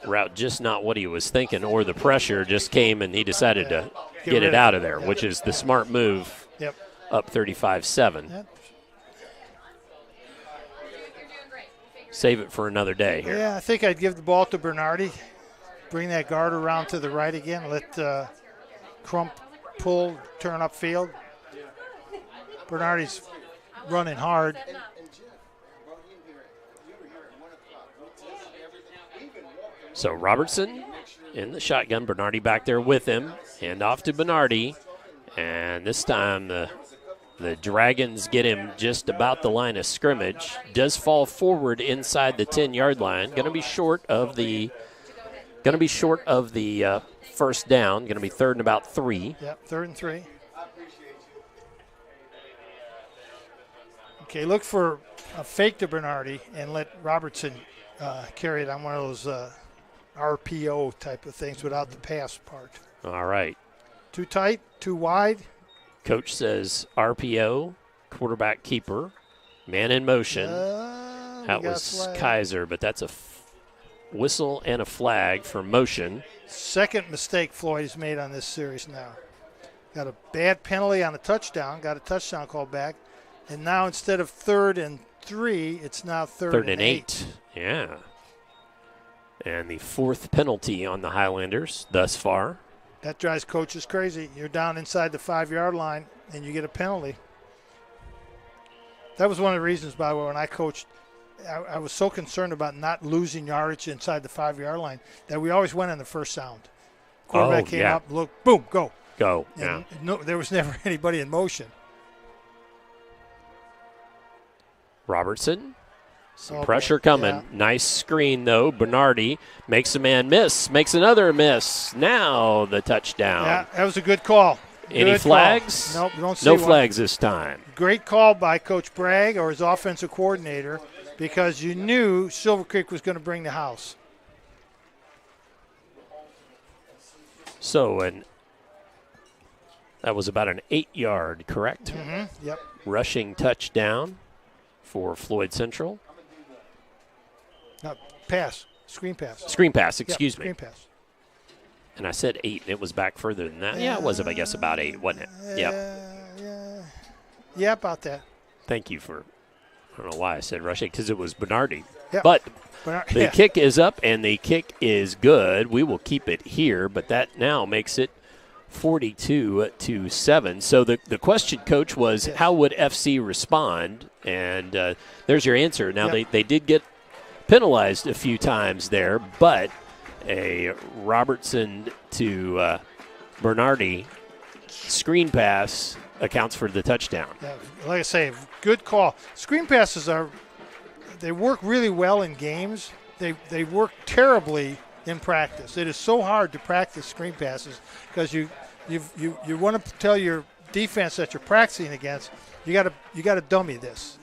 route just not what he was thinking, or the pressure just came and he decided to get it out of there, which is the smart move. Yep. Up 35-7. Yep. Save it for another day here. Yeah, I think I'd give the ball to Bernardi. Bring that guard around to the right again. Let Crump pull, turn upfield. Bernardi's running hard. So Robertson in the shotgun. Bernardi back there with him. Hand off to Bernardi. And this time the Dragons get him just about the line of scrimmage. Does fall forward inside the 10-yard line. Going to be short of the first down. Going to be 3rd and about 3. Yep, 3rd and 3. Okay, look for a fake to Bernardi and let Robertson carry it on one of those RPO type of things without the pass part. All right. Too tight, too wide. Coach says RPO, quarterback keeper, man in motion. That was Kaiser, but that's a whistle and a flag for motion. Second mistake Floyd has made on this series now. Got a bad penalty on a touchdown, got a touchdown called back, and now instead of 3rd and 3, it's now third and 8. Yeah. And the 4th penalty on the Highlanders thus far. That drives coaches crazy. You're down inside the 5-yard line, and you get a penalty. That was one of the reasons, by the way, when I coached, I was so concerned about not losing yardage inside the 5-yard line that we always went on the first sound. Quarterback came up, looked, boom, go. Go, and no, there was never anybody in motion. Robertson. Some pressure coming. Yeah. Nice screen, though. Bernardi makes a man miss, makes another miss. Now the touchdown. Yeah, that was a good call. Any flags? Nope, we don't see no one. flags this time. Great call by Coach Bragg or his offensive coordinator because you knew Silver Creek was going to bring the house. So, and that was about an 8-yard, correct? Mm-hmm. Yep. Rushing touchdown for Floyd Central. No, pass. Screen pass. Screen pass, excuse me. Screen pass. And I said 8, and it was back further than that. Yeah, it was, I guess, about 8, wasn't it? Yep. Yeah, about that. Thank you for, I don't know why I said rushing, because it was Bernardi. Yep. But the kick is up, and the kick is good. We will keep it here, but that now makes it 42-7. So the question, Coach, was how would FC respond? And there's your answer. Now, they did get penalized a few times there, but a Robertson to Bernardi screen pass accounts for the touchdown. Yeah, like I say, good call. Screen passes they work really well in games. They work terribly in practice. It is so hard to practice screen passes because you want to tell your defense that you're practicing against, you got to dummy this.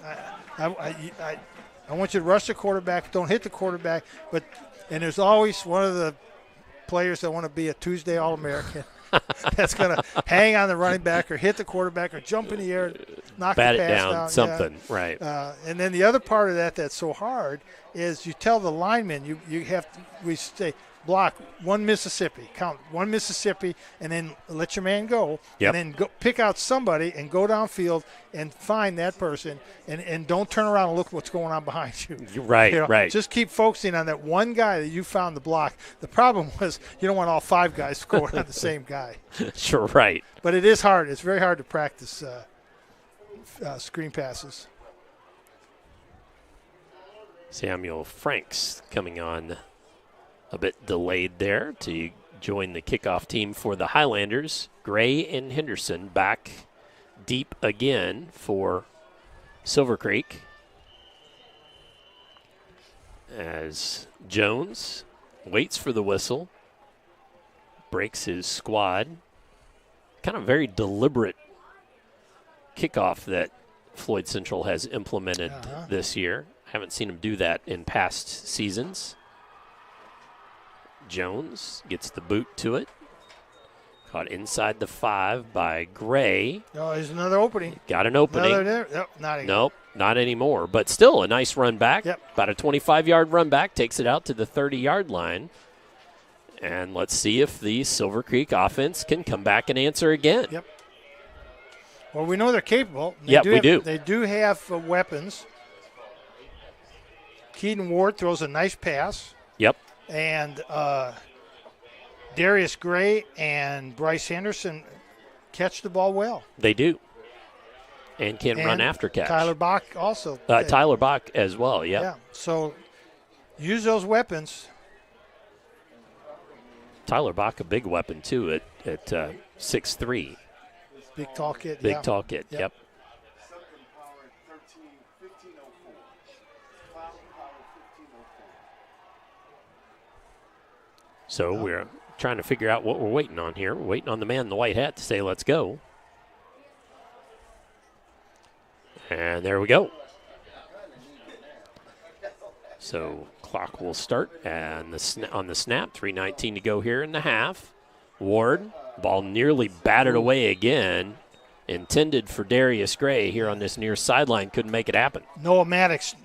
I want you to rush the quarterback, don't hit the quarterback, and there's always one of the players that want to be a Tuesday All-American that's going to hang on the running back or hit the quarterback or jump in the air, knock bat the pass it down, down. something, yeah. Right. And then the other part of that that's so hard is you tell the lineman, we say, block one Mississippi, count one Mississippi, and then let your man go. Yep. And then go pick out somebody and go downfield and find that person, and don't turn around and look what's going on behind you. Right, right. Just keep focusing on that one guy that you found the block. The problem was you don't want all 5 guys going on the same guy. Sure, right. But it is hard. It's very hard to practice screen passes. Samuel Franks coming on a bit delayed there to join the kickoff team for the Highlanders. Gray and Henderson back deep again for Silver Creek. As Jones waits for the whistle, breaks his squad. Kind of very deliberate kickoff that Floyd Central has implemented this year. Haven't seen him do that in past seasons. Jones gets the boot to it. Caught inside the 5 by Gray. Oh, there's another opening. Got an opening. Nope, not anymore. Nope, not anymore. But still a nice run back. Yep. About a 25-yard run back. Takes it out to the 30-yard line. And let's see if the Silver Creek offense can come back and answer again. Yep. Well, we know they're capable. We do. They do have weapons. Keaton Ward throws a nice pass. Yep. And Darius Gray and Bryce Henderson catch the ball well. They do. And can run after catch. Tyler Bach also. Tyler Bach as well, yep. Yeah. So use those weapons. Tyler Bach, a big weapon, too, at 6'3". Big tall kid. Big tall kid, yep. So we're trying to figure out what we're waiting on here. We're waiting on the man in the white hat to say, let's go. And there we go. So clock will start, and on the snap, 3:19 to go here in the half. Ward Ball nearly batted away again. Intended for Darius Gray here on this near sideline. Couldn't make it happen. Noah Maddox,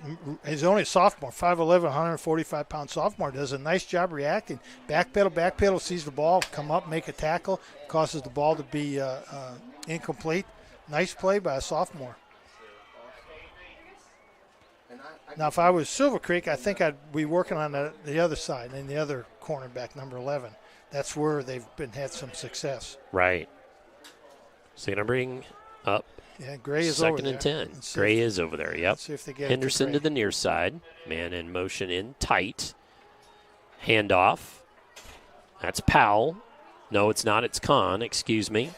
he's only a sophomore, 5'11", 145-pound sophomore, does a nice job reacting. Backpedal, sees the ball, come up, make a tackle, causes the ball to be incomplete. Nice play by a sophomore. Now, if I was Silver Creek, I think I'd be working on the other side and the other cornerback, number 11. That's where they've had some success. Right. So going to bring up Gray is second over and there. 10. Gray is over there, yep. Let's see if they get Henderson it to the near side. Man in motion in tight. Handoff. That's Powell. No, it's not. It's Kahn. Excuse me.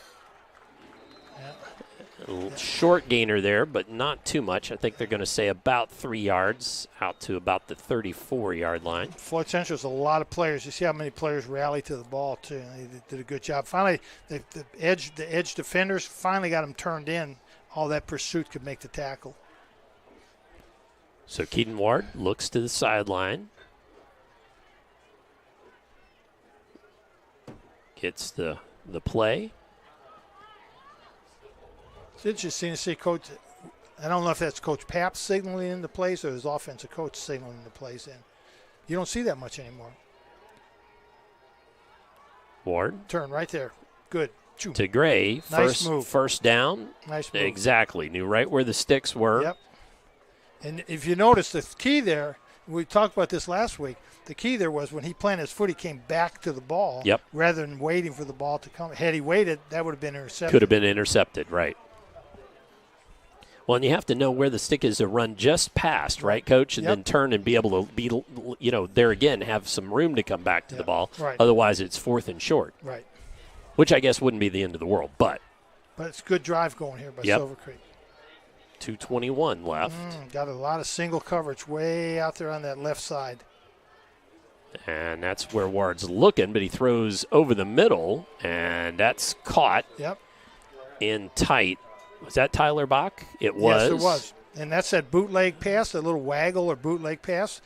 A little short gainer there, but not too much. I think they're going to say about 3 yards out to about the 34-yard line. Floyd Central's a lot of players. You see how many players rally to the ball, too. They did a good job. Finally, the edge defenders finally got them turned in. All that pursuit could make the tackle. So Keaton Ward looks to the sideline. Gets the play. It's interesting to see Coach. I don't know if that's Coach Papp signaling in the plays or his offensive coach signaling the plays in. You don't see that much anymore. Ward. Turn right there. Good. Choo. To Gray. Nice move. First down. Nice move. Exactly. Knew right where the sticks were. Yep. And if you notice, the key there, we talked about this last week, the key there was when he planted his foot, he came back to the ball. Yep. Rather than waiting for the ball to come. Had he waited, that would have been intercepted. Could have been intercepted, right. Well, and you have to know where the stick is to run just past, right, Coach? And then turn and be able to be, there again, have some room to come back to the ball. Right. Otherwise, it's 4th and short. Right. Which I guess wouldn't be the end of the world, but. But it's a good drive going here by Silver Creek. 2:21 left. Got a lot of single coverage way out there on that left side. And that's where Ward's looking, but he throws over the middle, and that's caught in tight. Was that Tyler Bach? It was. Yes, it was. And that's that bootleg pass, that little waggle or bootleg pass.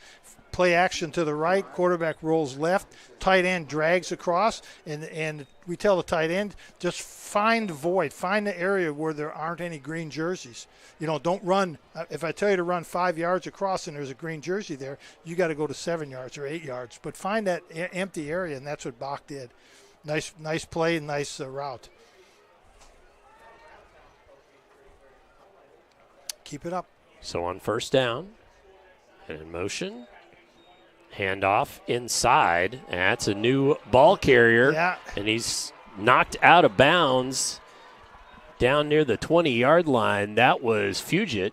Play action to the right, quarterback rolls left, tight end drags across, and we tell the tight end, just find the void, find the area where there aren't any green jerseys. Don't run. If I tell you to run 5 yards across and there's a green jersey there, you got to go to 7 yards or 8 yards. But find that empty area, and that's what Bach did. Nice play, nice route. Keep it up. So on first down, and in motion, handoff inside. That's a new ball carrier. Yeah. And he's knocked out of bounds down near the 20-yard line. That was Fugit.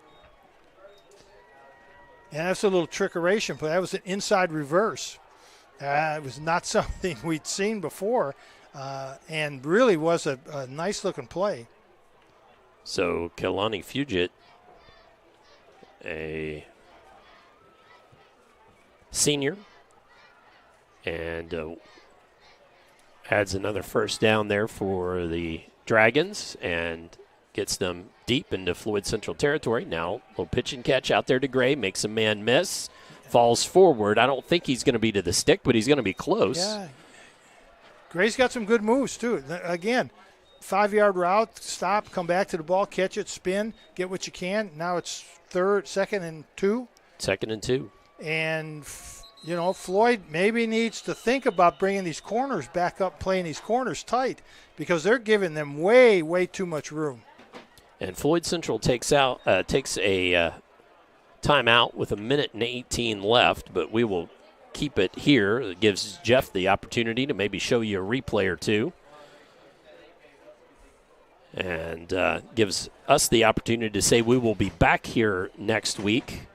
And that's a little trickeration play. That was an inside reverse. It was not something we'd seen before, and really was a nice-looking play. So Kehlani Fugit, a senior, and adds another first down there for the Dragons and gets them deep into Floyd Central territory. Now, a little pitch and catch out there to Gray, makes a man miss, falls forward. I don't think he's going to be to the stick, but he's going to be close. Yeah. Gray's got some good moves, too. Again, 5-yard route, stop, come back to the ball, catch it, spin, get what you can. Now it's second and 2. Second and 2. And, Floyd maybe needs to think about bringing these corners back up, playing these corners tight, because they're giving them way, way too much room. And Floyd Central takes a timeout with 1:18 left, but we will keep it here. It gives Jeff the opportunity to maybe show you a replay or two. And gives us the opportunity to say we will be back here next week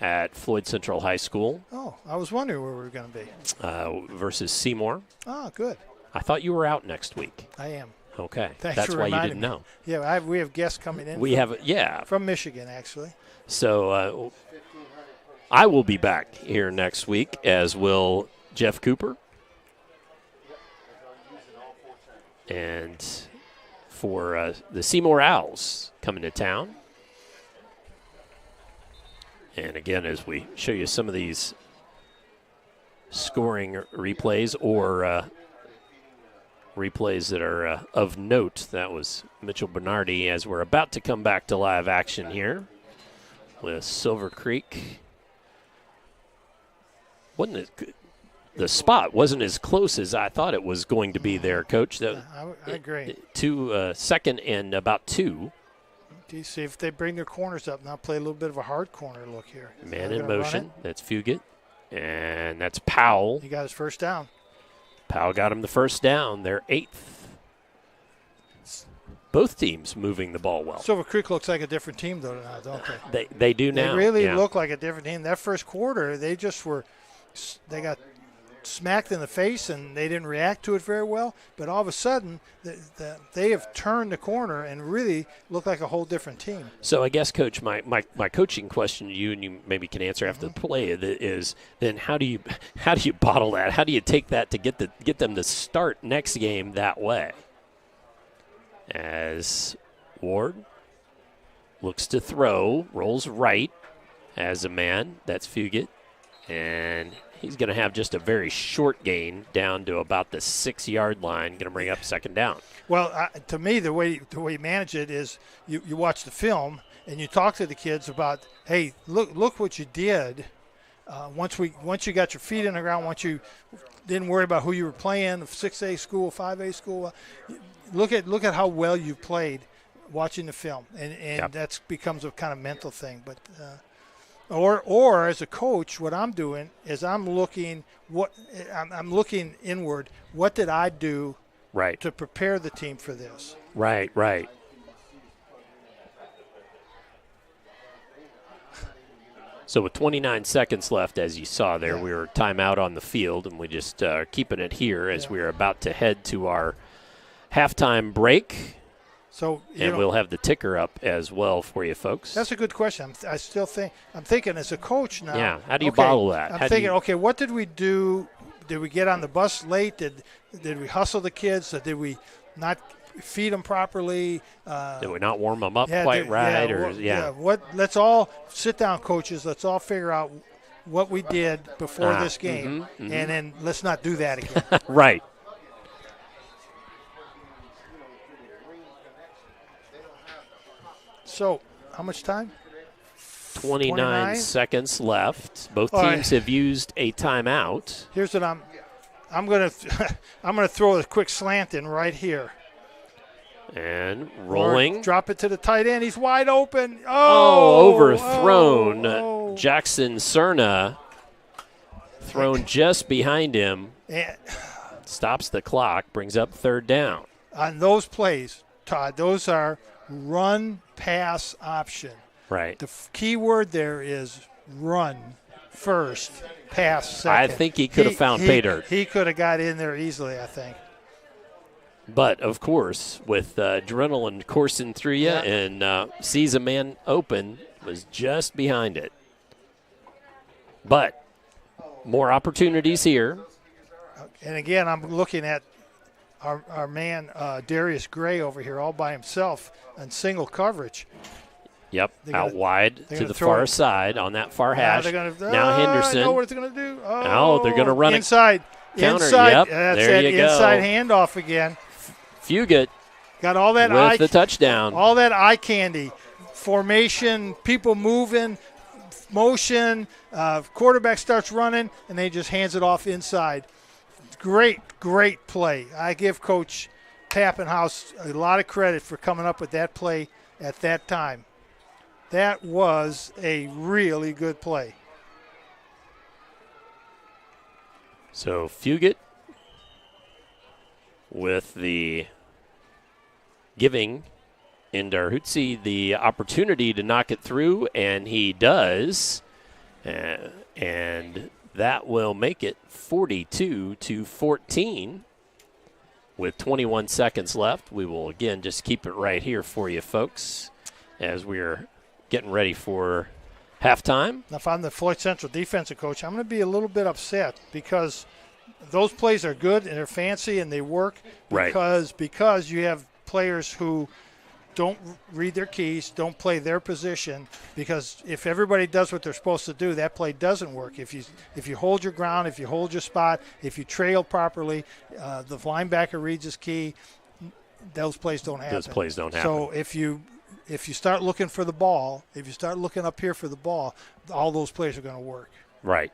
at Floyd Central High School. Oh, I was wondering where we were going to be. Versus Seymour. Oh, good. I thought you were out next week. I am. Okay. Thanks That's for why you reminding didn't me. know. Yeah, we have guests coming in. From Michigan, actually. So I will be back here next week, as will Jeff Cooper. And for the Seymour Owls coming to town. And again, as we show you some of these scoring replays or replays that are of note. That was Mitchell Bernardi as we're about to come back to live action here with Silver Creek. The spot wasn't as close as I thought it was going to be there, Coach. I agree. Second and about 2. Do you see if they bring their corners up now? Play a little bit of a hard corner look here. Man in motion. That's Fugit. And that's Powell. He got his first down. Powell got him the first down. They're 8th. Both teams moving the ball well. Silver Creek looks like a different team, though, now, don't they? They do now. They really look like a different team. That first quarter, they got smacked in the face and they didn't react to it very well. But all of a sudden, they have turned the corner and really look like a whole different team. So I guess, Coach, my coaching question to you, and you maybe can answer after the play, is then how do you bottle that? How do you take that to get them to start next game that way? As Ward looks to throw, rolls right, has a man. That's Fugit. And he's going to have just a very short gain down to about the 6-yard line, going to bring up second down. Well, to me, the way you manage it is you watch the film and you talk to the kids about, hey, look what you did. Once you got your feet in the ground, once you didn't worry about who you were playing, 6A school, 5A school, look at how well you played watching the film, and that becomes a kind of mental thing. But or as a coach, what I'm doing is I'm looking inward. What did I do to prepare the team for this? Right. So with 29 seconds left, as you saw there, we were timeout on the field, and we just keeping it here as we are about to head to our halftime break. So we'll have the ticker up as well for you folks. That's a good question. I'm thinking as a coach now. Yeah, how do you bottle that? I'm thinking, okay, what did we do? Did we get on the bus late? Did we hustle the kids? Did we not feed them properly? Did we not warm them up quite right? Let's all sit down, coaches. Let's all figure out what we did before this game, and then let's not do that again. Right. So, how much time? 29 seconds left. Both teams have used a timeout. Here's what I'm going to throw a quick slant in right here. And rolling. Or drop it to the tight end. He's wide open. Overthrown. Jackson Cerna thrown just behind him. Stops the clock, brings up third down. On those plays, Todd, those are run pass option. Right. The key word there is run first, pass second. I think he could have found pay dirt. He could have got in there easily, I think. But, of course, with adrenaline coursing through you and sees a man open, was just behind it. But more opportunities here. And, again, I'm looking at our man Darius Gray over here all by himself in single coverage. Yep, out wide to the far side on that far hash. Now Henderson. I know what it's going to do. They're going to run inside. Counter. Inside. Yep, that's there you go. Inside handoff again. Fugit got all that with the touchdown. All that eye candy. Formation, people moving, motion, quarterback starts running, and they just hands it off inside. Great play. I give Coach Pappenhouse a lot of credit for coming up with that play at that time. That was a really good play. So Fugit with the giving Indarhutsi the opportunity to knock it through, and he does. And that will make it 42-14 with 21 seconds left. We will, again, just keep it right here for you folks as we're getting ready for halftime. Now, if I'm the Floyd Central defensive coach, I'm going to be a little bit upset because those plays are good and they're fancy and they work because you have players who don't read their keys, don't play their position, because if everybody does what they're supposed to do, that play doesn't work. If you hold your ground, if you hold your spot, if you trail properly, the linebacker reads his key, those plays don't happen. Those plays don't happen. So if you start looking for the ball, if you start looking up here for the ball, all those plays are going to work. Right.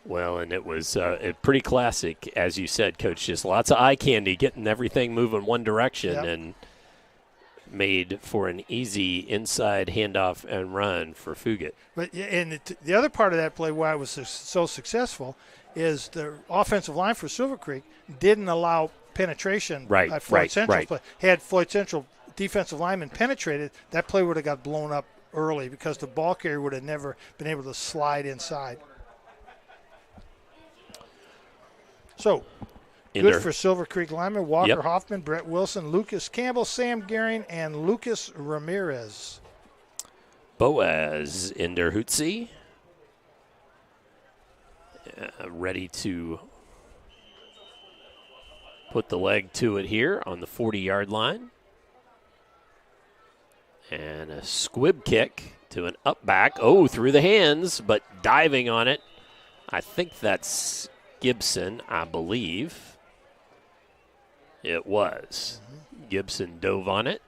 Well, and it was pretty classic, as you said, Coach. Just lots of eye candy, getting everything moving one direction, and made for an easy inside handoff and run for Fugit. But the other part of that play, why it was so successful, is the offensive line for Silver Creek didn't allow penetration by Floyd Central's play. Had Floyd Central defensive lineman penetrated, that play would have got blown up early because the ball carrier would have never been able to slide inside. So, good for Silver Creek linemen: Walker Hoffman, Brett Wilson, Lucas Campbell, Sam Gehring, and Lucas Ramirez. Boaz Inderhutzi ready to put the leg to it here on the 40-yard line. And a squib kick to an up back. Oh, through the hands, but diving on it. I think that's Gibson, I believe. It was. Gibson dove on it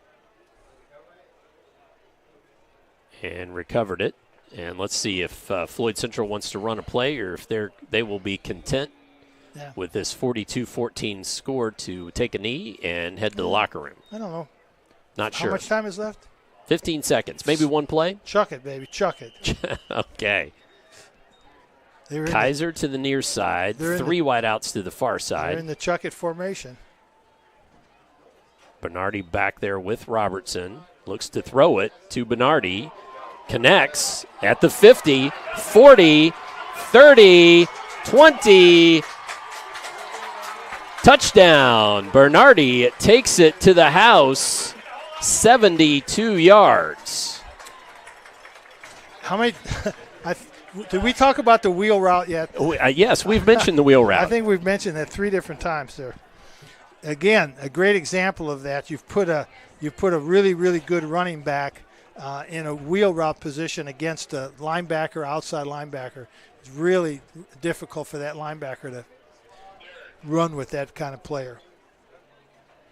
and recovered it. And let's see if Floyd Central wants to run a play or if they will be content with this 42-14 score to take a knee and head to the locker room. I don't know. Not sure. How much time is left? 15 seconds. Maybe one play? Chuck it, baby. Chuck it. Okay. Kaiser to the near side. Three wideouts to the far side. They're in the chuck it formation. Bernardi back there with Robertson. Looks to throw it to Bernardi. Connects at the 50, 40, 30, 20. Touchdown. Bernardi takes it to the house. 72 yards. How many? Did we talk about the wheel route yet? Yes, we've mentioned the wheel route. I think we've mentioned that 3 different times there. Again, a great example of that. You've put a really, really good running back in a wheel route position against a linebacker, outside linebacker. It's really difficult for that linebacker to run with that kind of player.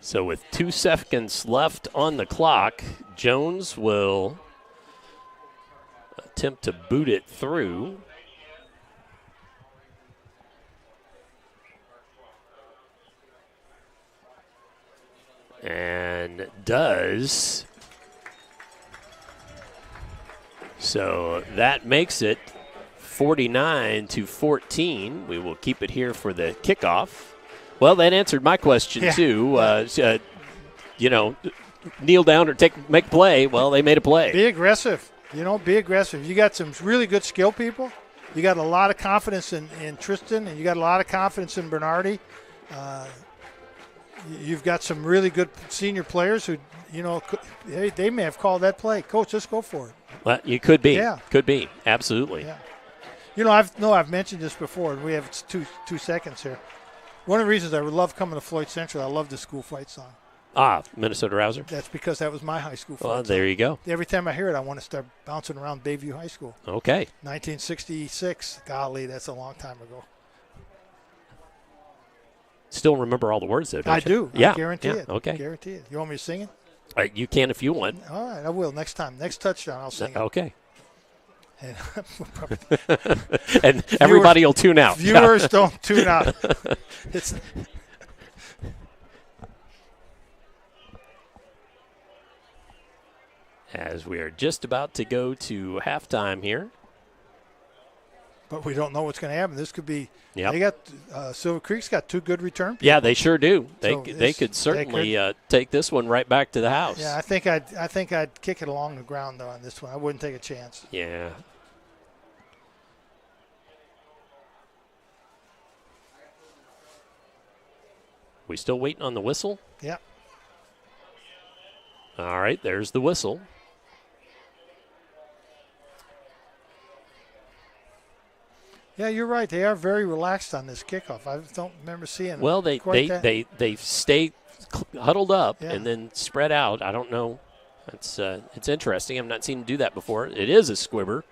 So with 2 seconds left on the clock, Jones will attempt to boot it through. And does. So that makes it 49-14. We will keep it here for the kickoff. Well, that answered my question, too. Kneel down or make play. Well, they made a play. Be aggressive. Be aggressive. You got some really good skill people. You got a lot of confidence in Tristan, and you got a lot of confidence in Bernardi. You've got some really good senior players who, they may have called that play. Coach, let's go for it. Well, you could be. Yeah. Could be. Absolutely. Yeah. I've mentioned this before, and we have 2 seconds here. One of the reasons I would love coming to Floyd Central, I love the school fight song. Minnesota Rouser. That's because that was my high school fight song. There you go. Every time I hear it, I want to start bouncing around Bayview High School. Okay. 1966. Golly, that's a long time ago. Still remember all the words, though, don't I you? do. Yeah. I guarantee it. Okay. Guarantee it. You want me to sing it? You can if you want. All right, I will. Next time. Next touchdown, I'll sing it. Okay. And everybody will tune out. Viewers don't tune out. As we are just about to go to halftime here. But we don't know what's going to happen. This could be. Yep. They got Silver Creek's got 2 good return people. Yeah, they sure do. So they could certainly take this one right back to the house. Yeah, I think I'd kick it along the ground though on this one. I wouldn't take a chance. Yeah. We still waiting on the whistle? Yeah. All right, there's the whistle. Yeah, you're right. They are very relaxed on this kickoff. I don't remember seeing. Well, they stay huddled up Yeah. and then spread out. I don't know. It's interesting. I've not seen him do that before. It is a squibber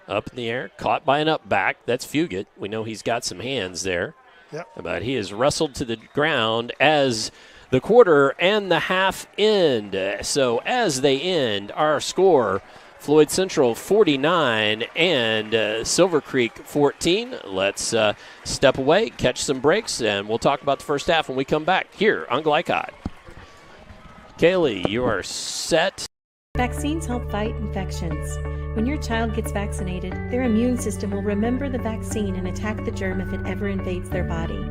up in the air, caught by an up back. That's Fugit. We know he's got some hands there. Yep. But he is wrestled to the ground as the quarter and the half end. So as they end, our score, Floyd Central 49 and Silver Creek 14. Let's step away, catch some breaks, and we'll talk about the first half when we come back here on GLICOD. Kaylee, you are set. Vaccines help fight infections. When your child gets vaccinated, their immune system will remember the vaccine and attack the germ if it ever invades their body.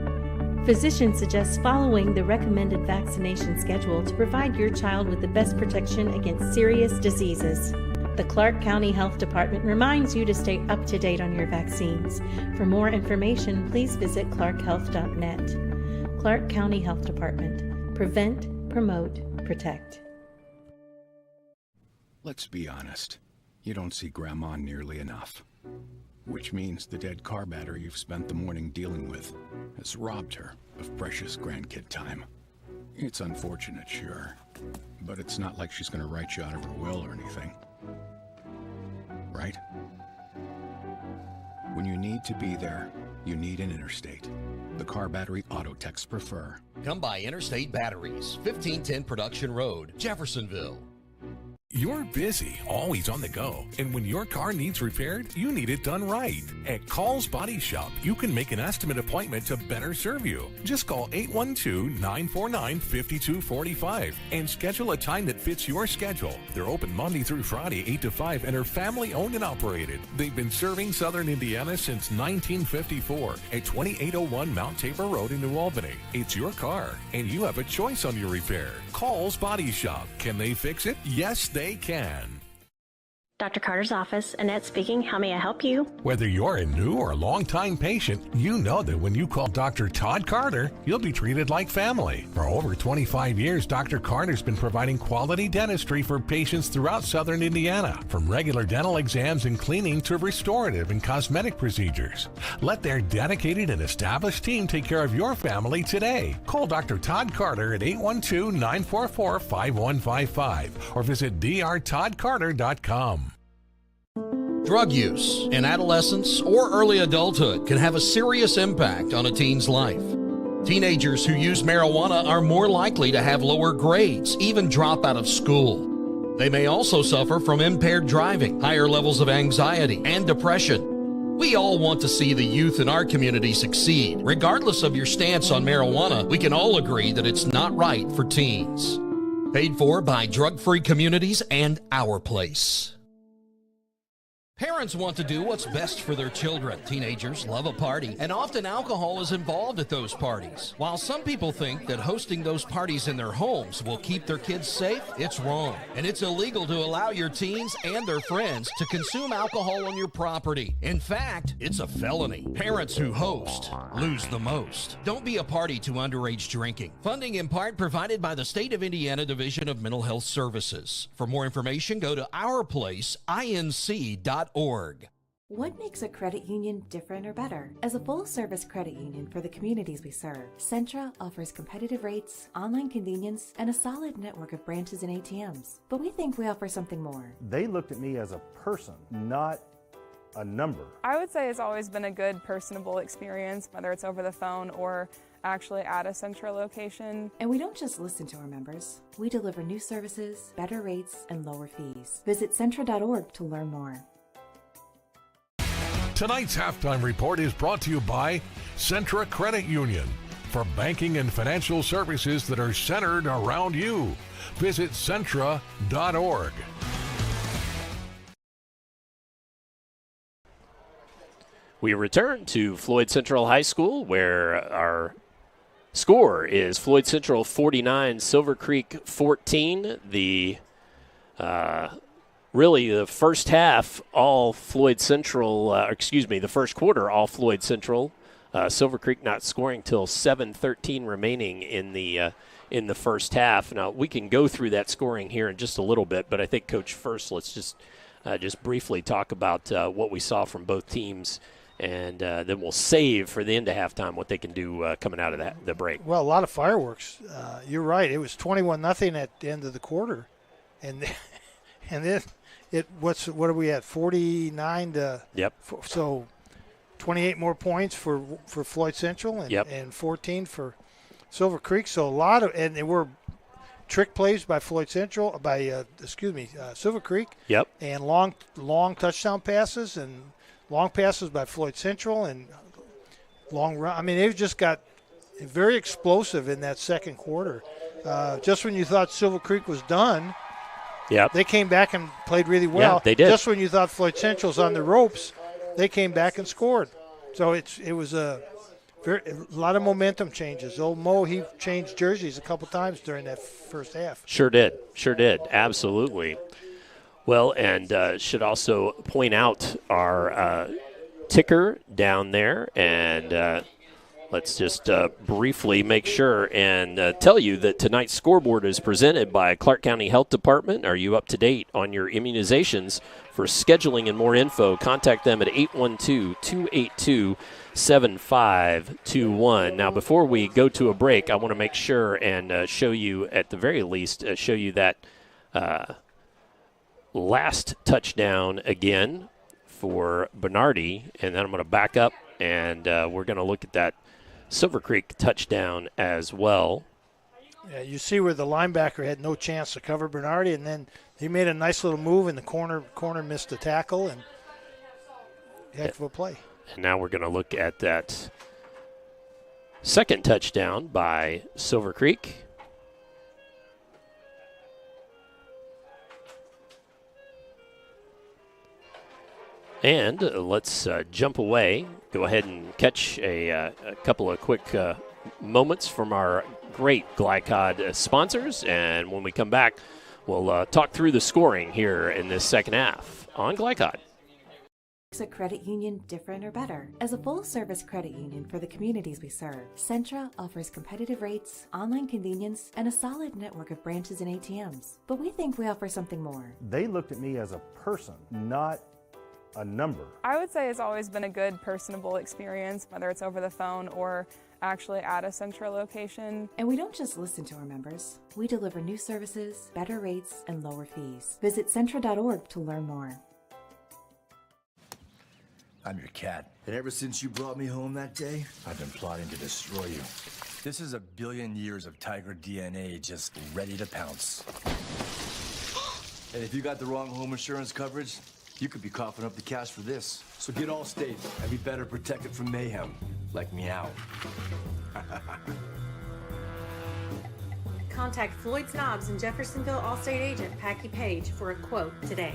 Physicians suggest following the recommended vaccination schedule to provide your child with the best protection against serious diseases. The Clark County Health Department reminds you to stay up to date on your vaccines. For more information, please visit clarkhealth.net. Clark County Health Department. Prevent, promote, protect. Let's be honest. You don't see Grandma nearly enough. Which means the dead car battery you've spent the morning dealing with has robbed her of precious grandkid time. It's unfortunate, sure, but it's not like she's going to write you out of her will or anything. Right? When you need to be there, you need an Interstate. The car battery auto techs prefer. Come by Interstate Batteries, 1510 Production Road, Jeffersonville. You're busy, always on the go, and when your car needs repaired, you need it done right. At Call's Body Shop, you can make an estimate appointment to better serve you. Just call 812-949-5245 and schedule a time that fits your schedule. They're open Monday through Friday, 8 to 5, and are family owned and operated. They've been serving Southern Indiana since 1954 at 2801 Mount Tabor Road in New Albany. It's your car, and you have a choice on your repair. Call's Body Shop. Can they fix it? Yes, they can. Dr. Carter's office, Annette speaking. How may I help you? Whether you're a new or long-time patient, you know that when you call Dr. Todd Carter, you'll be treated like family. For over 25 years, Dr. Carter's been providing quality dentistry for patients throughout Southern Indiana, from regular dental exams and cleaning to restorative and cosmetic procedures. Let their dedicated and established team take care of your family today. Call Dr. Todd Carter at 812-944-5155 or visit drtoddcarter.com. Drug use in adolescence or early adulthood can have a serious impact on a teen's life. Teenagers who use marijuana are more likely to have lower grades, even drop out of school. They may also suffer from impaired driving, higher levels of anxiety, and depression. We all want to see the youth in our community succeed. Regardless of your stance on marijuana, we can all agree that it's not right for teens. Paid for by Drug Free Communities and Our Place. Parents want to do what's best for their children. Teenagers love a party, and often alcohol is involved at those parties. While some people think that hosting those parties in their homes will keep their kids safe, it's wrong. And it's illegal to allow your teens and their friends to consume alcohol on your property. In fact, it's a felony. Parents who host lose the most. Don't be a party to underage drinking. Funding in part provided by the State of Indiana Division of Mental Health Services. For more information, go to ourplaceinc.org. What makes a credit union different or better? As a full-service credit union for the communities we serve, Centra offers competitive rates, online convenience, and a solid network of branches and ATMs. But we think we offer something more. They looked at me as a person, not a number. I would say it's always been a good, personable experience, whether it's over the phone or actually at a Centra location. And we don't just listen to our members. We deliver new services, better rates, and lower fees. Visit Centra.org to learn more. Tonight's halftime report is brought to you by Centra Credit Union for banking and financial services that are centered around you. Visit Centra.org. We return to Floyd Central High School, where our score is Floyd Central 49, Silver Creek 14. Really, the first half, all Floyd Central, the first quarter, all Floyd Central. Silver Creek not scoring till 7:13 remaining in the first half. Now, we can go through that scoring here in just a little bit, but I think, Coach, first let's just briefly talk about what we saw from both teams and then we'll save for the end of halftime what they can do coming out of the break. Well, a lot of fireworks. You're right. It was 21-0 at the end of the quarter, and then what are we at? 49 to. Yep. So 28 more points for Floyd Central and 14 for Silver Creek. So a lot of, and there were trick plays by Floyd Central, Silver Creek. Yep. And long touchdown passes and long passes by Floyd Central and long run. I mean, they've just got very explosive in that second quarter. Just when you thought Silver Creek was done, they came back and played really well. Yeah, they did. Just when you thought Floyd Central's on the ropes, they came back and scored. So it was a lot of momentum changes. Old Mo, he changed jerseys a couple times during that first half. Sure did. Absolutely. Well, and should also point out our ticker down there, and let's just briefly make sure and tell you that tonight's scoreboard is presented by Clark County Health Department. Are you up to date on your immunizations? For scheduling and more info, contact them at 812-282-7521. Now, before we go to a break, I want to make sure and show you, at the very least, that last touchdown again for Bernardi, and then I'm going to back up, and we're going to look at that Silver Creek touchdown as well. Yeah, you see where the linebacker had no chance to cover Bernardi, and then he made a nice little move, and the corner missed the tackle, and heck of a play. And now we're going to look at that second touchdown by Silver Creek. And let's jump away. Go ahead and catch a couple of quick moments from our great GLICOD sponsors. And when we come back, we'll talk through the scoring here in this second half on GLICOD. Makes a credit union different or better? As a full-service credit union for the communities we serve, Centra offers competitive rates, online convenience, and a solid network of branches and ATMs. But we think we offer something more. They looked at me as a person, not a number. I would say it's always been a good, personable experience, whether it's over the phone or actually at a Centra location. And we don't just listen to our members. We deliver new services, better rates, and lower fees. Visit Centra.org to learn more. I'm your cat, and ever since you brought me home that day, I've been plotting to destroy you. This is a billion years of tiger DNA just ready to pounce. And if you got the wrong home insurance coverage, you could be coughing up the cash for this. So get Allstate and be better protected from mayhem, like meow. Contact Floyd Snobs and Jeffersonville Allstate agent Packy Page for a quote today.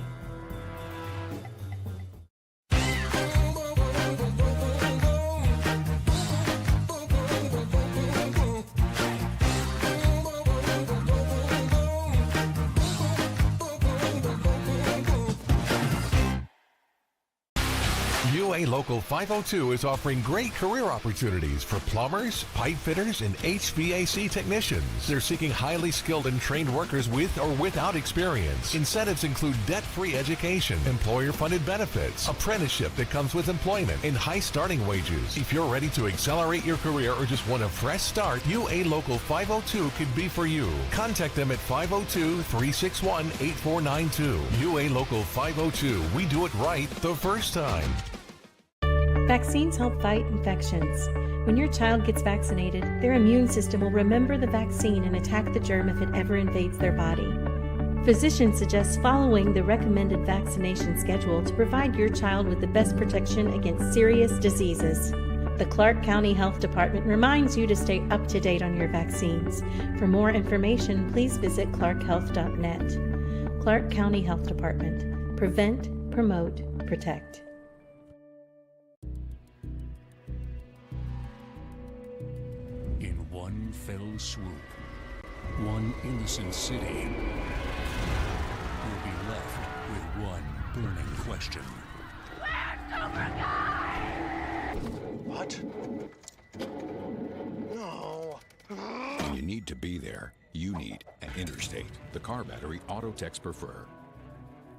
UA Local 502 is offering great career opportunities for plumbers, pipe fitters, and HVAC technicians. They're seeking highly skilled and trained workers with or without experience. Incentives include debt-free education, employer-funded benefits, apprenticeship that comes with employment, and high starting wages. If you're ready to accelerate your career or just want a fresh start, UA Local 502 could be for you. Contact them at 502-361-8492. UA Local 502. We do it right the first time. Vaccines help fight infections. When your child gets vaccinated, their immune system will remember the vaccine and attack the germ if it ever invades their body. Physicians suggest following the recommended vaccination schedule to provide your child with the best protection against serious diseases. The Clark County Health Department reminds you to stay up to date on your vaccines. For more information, please visit clarkhealth.net. Clark County Health Department. Prevent, promote, protect. In one fell swoop, one innocent city will be left with one burning question. What? No. When you need to be there, you need an Interstate, the car battery auto techs prefer.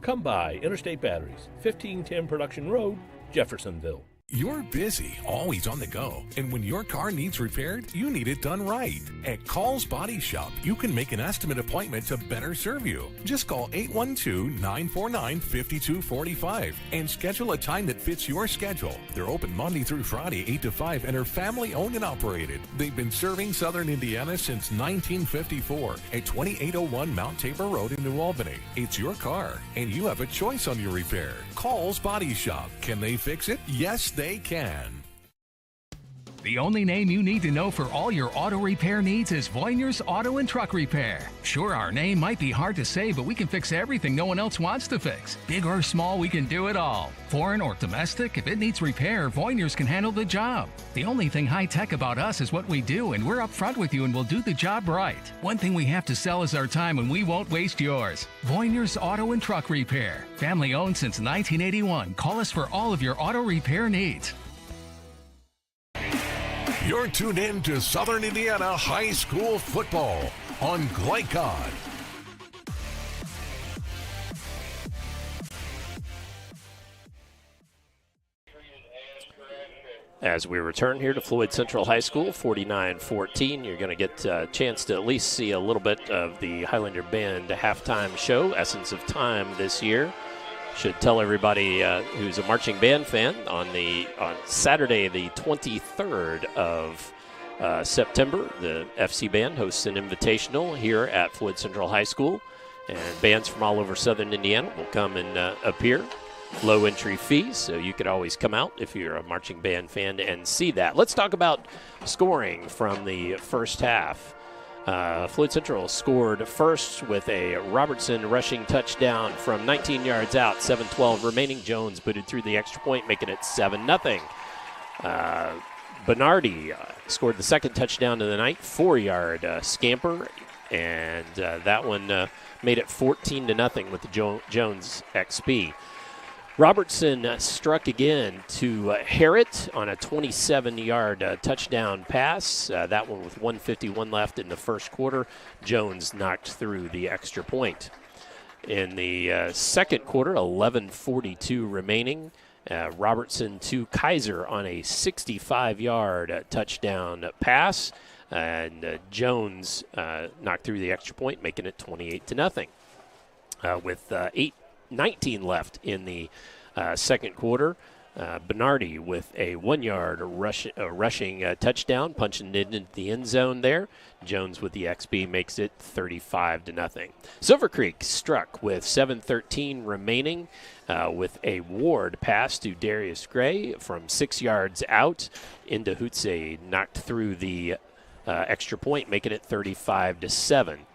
Come by Interstate Batteries, 1510 Production Road, Jeffersonville. You're busy, always on the go, and when your car needs repaired, you need it done right. At Call's Body Shop, you can make an estimate appointment to better serve you. Just call 812-949-5245 and schedule a time that fits your schedule. They're open Monday through Friday, 8 to 5, and are family owned and operated. They've been serving Southern Indiana since 1954 at 2801 Mount Tabor Road in New Albany. It's your car, and you have a choice on your repair. Call's Body Shop. Can they fix it? Yes, they can. The only name you need to know for all your auto repair needs is Voyner's Auto and Truck Repair. Sure, our name might be hard to say, but we can fix everything no one else wants to fix. Big or small, we can do it all. Foreign or domestic, if it needs repair, Voyner's can handle the job. The only thing high-tech about us is what we do, and we're upfront with you and we'll do the job right. One thing we have to sell is our time, and we won't waste yours. Voyner's Auto and Truck Repair. Family owned since 1981. Call us for all of your auto repair needs. You're tuned in to Southern Indiana High School football on GLICOD. As we return here to Floyd Central High School, 49-14, you're going to get a chance to at least see a little bit of the Highlander Band halftime show, Essence of Time, this year. Should tell everybody who's a marching band fan on Saturday, the 23rd of September, the FC Band hosts an invitational here at Floyd Central High School, and bands from all over Southern Indiana will come and appear. Low entry fees, so you could always come out if you're a marching band fan and see that. Let's talk about scoring from the first half. Floyd Central scored first with a Robertson rushing touchdown from 19 yards out, 7:12 remaining. Jones booted through the extra point, making it 7-0. Bernardi scored the second touchdown of the night, 4-yard scamper, and that one made it 14-0 with the Jones XP. Robertson struck again to Harrett on a 27-yard touchdown pass. That one with 1:51 left in the first quarter. Jones knocked through the extra point. In the second quarter, 11:42 remaining. Robertson to Kaiser on a 65-yard touchdown pass. And Jones knocked through the extra point, making it 28-0. With 8:19 left in the second quarter. Bernardi with a 1-yard rushing touchdown, punching it into the end zone there. Jones with the XP makes it 35-0. Silver Creek struck with 7:13 remaining with a Ward pass to Darius Gray from 6 yards out. Into Hutze knocked through the extra point, making it 35-7.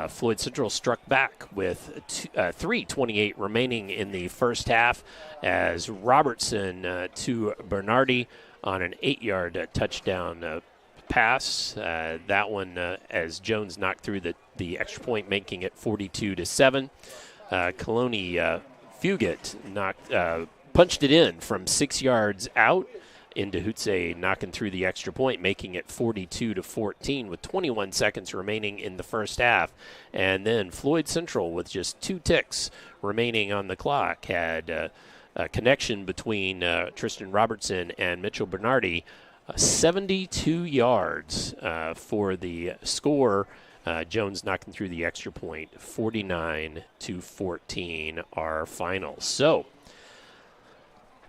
Floyd Central struck back with 3:28 remaining in the first half as Robertson to Bernardi on an 8-yard touchdown pass. That one as Jones knocked through the extra point, making it 42-7. Coloni Fugit punched it in from 6 yards out. Into Hutze knocking through the extra point, making it 42-14 with 21 seconds remaining in the first half. And then Floyd Central, with just 2 ticks remaining on the clock, had a connection between Tristan Robertson and Mitchell Bernardi. 72 yards for the score. Jones knocking through the extra point, 49-14, our final. So,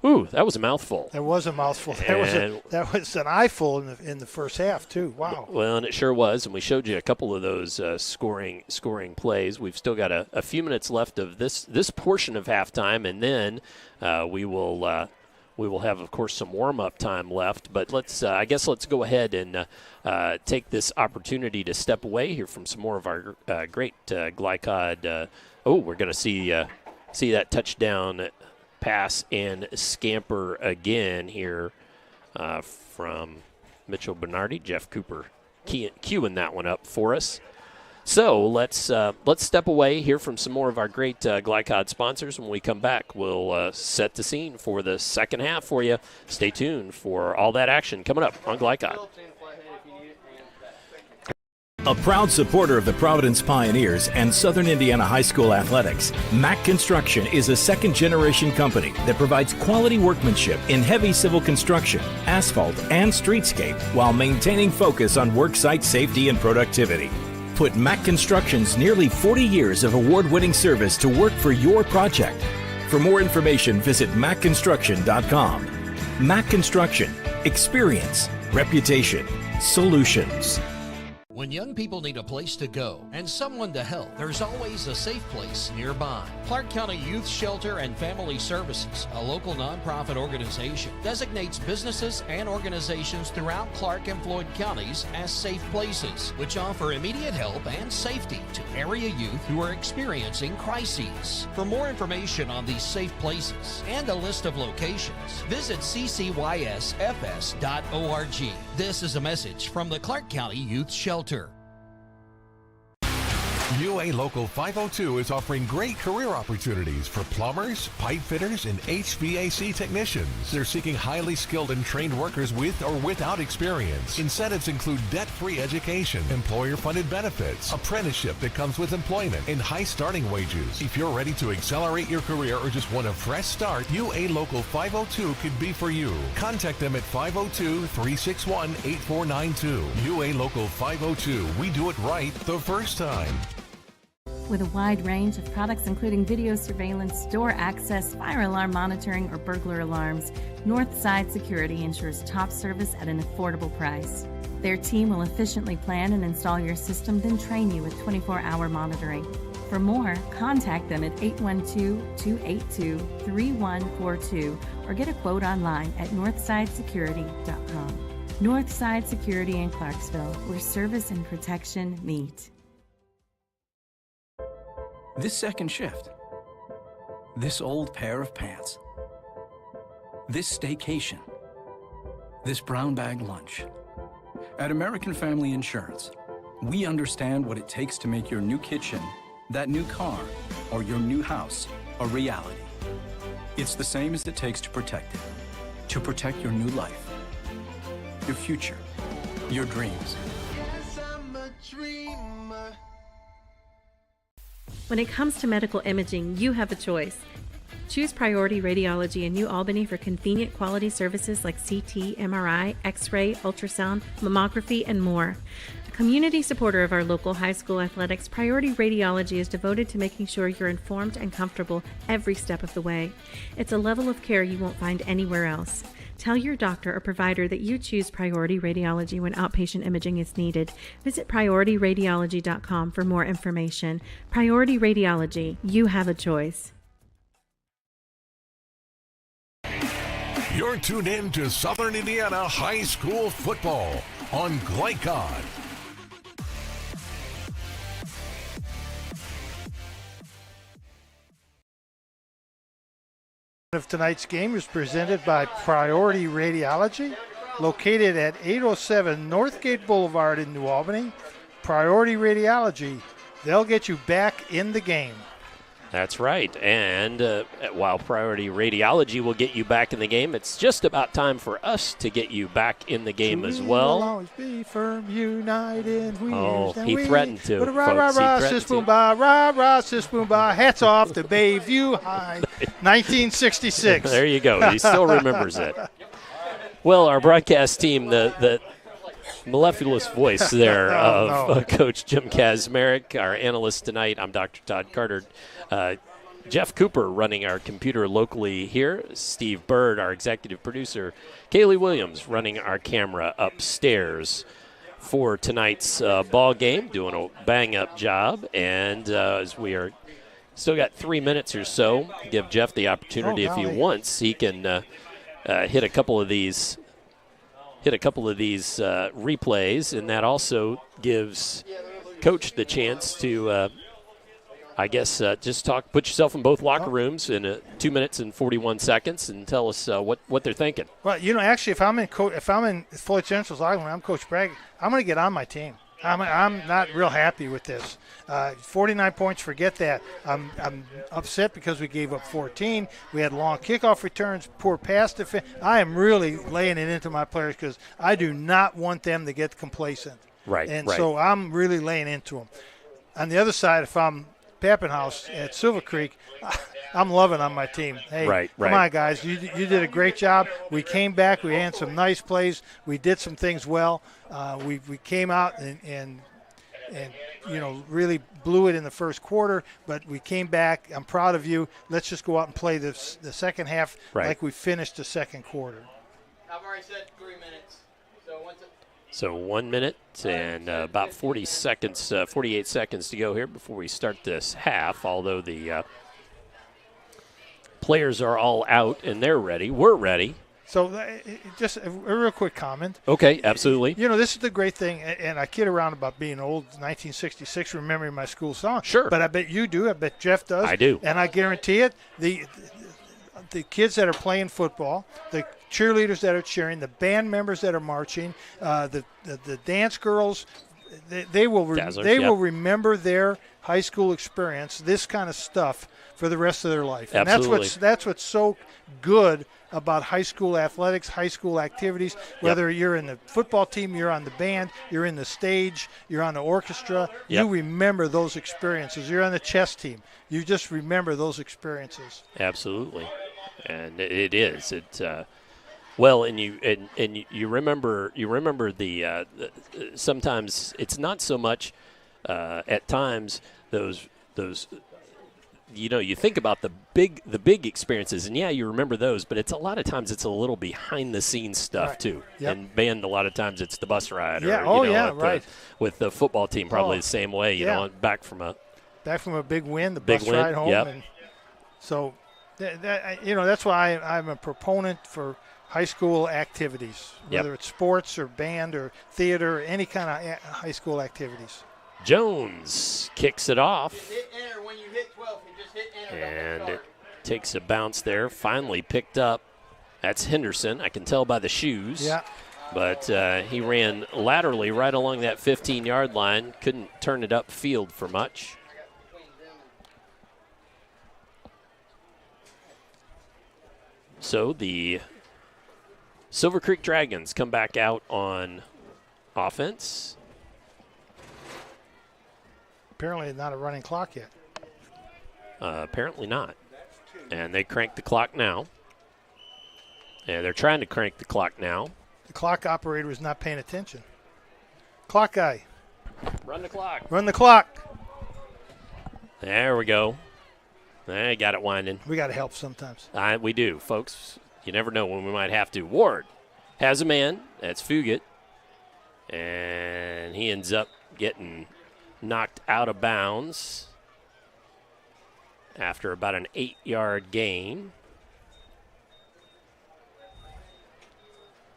ooh, that was a mouthful. That was a mouthful. That was an eyeful in the first half too. Wow. Well, and it sure was. And we showed you a couple of those scoring plays. We've still got a few minutes left of this portion of halftime, and then we will have, of course, some warm-up time left. But let's go ahead and take this opportunity to step away here from some more of our great GLICOD. We're going to see that touchdown pass and scamper again here from Mitchell Bernardi. Jeff Cooper queuing that one up for us. So let's step away, hear from some more of our great GLICOD sponsors. When we come back, we'll set the scene for the second half for you. Stay tuned for all that action coming up on GLICOD. A proud supporter of the Providence Pioneers and Southern Indiana High School athletics, Mack Construction is a second-generation company that provides quality workmanship in heavy civil construction, asphalt, and streetscape while maintaining focus on worksite safety and productivity. Put Mack Construction's nearly 40 years of award-winning service to work for your project. For more information, visit mackconstruction.com. Mack Construction. Experience. Reputation. Solutions. When young people need a place to go and someone to help, there's always a safe place nearby. Clark County Youth Shelter and Family Services, a local nonprofit organization, designates businesses and organizations throughout Clark and Floyd counties as safe places, which offer immediate help and safety to area youth who are experiencing crises. For more information on these safe places and a list of locations, visit ccysfs.org. This is a message from the Clark County Youth Shelter. UA Local 502 is offering great career opportunities for plumbers, pipe fitters, and HVAC technicians. They're seeking highly skilled and trained workers with or without experience. Incentives include debt-free education, employer-funded benefits, apprenticeship that comes with employment, and high starting wages. If you're ready to accelerate your career or just want a fresh start, UA Local 502 could be for you. Contact them at 502-361-8492. UA Local 502. We do it right the first time. With a wide range of products including video surveillance, door access, fire alarm monitoring, or burglar alarms, Northside Security ensures top service at an affordable price. Their team will efficiently plan and install your system, then train you with 24-hour monitoring. For more, contact them at 812-282-3142 or get a quote online at northsidesecurity.com. Northside Security in Clarksville, where service and protection meet. This second shift. This old pair of pants. This staycation. This brown bag lunch. At American Family Insurance, we understand what it takes to make your new kitchen, that new car, or your new house a reality. It's the same as it takes to protect it. To protect your new life, your future, your dreams. When it comes to medical imaging, you have a choice. Choose Priority Radiology in New Albany for convenient quality services like CT, MRI, X-ray, ultrasound, mammography, and more. A community supporter of our local high school athletics, Priority Radiology is devoted to making sure you're informed and comfortable every step of the way. It's a level of care you won't find anywhere else. Tell your doctor or provider that you choose Priority Radiology when outpatient imaging is needed. Visit PriorityRadiology.com for more information. Priority Radiology, you have a choice. You're tuned in to Southern Indiana High School football on GLICOD. Of tonight's game is presented by Priority Radiology, located at 807 Northgate Boulevard in New Albany. Priority Radiology, they'll get you back in the game. That's right. And while Priority Radiology will get you back in the game, it's just about time for us to get you back in the game as well. We'll always be firm, united. He threatened to. Rah, sis boom ba. Hats off to Bayview High, 1966. There you go. He still remembers it. Well, our broadcast team, the mellifluous voice there of Coach Jim Kazmarek, our analyst tonight. I'm Dr. Todd Carter. Jeff Cooper running our computer locally here. Steve Bird, our executive producer. Kaylee Williams running our camera upstairs for tonight's ball game, doing a bang-up job. And as we are still got 3 minutes or so, give Jeff the opportunity if he wants. He can hit a couple of these replays, and that also gives Coach the chance to just put yourself in both locker rooms in 2 minutes and 41 seconds and tell us what they're thinking. Well, actually, if I'm in Floyd Central's locker room, I'm Coach Bragg, I'm going to get on my team. I'm not real happy with this. 49 points, forget that. I'm upset because we gave up 14. We had long kickoff returns, poor pass defense. I am really laying it into my players because I do not want them to get complacent. Right. And so I'm really laying into them. On the other side, if I'm Pappenhaus at Silver Creek, I'm loving on my team. Hey, come on, guys. You did a great job. We came back. We had some nice plays. We did some things well. We came out and really blew it in the first quarter, but we came back. I'm proud of you. Let's just go out and play the second half like we finished the second quarter. I've already said 3 minutes. So 1 minute and about 48 seconds to go here before we start this half, although the players are all out and they're ready. We're ready. So just a real quick comment. Okay, absolutely. This is the great thing, and I kid around about being old, 1966, remembering my school song. Sure. But I bet you do. I bet Jeff does. I do. And I guarantee it, the kids that are playing football, the cheerleaders that are cheering, the band members that are marching, the dance girls, they will remember their high school experience, this kind of stuff, for the rest of their life. And Absolutely. that's what's so good about high school athletics, high school activities, whether you're in the football team, you're on the band, you're in the stage, you're on the orchestra, you remember those experiences. You're on the chess team. You just remember those experiences. Absolutely. And it is. Well, and you remember the sometimes it's not so much at times those you think about the big experiences, and you remember those, but it's a lot of times it's a little behind the scenes stuff too. Yep. And band, a lot of times it's the bus ride, with the football team, probably the same way. You know, back from a big win, the bus ride home, and so that's why I'm a proponent for high school activities, whether it's sports or band or theater, or any kind of high school activities. Jones kicks it off. Hit enter when you hit 12. You just hit enter. And it takes a bounce there. Finally picked up. That's Henderson. I can tell by the shoes. Yeah. But he ran laterally right along that 15-yard line. Couldn't turn it upfield for much. So the Silver Creek Dragons come back out on offense. Apparently not a running clock yet. Apparently not. And they crank the clock now. And they're trying to crank the clock now. The clock operator is not paying attention. Clock guy. Run the clock. Run the clock. There we go. They got it winding. We got to help sometimes. We do, folks. You never know when we might have to. Ward has a man. That's Fugit. And he ends up getting knocked out of bounds after about an 8-yard gain.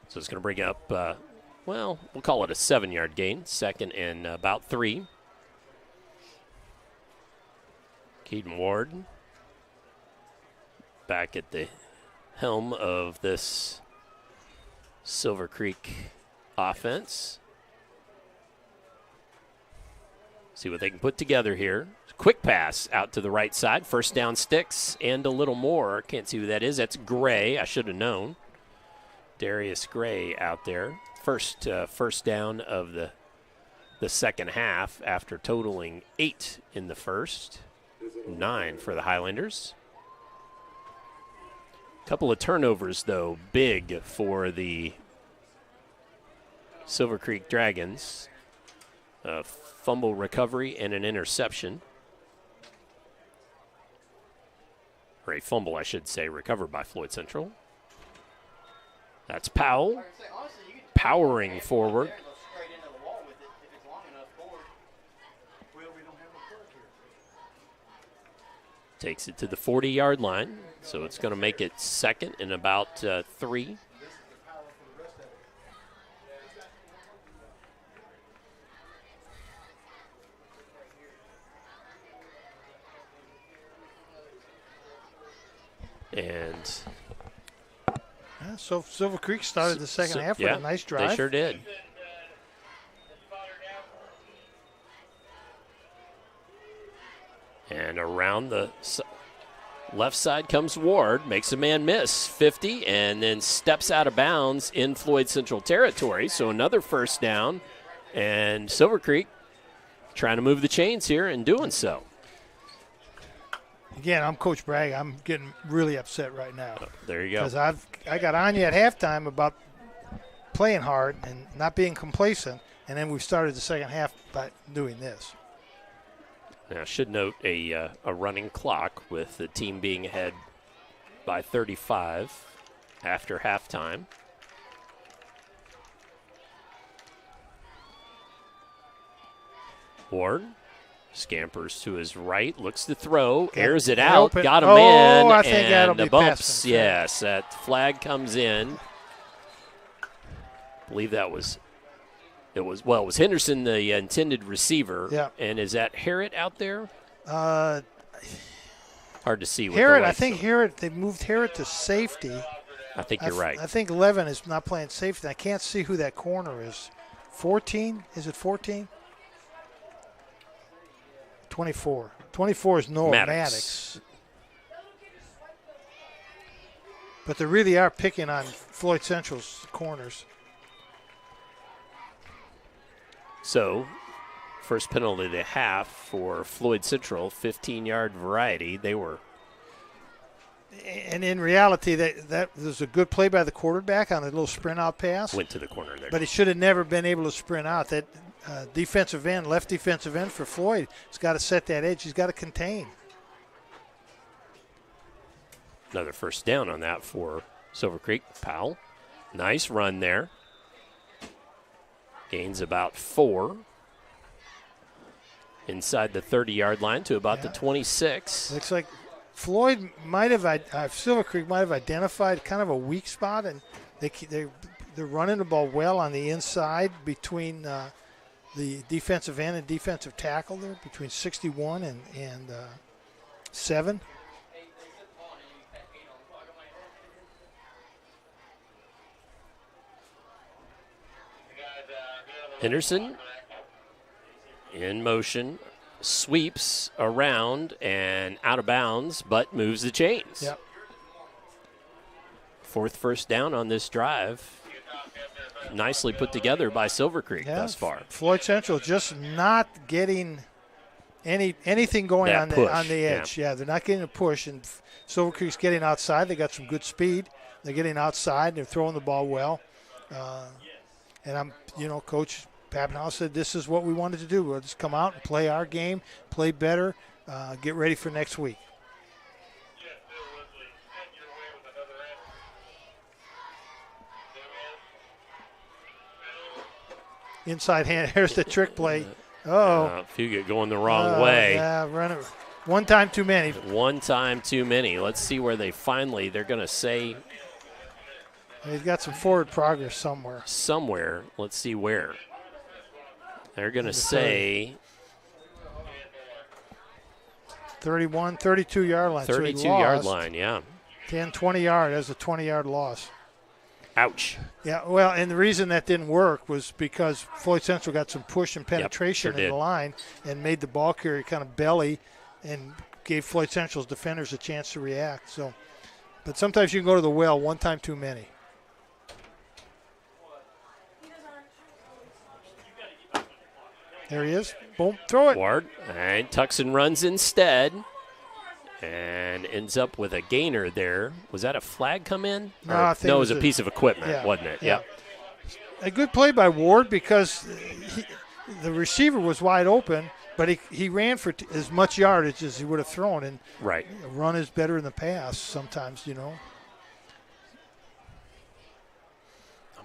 So it's going to bring up, we'll call it a 7-yard gain. 2nd and about 3. Keaton Ward back at the helm of this Silver Creek offense. See what they can put together here. Quick pass out to the right side. First down sticks and a little more. Can't see who that is. That's Gray. I should have known. Darius Gray out there. First down of the second half after totaling 8 in the first. 9 for the Highlanders. Couple of turnovers, though, big for the Silver Creek Dragons. A fumble recovery and an interception. Or a fumble, I should say, recovered by Floyd Central. That's Powell powering forward. Takes it to the 40-yard line, so it's going to make it 2nd and about 3. And so Silver Creek started the second half with a nice drive. They sure did. And around the left side comes Ward, makes a man miss, 50, and then steps out of bounds in Floyd Central territory. So another first down And Silver Creek trying to move the chains here and doing so. Again, I'm Coach Bragg. I'm getting really upset right now. Oh, there you go. Because I got on you at halftime about playing hard and not being complacent, and then we started the second half by doing this. Now, I should note a running clock with the team being ahead by 35 after halftime. Ward scampers to his right, looks to throw, airs it out, got him in, I think that'll and be the bumps. passing. Yes, that flag comes in. I believe it was Henderson, the intended receiver. Yeah. And is that Harrod out there? Hard to see. Harrod, I think Harrod, they moved Harrod to safety. I think you're right. I think Levin is not playing safety. I can't see who that corner is. 14? Is it 14? 24. 24 is Noah Maddox. But they really are picking on Floyd Central's corners. So, first penalty of the half for Floyd Central, 15-yard variety. They were. And in reality, that was a good play by the quarterback on a little sprint out pass. Went to the corner there. But he should have never been able to sprint out. That defensive end, left defensive end for Floyd, he's got to set that edge. He's got to contain. Another first down on that for Silver Creek. Powell, nice run there. Gains about 4. Inside the 30-yard line to about the 26. Looks like Floyd might have, Silver Creek might have identified kind of a weak spot, and they're running the ball well on the inside between the defensive end and defensive tackle there, between 61 and 7. Henderson in motion, sweeps around and out of bounds, but moves the chains. Yep. 4th first down on this drive. Nicely put together by Silver Creek thus far. Floyd Central just not getting anything going on the edge. Yeah, they're not getting a push, and Silver Creek's getting outside. They got some good speed. They're getting outside. They're throwing the ball well. And Coach Pappenhouse said this is what we wanted to do. We'll just come out and play our game, play better, get ready for next week. Inside hand, here's the trick play. If you get going the wrong way. Yeah, run it. One time too many. One time too many. Let's see where they're going to say. He's got some forward progress somewhere. Somewhere. Let's see where. They're going to say 31, 32-yard line. 32-yard line, yeah. 10, 20-yard. That's a 20-yard loss. Ouch. Yeah, well, and the reason that didn't work was because Floyd Central got some push and penetration in the line and made the ball carrier kind of belly and gave Floyd Central's defenders a chance to react. So, but sometimes you can go to the well one time too many. There he is. Boom. Throw it. Ward. And tucks and runs instead. And ends up with a gainer there. Was that a flag come in? No, I think it was a piece of equipment, wasn't it? Yeah. A good play by Ward because the receiver was wide open, but he ran for as much yardage as he would have thrown. And right. A run is better than the pass sometimes, I'm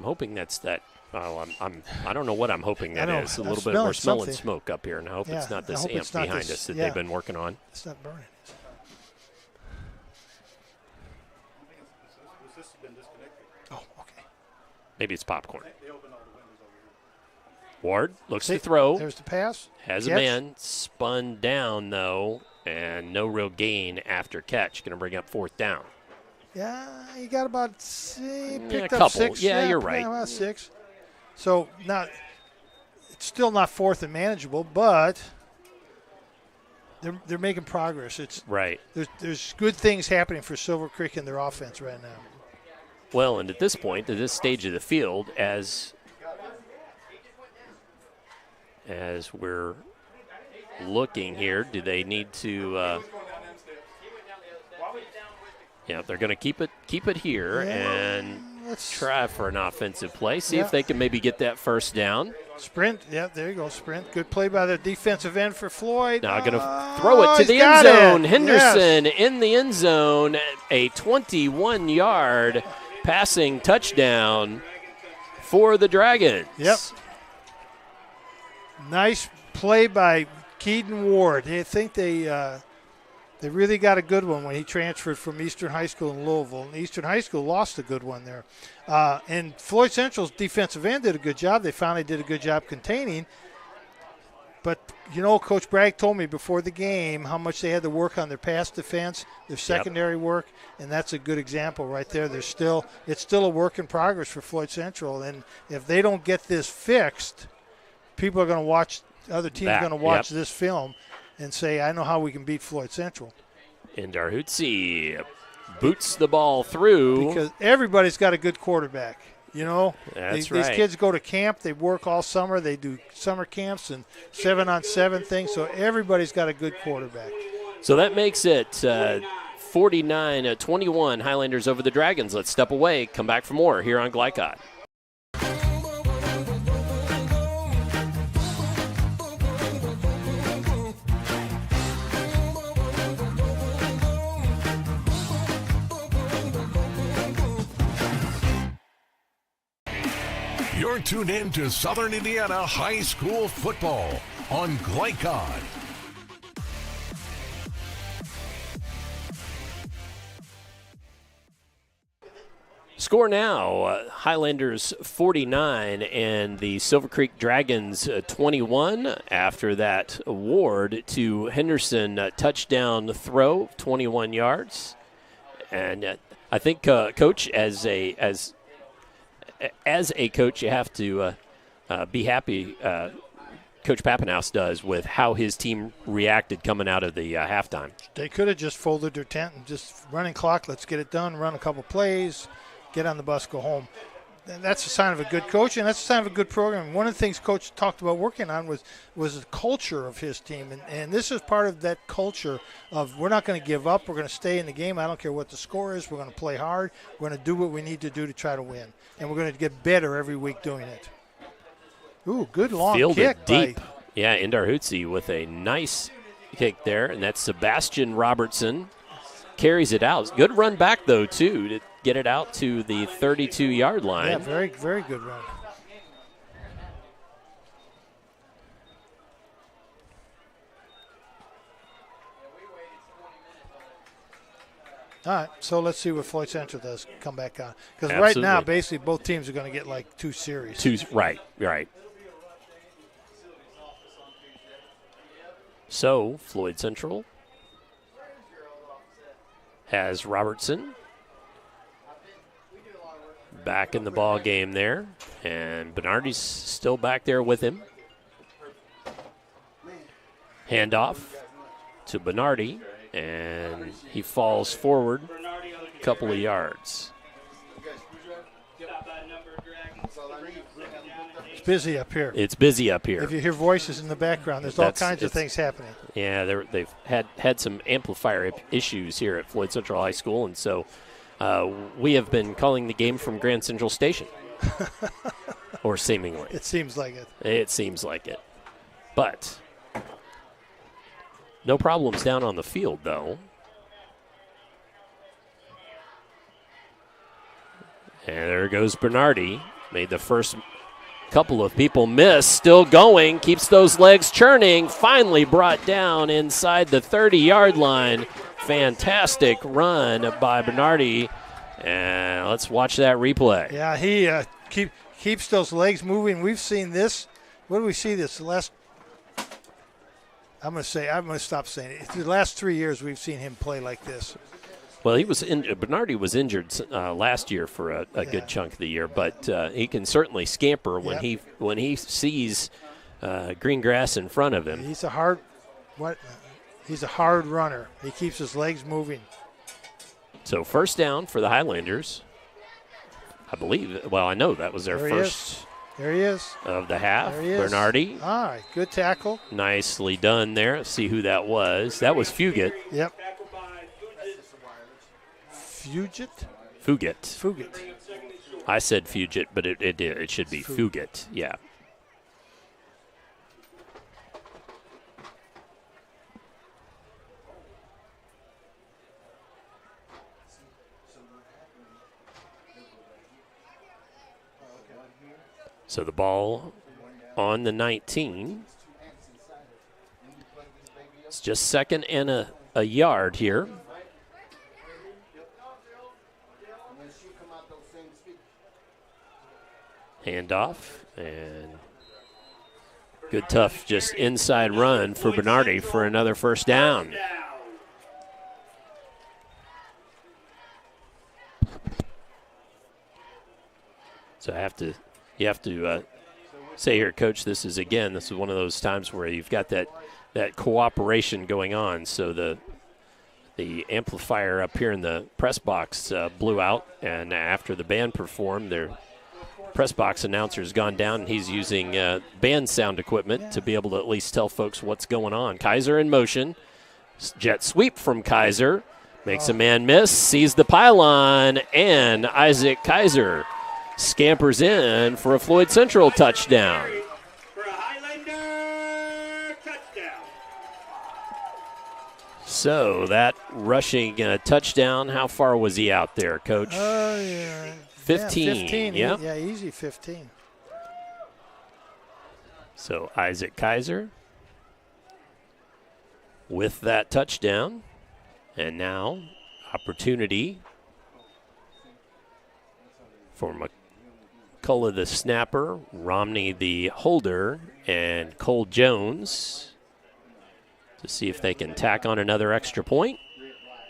hoping that's that. Oh, I don't know what I'm hoping that is. A little bit. We're smelling smoke up here, and I hope it's not this amp behind us that they've been working on. It's not burning. Oh, okay. Maybe it's popcorn. Ward looks to throw. There's the pass. Has a man. Spun down, though, and no real gain after catch. Going to bring up 4th down. Yeah, he got about picked a couple. Up 6. Yeah, you're right. About 6. So it's still not 4th and manageable, but they're making progress. It's right. There's good things happening for Silver Creek in their offense right now. Well, and at this point, at this stage of the field, as as we're looking here. Do they need to? Yeah, they're going to keep it here and try for an offensive play. See if they can maybe get that first down. Sprint. Yeah, there you go. Sprint. Good play by the defensive end for Floyd. Now going to throw it to the end zone. Henderson in the end zone. A 21-yard passing touchdown for the Dragons. Yep. Nice play by Keaton Ward. I think they really got a good one when he transferred from Eastern High School in Louisville. And Eastern High School lost a good one there. And Floyd Central's defensive end did a good job. They finally did a good job containing. But, Coach Bragg told me before the game how much they had to work on their pass defense, their secondary work, and that's a good example right there. It's still a work in progress for Floyd Central. And if they don't get this fixed, people are going to watch, other teams are going to watch this film and say, I know how we can beat Floyd Central. And Darhutzi boots the ball through. Because everybody's got a good quarterback, That's These kids go to camp. They work all summer. They do summer camps and 7-on-7 things. So everybody's got a good quarterback. So that makes it 49-21, Highlanders over the Dragons. Let's step away, come back for more here on GLICOD. You're tuned in to Southern Indiana High School football on GLICOD. Score now, Highlanders 49 and the Silver Creek Dragons 21 after that award to Henderson touchdown throw, 21 yards. And I think, Coach, as a coach, you have to be happy, Coach Pappenhouse does, with how his team reacted coming out of the halftime. They could have just folded their tent and just running clock, let's get it done, run a couple plays, get on the bus, go home. And that's a sign of a good coach, and that's a sign of a good program. One of the things Coach talked about working on was the culture of his team, and this is part of that culture of we're not going to give up. We're going to stay in the game. I don't care what the score is. We're going to play hard. We're going to do what we need to do to try to win, and we're going to get better every week doing it. Ooh, good long Fielded kick. Deep. Yeah, Indarhutzi with a nice kick there, and that's Sebastian Robertson. Carries it out. Good run back, though, too, to get it out to the 32-yard line. Yeah, very, very good run. All right, so let's see what Floyd Central does come back on. Because right now, basically, both teams are going to get like two series. Right. So, Floyd Central has Robertson back in the ball game there, and Bernardi's still back there with him. Handoff to Bernardi, and he falls forward a couple of yards. It's busy up here. It's busy up here. If you hear voices in the background, there's all kinds of things happening. Yeah, they've had some amplifier issues here at Floyd Central High School, and so we have been calling the game from Grand Central Station, or seemingly. It seems like it. It seems like it. But no problems down on the field, though. And there goes Bernardi. Made the first couple of people miss. Still going. Keeps those legs churning. Finally brought down inside the 30-yard line. Fantastic run by Bernardi. And let's watch that replay. Yeah, he keeps those legs moving. We've seen this. What do we see this last? I'm going to stop saying it. The last 3 years we've seen him play like this. Well, Bernardi was injured last year for a good chunk of the year, but he can certainly scamper when he sees green grass in front of him. He's a hard runner. He keeps his legs moving. So first down for the Highlanders. I believe. Well, I know that was their There he is. Of the half. There he is. Bernardi. All right, good tackle. Nicely done there. Let's see who that was. That was Fugit. Yep. Fugit? Fugit. I said Fugit, but it should be Fugit. Yeah. So the ball on the 19. It's just second and a yard here. Handoff and good tough just inside run for Bernardi for another first down. So you have to say here, Coach, this is one of those times where you've got that cooperation going on. So the amplifier up here in the press box blew out, and after the band performed, their press box announcer's gone down, and he's using band sound equipment to be able to at least tell folks what's going on. Kaiser in motion. Jet sweep from Kaiser. Makes a man miss, sees the pylon, and Isaac Kaiser scampers in for a Floyd Central touchdown. For a Highlander touchdown. So that rushing touchdown, how far was he out there, Coach? 15. Yeah, 15. Yeah. Yeah, easy 15. So Isaac Kaiser with that touchdown. And now opportunity for McCullough the snapper, Romney the holder, and Cole Jones to see if they can tack on another extra point.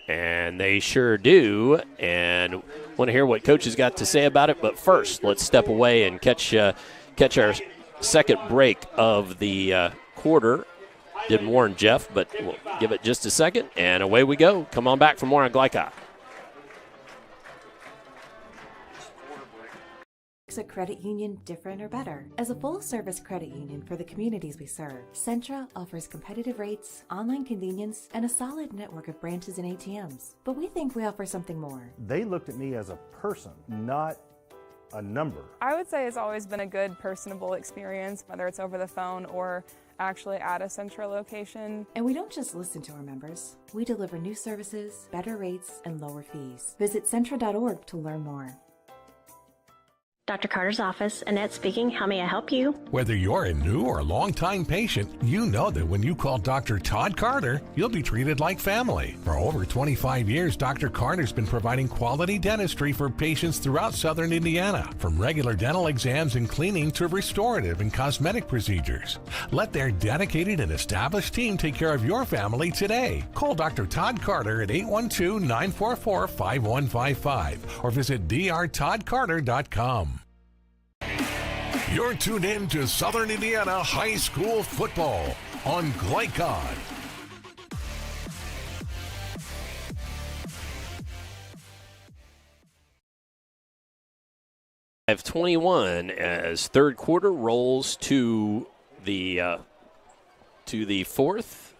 And they sure do. And want to hear what Coach has got to say about it. But first, let's step away and catch our second break of the quarter. Didn't warn Jeff, but we'll give it just a second. And away we go. Come on back for more on GLICOD. Makes a credit union different or better? As a full-service credit union for the communities we serve, Centra offers competitive rates, online convenience, and a solid network of branches and ATMs. But we think we offer something more. They looked at me as a person, not a number. I would say it's always been a good, personable experience, whether it's over the phone or actually at a Centra location. And we don't just listen to our members. We deliver new services, better rates, and lower fees. Visit Centra.org to learn more. Dr. Carter's office, Annette speaking. How may I help you? Whether you're a new or long-time patient, you know that when you call Dr. Todd Carter, you'll be treated like family. For over 25 years, Dr. Carter's been providing quality dentistry for patients throughout Southern Indiana, from regular dental exams and cleaning to restorative and cosmetic procedures. Let their dedicated and established team take care of your family today. Call Dr. Todd Carter at 812-944-5155 or visit drtoddcarter.com. You're tuned in to Southern Indiana High School football on GLICOD. I have 21 as third quarter rolls to the fourth,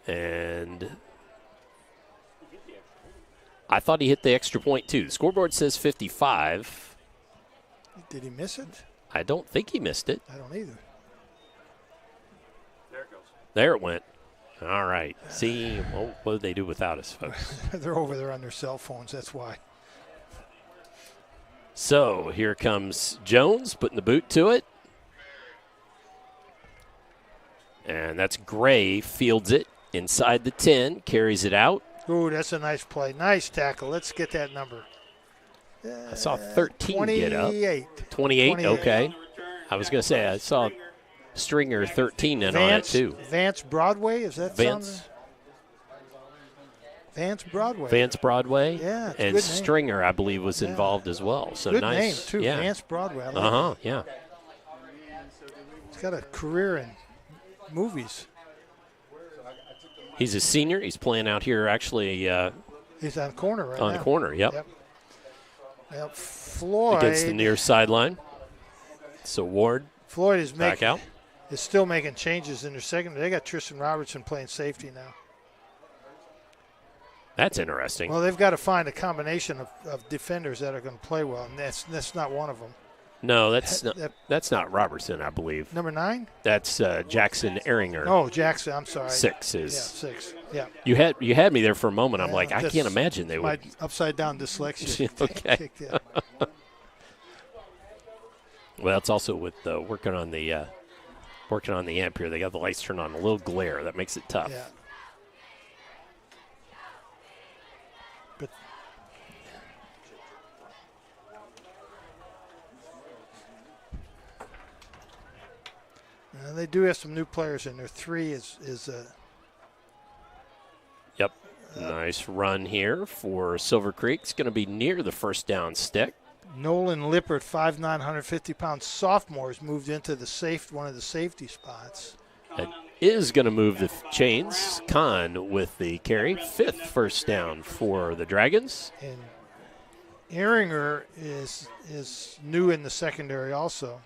and I thought he hit the extra point too. The scoreboard says 55. Did he miss it? I don't think he missed it. I don't either. There it goes. There it went. All right. See, what do they do without us, folks? They're over there on their cell phones. That's why. So here comes Jones putting the boot to it. And that's Gray, fields it inside the 10, carries it out. Ooh, that's a nice play. Nice tackle. Let's get that number. I saw 13 get up. 28, okay. I was going to say, I saw Stringer 13 in on it, too. Vance Broadway, is that Vance? Vance Broadway. Vance Broadway. Yeah, it's a and good Stringer, I believe, was involved as well. So good nice. name, too, yeah. Vance Broadway. I like that. Yeah. He's got a career in movies. He's a senior. He's playing out here, actually. He's on corner right now. On the corner, yep. Yep, Floyd. Against the near sideline. So Ward Floyd is back out. Is still making changes in their second. They got Tristan Robertson playing safety now. That's interesting. Well, they've got to find a combination of defenders that are going to play well, and that's not one of them. No, that's not Robertson, I believe. Number 9? That's Jackson Ehringer. Oh, Jackson. I'm sorry. 6 is. Yeah, 6. Yeah. You had me there for a moment. I'm like, I can't imagine they would. My upside down dyslexia. Okay. Well, it's also with working on the amp here. They got the lights turned on, a little glare that makes it tough. Yeah. But they do have some new players in there. 3 is Yep. Nice run here for Silver Creek. It's going to be near the first down stick. Nolan Lippert, 5'9", 150-pound sophomore, has moved into one of the safety spots. That is going to move the chains. Kahn with the carry. 5th first down for the Dragons. And Ehringer is new in the secondary also.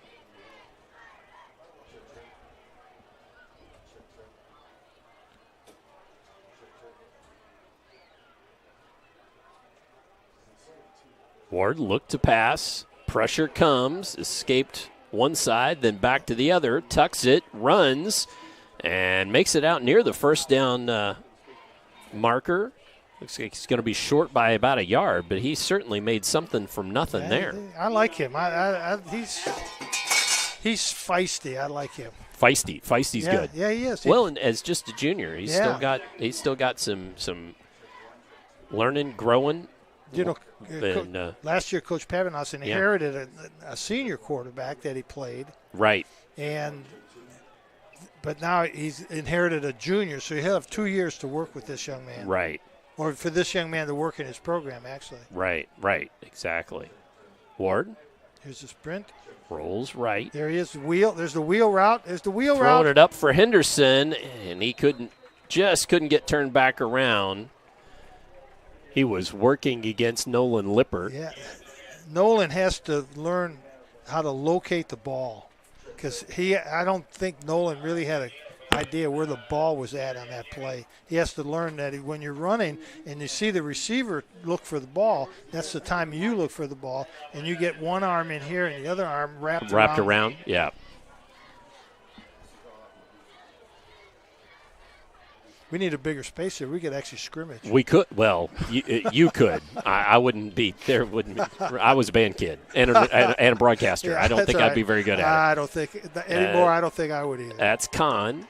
Ward looked to pass. Pressure comes. Escaped one side, then back to the other. Tucks it, runs, and makes it out near the first down marker. Looks like he's going to be short by about a yard, but he certainly made something from nothing there. I like him. He's feisty. I like him. Feisty's good. Yeah, he is. Well, and as just a junior, he's still got some learning, growing. You know, last year Coach Pavinos inherited a senior quarterback that he played. Right. But now he's inherited a junior, so he'll have 2 years to work with this young man. Right. Or for this young man to work in his program, actually. Right, exactly. Ward. Here's the sprint. Rolls right. There he is. There's the wheel route. Throwing it up for Henderson, and he couldn't get turned back around. He was working against Nolan Lippert. Yeah. Nolan has to learn how to locate the ball because I don't think Nolan really had an idea where the ball was at on that play. He has to learn that when you're running and you see the receiver look for the ball, that's the time you look for the ball, and you get one arm in here and the other arm wrapped around. Yeah. We need a bigger space here. We could actually scrimmage. We could. Well, you could. I wouldn't be there. I was a band kid and a broadcaster. Yeah, I don't think I'd be very good at it. I don't think anymore. I don't think I would either. That's Kahn.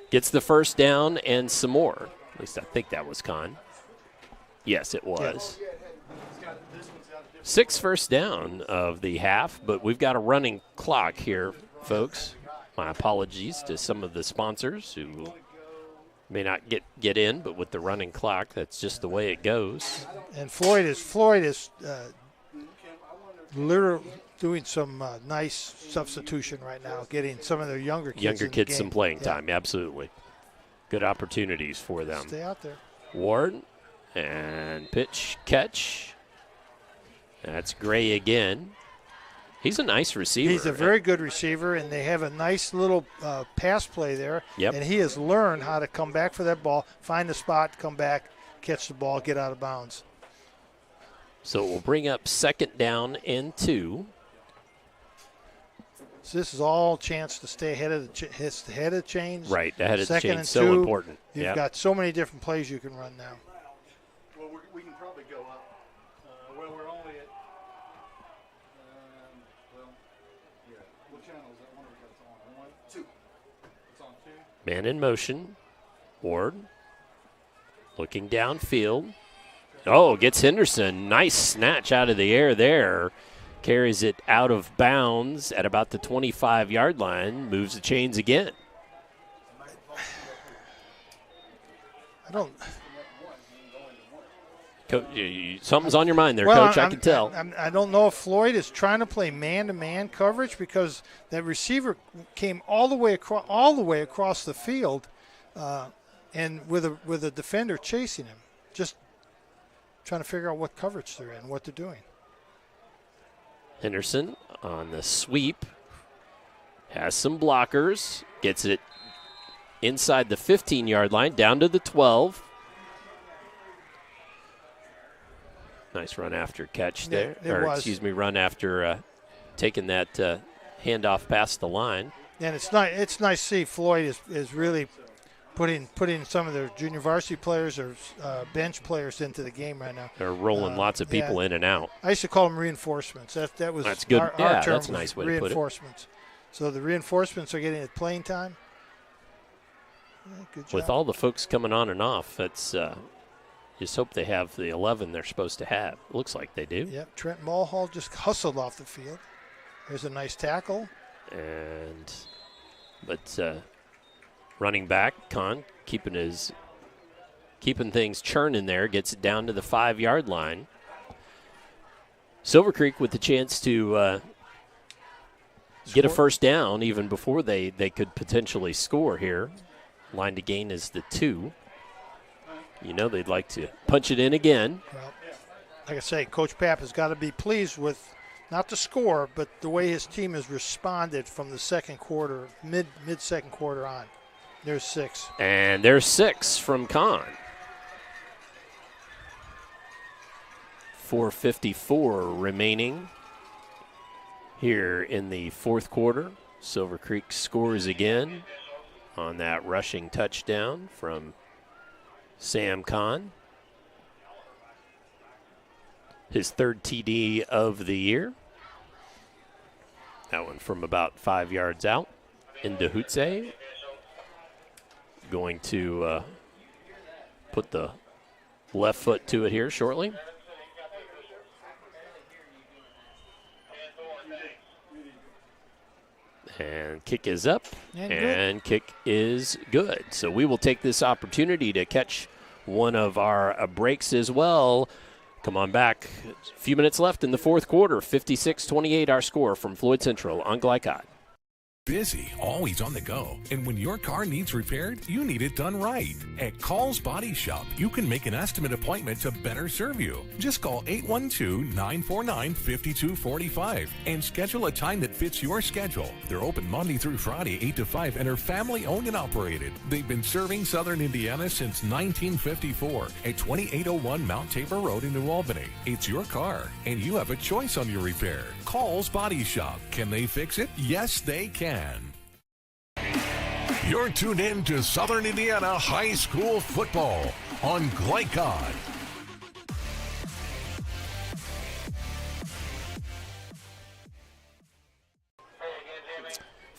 Gets the first down and some more. At least I think that was Kahn. Yes, it was. Yeah. 6th first down of the half, but we've got a running clock here, folks. My apologies to some of the sponsors who may not get in, but with the running clock, that's just the way it goes. And Floyd is literally doing some nice substitution right now, getting some of their younger kids some playing time. Absolutely, good opportunities for them. Stay out there. Ward and pitch catch. That's Gray again. He's a nice receiver. He's a very good receiver, and they have a nice little pass play there. Yep. And he has learned how to come back for that ball, find the spot, come back, catch the ball, get out of bounds. So we'll bring up 2nd down and 2. So this is all chance to stay ahead of the chains. Right, ahead of the chains. And so 2, important. You've got so many different plays you can run now. Well, we can probably go up. We're only at. What channel is that? One of us on 1, 2. It's on 2. Man in motion. Ward looking downfield. Oh, gets Henderson. Nice snatch out of the air there. Carries it out of bounds at about the 25-yard line. Moves the chains again. Something's on your mind there, Coach. I can tell. I don't know if Floyd is trying to play man-to-man coverage because that receiver came all the way across the field, and with a defender chasing him, just trying to figure out what coverage they're in, what they're doing. Henderson on the sweep. Has some blockers. Gets it inside the 15-yard line, down to the 12. Nice run after catch there. Yeah, it was. Excuse me, run after taking that handoff past the line. And it's nice to see Floyd is really putting some of their junior varsity players or bench players into the game right now. They're rolling lots of people in and out. I used to call them reinforcements. That was that's good. Our term that's a nice way to put it. Reinforcements. So the reinforcements are getting the playing time. Yeah, good job. With all the folks coming on and off, it's just hope they have the 11 they're supposed to have. Looks like they do. Yep. Trent Mulhall just hustled off the field. There's a nice tackle. But running back, Kahn, keeping things churning there, gets it down to the 5-yard line. Silver Creek with the chance to get a first down even before they could potentially score here. Line to gain is the 2. You know they'd like to punch it in again. Well, like I say, Coach Papp has got to be pleased with not the score, but the way his team has responded from the second quarter, mid-second quarter on. There's 6. And there's 6 from Kahn. 4:54 remaining here in the fourth quarter. Silver Creek scores again on that rushing touchdown from Sam Kahn. His 3rd TD of the year. That one from about 5 yards out. Into Hutze. Going to put the left foot to it here shortly. And kick is up, and kick is good. So we will take this opportunity to catch one of our breaks as well. Come on back. A few minutes left in the fourth quarter. 56-28 our score from Floyd Central on GLICOD. Busy, always on the go. And when your car needs repaired, you need it done right. At Call's Body Shop, you can make an estimate appointment to better serve you. Just call 812-949-5245 and schedule a time that fits your schedule. They're open Monday through Friday, 8 to 5, and are family owned and operated. They've been serving Southern Indiana since 1954 at 2801 Mount Tabor Road in New Albany. It's your car, and you have a choice on your repair. Call's Body Shop. Can they fix it? Yes, they can. You're tuned in to Southern Indiana High School football on GLICOD.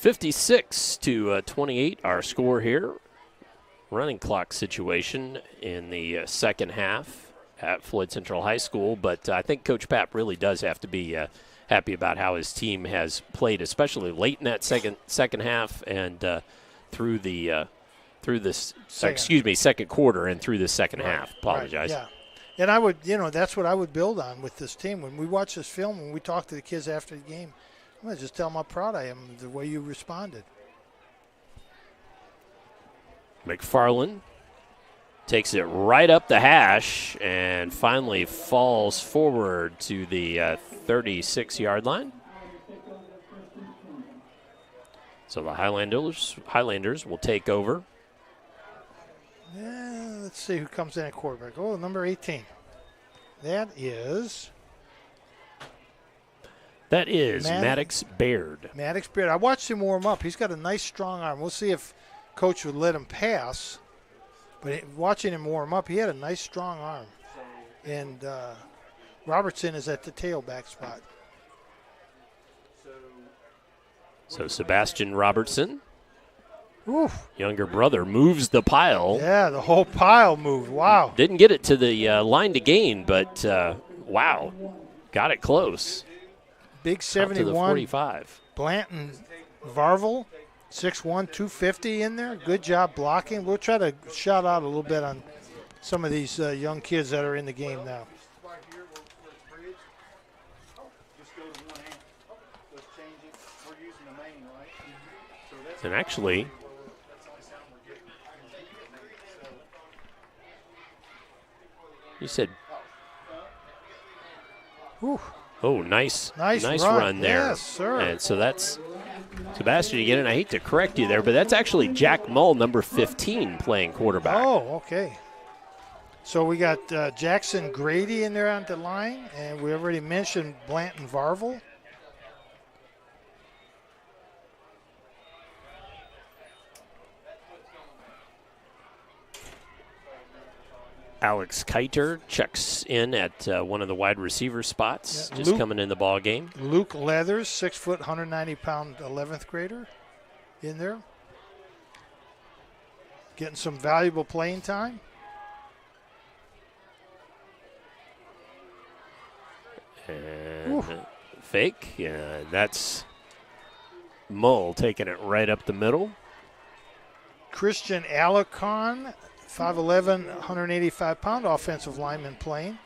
(56-28) our score here. Running clock situation in the second half at Floyd Central High School, but I think Coach Papp really does have to be happy about how his team has played, especially late in that second half and through this second quarter and through the second half. Apologize. Right, yeah, and I would, that's what I would build on with this team. When we watch this film, when we talk to the kids after the game, I'm going to just tell them how proud I am of the way you responded. McFarland takes it right up the hash and finally falls forward to the 36-yard line. So the Highlanders will take over. Yeah, let's see who comes in at quarterback. Oh, number 18. That is Maddox Baird. Maddox Baird. I watched him warm up. He's got a nice, strong arm. We'll see if Coach would let him pass. But watching him warm up, he had a nice, strong arm. And Robertson is at the tailback spot. So Sebastian Robertson, oof, younger brother, moves the pile. Yeah, the whole pile moved. Wow. Didn't get it to the line to gain, but wow, got it close. Big 71. Up to the 45. Blanton Varvel, 6'1", 250 in there. Good job blocking. We'll try to shout out a little bit on some of these young kids that are in the game now. And actually, you said, Oh, nice run. run there. Yes, sir. And so that's Sebastian again, and I hate to correct you there, but that's actually Jack Mull, number 15, playing quarterback. Oh, okay. So we got Jackson Grady in there on the line, and we already mentioned Blanton Varvel. Alex Kiter checks in at one of the wide receiver spots, just coming in the ball game. Luke Leathers, 6 foot, 190-pound 11th grader in there. Getting some valuable playing time. And fake. Yeah, that's Mull taking it right up the middle. Christian Alarcon, 5'11", 185-pound offensive lineman playing.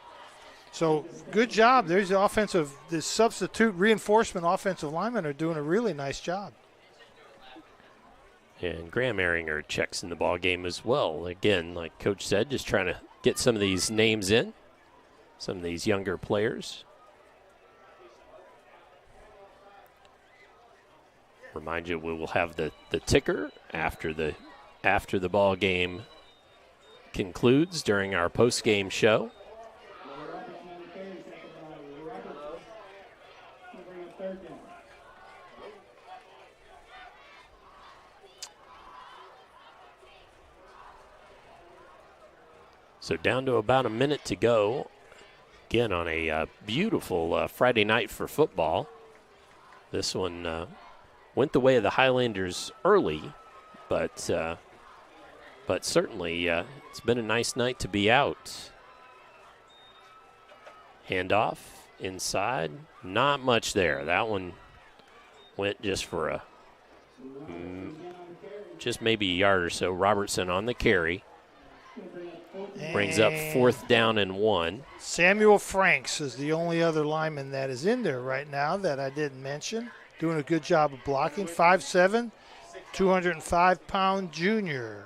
So good job. There's the substitute reinforcement offensive linemen are doing a really nice job. And Graham Ehringer checks in the ball game as well. Again, like Coach said, just trying to get some of these names in, some of these younger players. Remind you, we will have the ticker after the ball game concludes during our post-game show. So down to about a minute to go. Again, on a beautiful Friday night for football. This one went the way of the Highlanders early, but certainly it's been a nice night to be out. Handoff inside, not much there. That one went just for just maybe a yard or so. Robertson on the carry. Brings up 4th down and 1. Samuel Franks is the only other lineman that is in there right now that I didn't mention. Doing a good job of blocking. 5'7", 205-pound junior.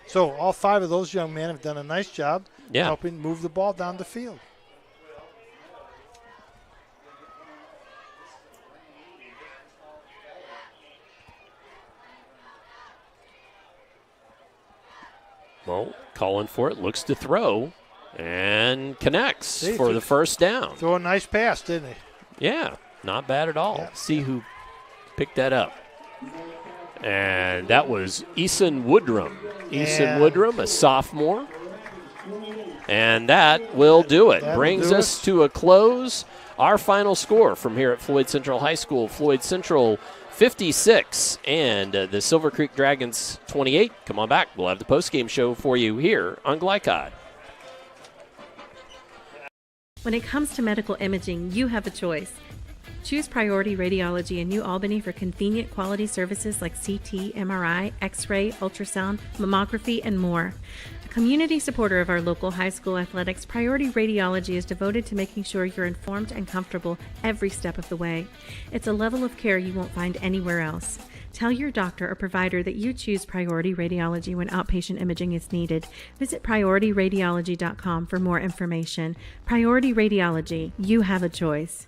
So all 5 of those young men have done a nice job helping move the ball down the field. Well, calling for it, looks to throw, and connects for the first down. Throw a nice pass, didn't he? Yeah, not bad at all. See who picked that up. And that was Eason Woodrum. Woodrum, a sophomore. And that will do it. Brings us to a close. Our final score from here at Floyd Central High School. Floyd Central 56 and the Silver Creek Dragons 28. Come on back. We'll have the postgame show for you here on GLICOD. When it comes to medical imaging, you have a choice. Choose Priority Radiology in New Albany for convenient quality services like CT, MRI, X-ray, ultrasound, mammography, and more. A community supporter of our local high school athletics, Priority Radiology is devoted to making sure you're informed and comfortable every step of the way. It's a level of care you won't find anywhere else. Tell your doctor or provider that you choose Priority Radiology when outpatient imaging is needed. Visit PriorityRadiology.com for more information. Priority Radiology, you have a choice.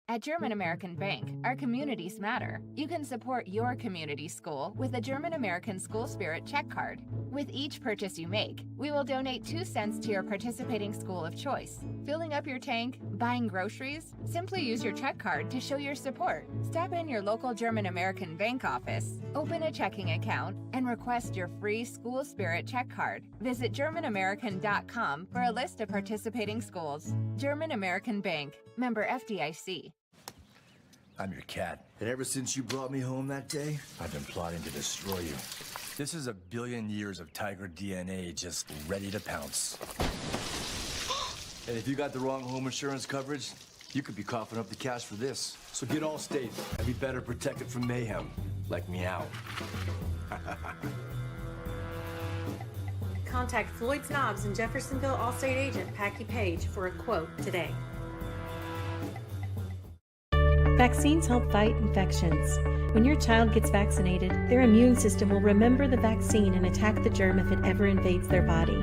At German American Bank, our communities matter. You can support your community school with a German American School Spirit check card. With each purchase you make, we will donate 2 cents to your participating school of choice. Filling up your tank, buying groceries? Simply use your check card to show your support. Stop in your local German American Bank office, open a checking account, and request your free School Spirit check card. Visit GermanAmerican.com for a list of participating schools. German American Bank, member FDIC. I'm your cat, and ever since you brought me home that day, I've been plotting to destroy you. This is a billion years of tiger DNA just ready to pounce. And if you got the wrong home insurance coverage, you could be coughing up the cash for this. So get Allstate and be better protected from mayhem, like meow. Contact Floyd Snobs and Jeffersonville Allstate agent Packy Page for a quote today. Vaccines help fight infections. When your child gets vaccinated, their immune system will remember the vaccine and attack the germ if it ever invades their body.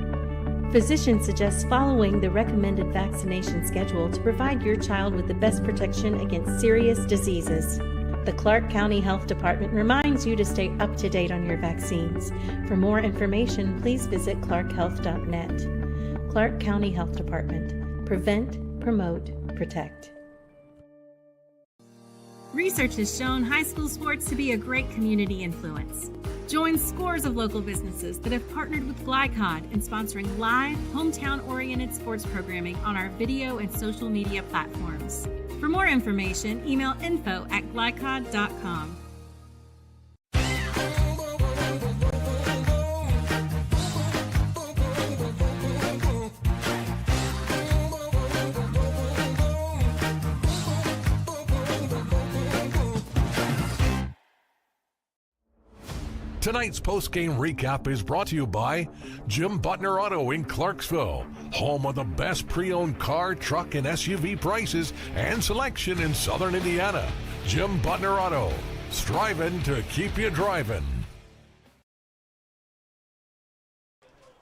Physicians suggest following the recommended vaccination schedule to provide your child with the best protection against serious diseases. The Clark County Health Department reminds you to stay up to date on your vaccines. For more information, please visit clarkhealth.net. Clark County Health Department. Prevent, promote, protect. Research has shown high school sports to be a great community influence. Join scores of local businesses that have partnered with GLICOD in sponsoring live, hometown-oriented sports programming on our video and social media platforms. For more information, email info@glycod.com. Tonight's post-game recap is brought to you by Jim Butner Auto in Clarksville, home of the best pre-owned car, truck, and SUV prices and selection in Southern Indiana. Jim Butner Auto, striving to keep you driving.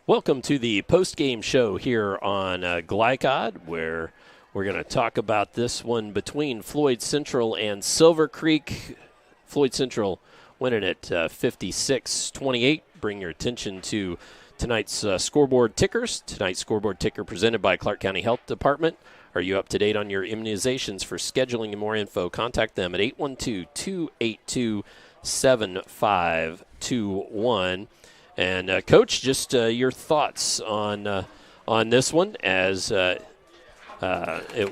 Welcome to the post-game show here on GLICOD, where we're going to talk about this one between Floyd Central and Silver Creek. Floyd Central winning at 56-28. Bring your attention to tonight's scoreboard tickers. Tonight's scoreboard ticker presented by Clark County Health Department. Are you up to date on your immunizations? For scheduling and more info, contact them at 812-282-7521. And Coach, just your thoughts on this one, as it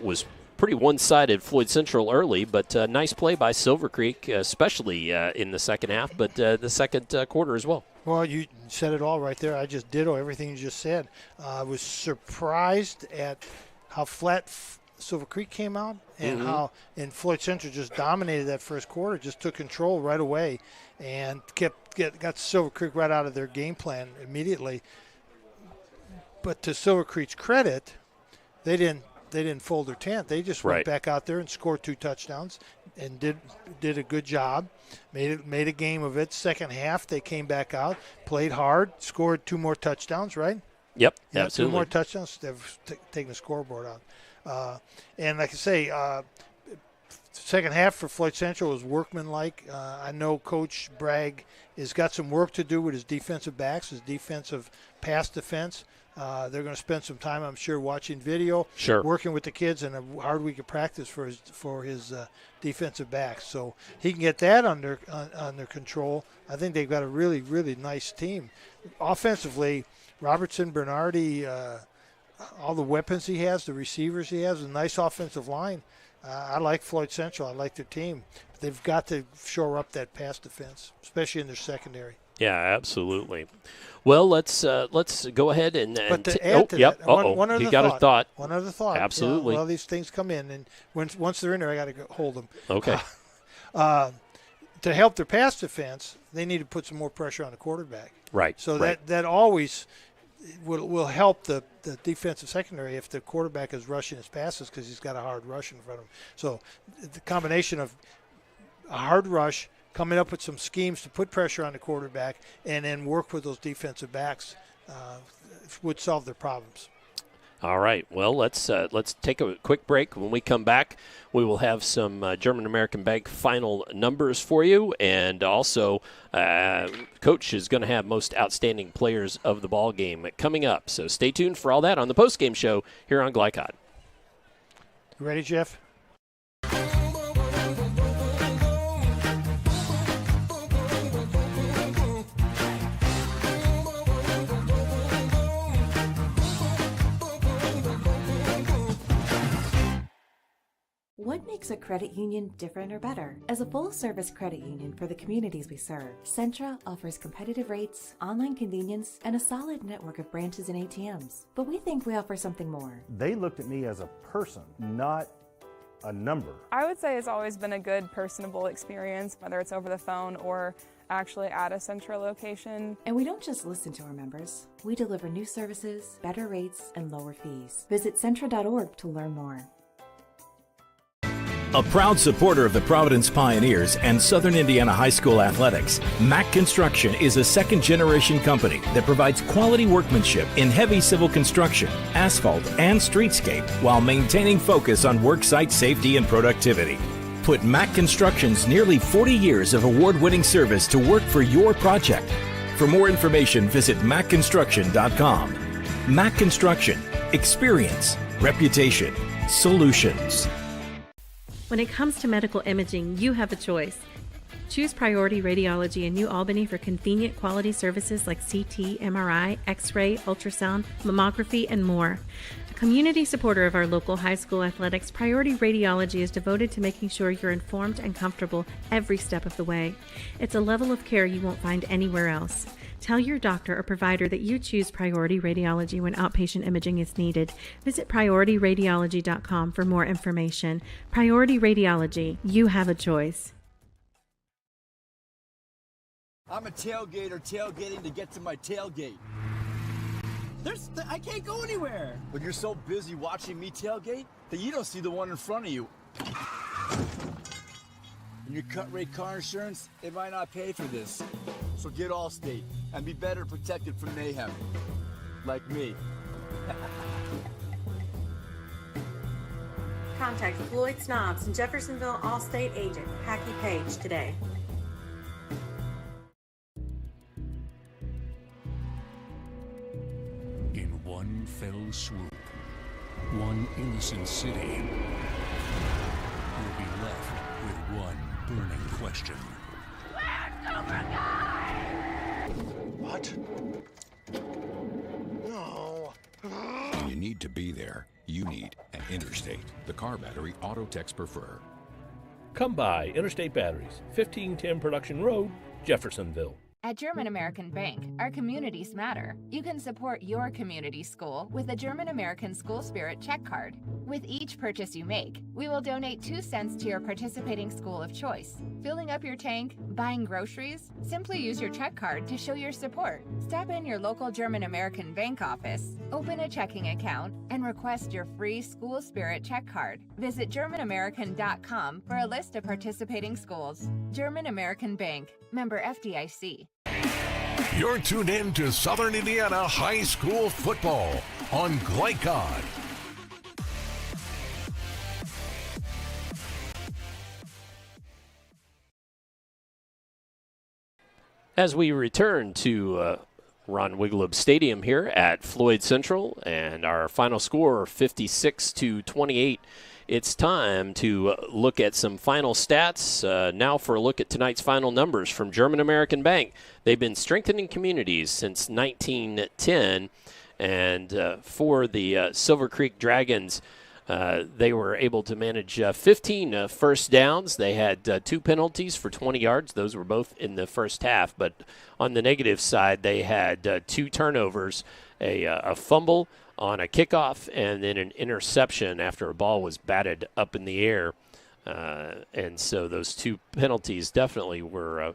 was pretty one-sided Floyd Central early, but nice play by Silver Creek, especially in the second half, but the second quarter as well. Well, you said it all right there. I just ditto everything you just said. I was surprised at how flat Silver Creek came out and how Floyd Central just dominated that first quarter, just took control right away and got Silver Creek right out of their game plan immediately. But to Silver Creek's credit, they didn't fold their tent. They just went back out there and scored 2 touchdowns and did a good job. Made a game of it. Second half, they came back out, played hard, scored 2 more touchdowns, right? Yep, yeah, absolutely. 2 more touchdowns. They've taken the scoreboard out. And like I say, second half for Floyd Central was workmanlike. I know Coach Bragg has got some work to do with his defensive backs, his defensive pass defense. They're going to spend some time, I'm sure, watching video, working with the kids, and a hard week of practice for his defensive backs. So he can get that under control. I think they've got a really, really nice team. Offensively, Robertson, Bernardi, all the weapons he has, the receivers he has, a nice offensive line. I like Floyd Central. I like their team. But they've got to shore up that pass defense, especially in their secondary. Yeah, absolutely. Well, let's go ahead and but to add to that, one other you got thought. a thought. One other thought. Absolutely. Well, these things come in, and once they're in there, I got to hold them. Okay. To help their pass defense, they need to put some more pressure on the quarterback. Right. So that always will help the defensive secondary if the quarterback is rushing his passes, because he's got a hard rush in front of him. So the combination of a hard rush, coming up with some schemes to put pressure on the quarterback, and then work with those defensive backs would solve their problems. All right. Well, let's take a quick break. When we come back, we will have some German American Bank final numbers for you, and also Coach is going to have most outstanding players of the ball game coming up. So stay tuned for all that on the postgame show here on GLICOD. You ready, Jeff? What makes a credit union different or better? As a full-service credit union for the communities we serve, Centra offers competitive rates, online convenience, and a solid network of branches and ATMs. But we think we offer something more. They looked at me as a person, not a number. I would say it's always been a good, personable experience, whether it's over the phone or actually at a Centra location. And we don't just listen to our members. We deliver new services, better rates, and lower fees. Visit Centra.org to learn more. A proud supporter of the Providence Pioneers and Southern Indiana High School athletics, Mack Construction is a second-generation company that provides quality workmanship in heavy civil construction, asphalt, and streetscape while maintaining focus on worksite safety and productivity. Put Mack Construction's nearly 40 years of award-winning service to work for your project. For more information, visit mackconstruction.com. Mack Construction. Experience. Reputation. Solutions. When it comes to medical imaging, you have a choice. Choose Priority Radiology in New Albany for convenient quality services like CT, MRI, X-ray, ultrasound, mammography, and more. A community supporter of our local high school athletics, Priority Radiology is devoted to making sure you're informed and comfortable every step of the way. It's a level of care you won't find anywhere else. Tell your doctor or provider that you choose Priority Radiology when outpatient imaging is needed. Visit PriorityRadiology.com for more information. Priority Radiology, you have a choice. I'm a tailgater tailgating to get to my tailgate. I can't go anywhere. But you're so busy watching me tailgate that you don't see the one in front of you. And your cut rate car insurance, it might not pay for this. So get Allstate and be better protected from mayhem. Like me. Contact Floyd Snobs and Jeffersonville Allstate agent Packy Page today. In one fell swoop, one innocent city will be left with one burning question. What? No. When you need to be there, you need an Interstate, the car battery auto techs prefer. Come by Interstate Batteries, 1510 Production Road, Jeffersonville. At German American Bank, our communities matter. You can support your community school with a German American School Spirit check card. With each purchase you make, we will donate 2 cents to your participating school of choice. Filling up your tank, buying groceries? Simply use your check card to show your support. Stop in your local German American Bank office, open a checking account, and request your free School Spirit check card. Visit GermanAmerican.com for a list of participating schools. German American Bank, member FDIC. You're tuned in to Southern Indiana High School football on GLICOD. As we return to Ron Wiglub Stadium here at Floyd Central, and our final score 56-28. It's time to look at some final stats. Now for a look at tonight's final numbers from German American Bank. They've been strengthening communities since 1910, and for the Silver Creek Dragons, they were able to manage 15 first downs. They had 2 penalties for 20 yards. Those were both in the first half. But on the negative side, they had 2 turnovers, a fumble on a kickoff, and then an interception after a ball was batted up in the air. And so those 2 penalties definitely were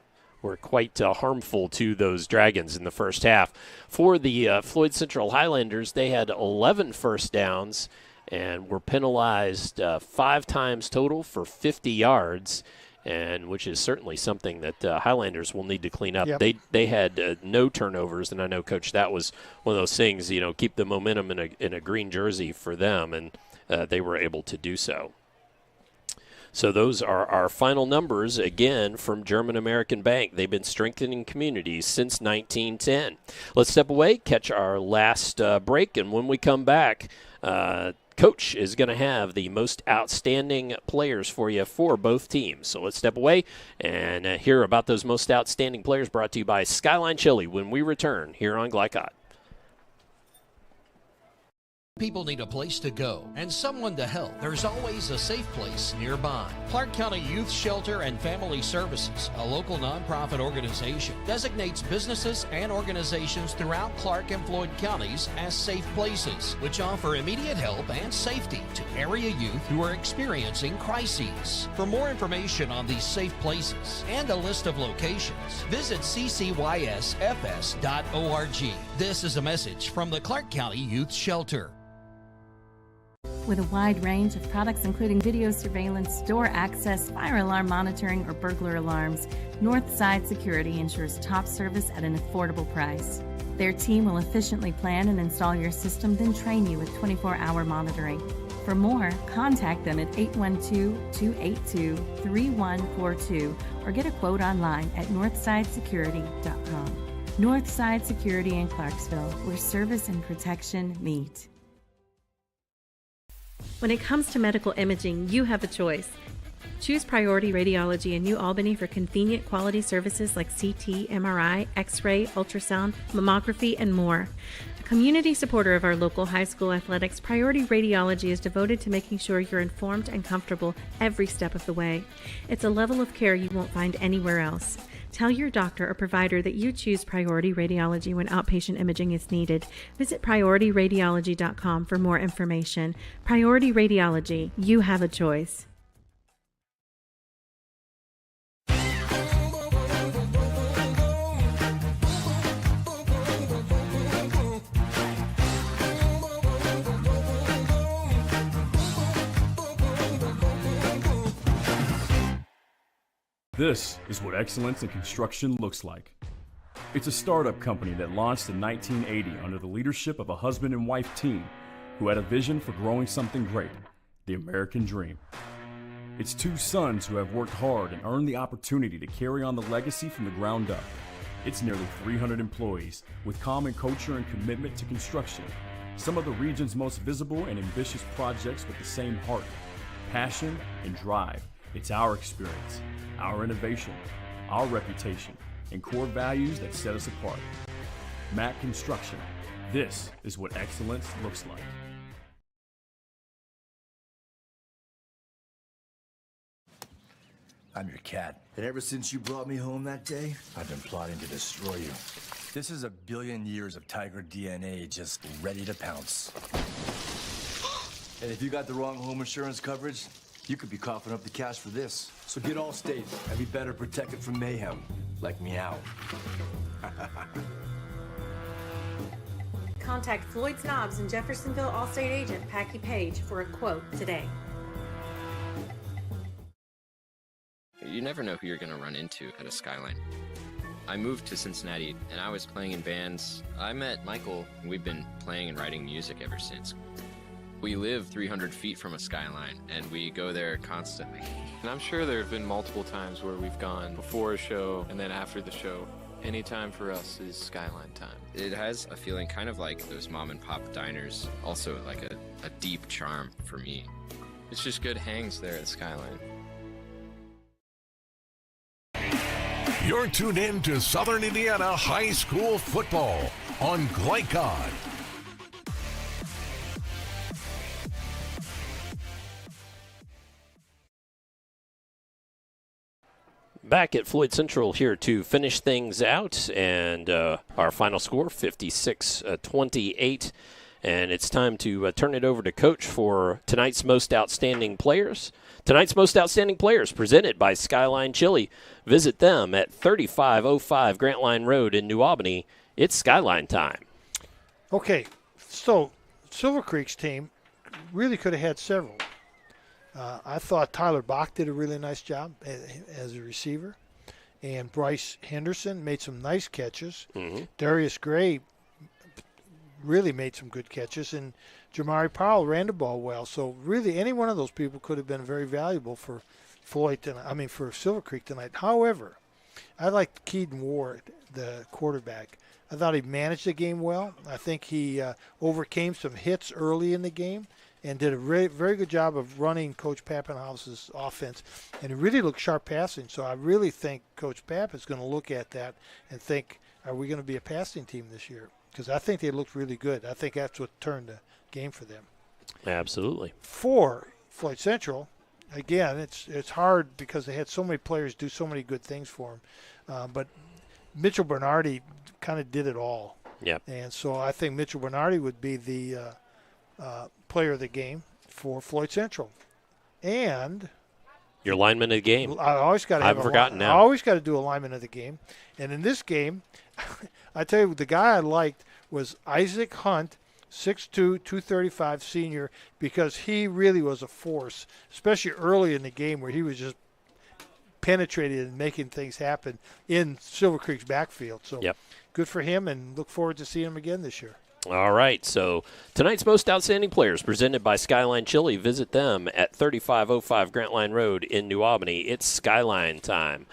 quite harmful to those Dragons in the first half. For the Floyd Central Highlanders, they had 11 first downs and were penalized 5 times total for 50 yards, and which is certainly something that Highlanders will need to clean up. Yep. They had no turnovers, and I know, Coach, that was one of those things, keep the momentum in a green jersey for them, and they were able to do so. So those are our final numbers, again, from German American Bank. They've been strengthening communities since 1910. Let's step away, catch our last break, and when we come back, Coach is going to have the most outstanding players for you for both teams. So let's step away and hear about those most outstanding players, brought to you by Skyline Chili when we return here on GLICOD. People need a place to go and someone to help. There's always a safe place nearby. Clark County Youth Shelter and Family Services, a local nonprofit organization, designates businesses and organizations throughout Clark and Floyd counties as safe places, which offer immediate help and safety to area youth who are experiencing crises. For more information on these safe places and a list of locations, visit ccysfs.org. This is a message from the Clark County Youth Shelter. With a wide range of products including video surveillance, door access, fire alarm monitoring, or burglar alarms, Northside Security ensures top service at an affordable price. Their team will efficiently plan and install your system, then train you with 24-hour monitoring. For more, contact them at 812-282-3142 or get a quote online at northsidesecurity.com. Northside Security in Clarksville, where service and protection meet. When it comes to medical imaging, you have a choice. Choose Priority Radiology in New Albany for convenient quality services like CT, MRI, X-ray, ultrasound, mammography, and more. A community supporter of our local high school athletics, Priority Radiology is devoted to making sure you're informed and comfortable every step of the way. It's a level of care you won't find anywhere else. Tell your doctor or provider that you choose Priority Radiology when outpatient imaging is needed. Visit PriorityRadiology.com for more information. Priority Radiology, you have a choice. This is what excellence in construction looks like. It's a startup company that launched in 1980 under the leadership of a husband and wife team who had a vision for growing something great, the American dream. It's two sons who have worked hard and earned the opportunity to carry on the legacy from the ground up. It's nearly 300 employees with common culture and commitment to construction. Some of the region's most visible and ambitious projects with the same heart, passion, and drive. It's our experience, our innovation, our reputation, and core values that set us apart. Mack Construction. This is what excellence looks like. I'm your cat. And ever since you brought me home that day, I've been plotting to destroy you. This is a billion years of tiger DNA just ready to pounce. And if you got the wrong home insurance coverage, you could be coughing up the cash for this. So get Allstate and be better protected from mayhem, like meow. Contact Floyd Snobs and Jeffersonville Allstate agent Packy Page for a quote today. You never know who you're going to run into at a Skyline. I moved to Cincinnati and I was playing in bands. I met Michael and we've been playing and writing music ever since. We live 300 feet from a Skyline and we go there constantly. And I'm sure there have been multiple times where we've gone before a show and then after the show. Any time for us is Skyline time. It has a feeling kind of like those mom and pop diners, also like a deep charm for me. It's just good hangs there at Skyline. You're tuned in to Southern Indiana High School Football on GLICOD. Back at Floyd Central here to finish things out, and our final score, 56-28. And it's time to turn it over to Coach for tonight's Most Outstanding Players. Tonight's Most Outstanding Players presented by Skyline Chili. Visit them at 3505 Grantline Road in New Albany. It's Skyline time. Okay, so Silver Creek's team really could have had several. I thought Tyler Bach did a really nice job as a receiver. And Bryce Henderson made some nice catches. Mm-hmm. Darius Gray really made some good catches. And Jamari Powell ran the ball well. So really any one of those people could have been very valuable for for Silver Creek tonight. However, I liked Keaton Ward, the quarterback. I thought he managed the game well. I think he overcame some hits early in the game and did a very good job of running Coach Pappenhaus's offense. And he really looked sharp passing. So I really think Coach Papp is going to look at that and think, are we going to be a passing team this year? Because I think they looked really good. I think that's what turned the game for them. Absolutely. For Floyd Central, again, it's hard because they had so many players do so many good things for them. But Mitchell Bernardi kind of did it all. Yep. And so I think Mitchell Bernardi would be the player of the game for Floyd Central. And your lineman of the game. I always got to have now. I always got to do a lineman of the game. And in this game, I tell you, the guy I liked was Isaac Hunt, 6'2", 235 senior, because he really was a force, especially early in the game where he was just penetrating and making things happen in Silver Creek's backfield. So good for him, and look forward to seeing him again this year. All right, so tonight's Most Outstanding Players presented by Skyline Chili. Visit them at 3505 Grantline Road in New Albany. It's Skyline time.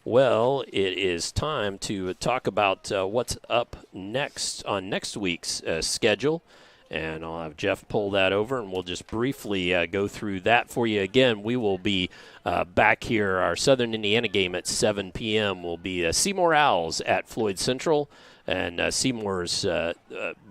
Well, it is time to talk about what's up next on next week's schedule. And I'll have Jeff pull that over, and we'll just briefly go through that for you. Again, we will be back here. Our Southern Indiana game at 7 p.m. will be Seymour Owls at Floyd Central. And Seymour's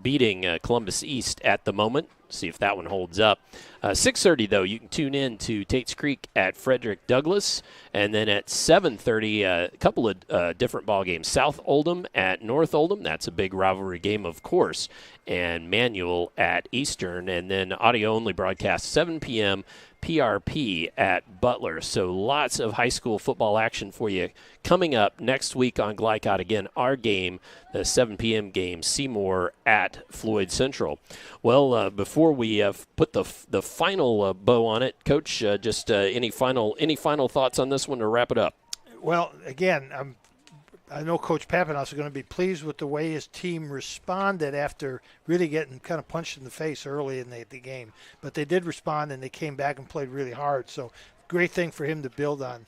beating Columbus East at the moment. See if that one holds up. 6:30, though, you can tune in to Tate's Creek at Frederick Douglass. And then at 7:30, a couple of different ball games. South Oldham at North Oldham. That's a big rivalry game, of course. And Manual at Eastern. And then audio-only broadcast, 7 p.m., PRP at Butler. So lots of high school football action for you coming up next week on GLICOD. Again, our game, the 7 p.m. game, Seymour at Floyd Central. Well, before we put the final bow on it, Coach, just any final thoughts on this one to wrap it up? Well, again, I know Coach Papinos is going to be pleased with the way his team responded after really getting kind of punched in the face early in the game. But they did respond, and they came back and played really hard. So great thing for him to build on.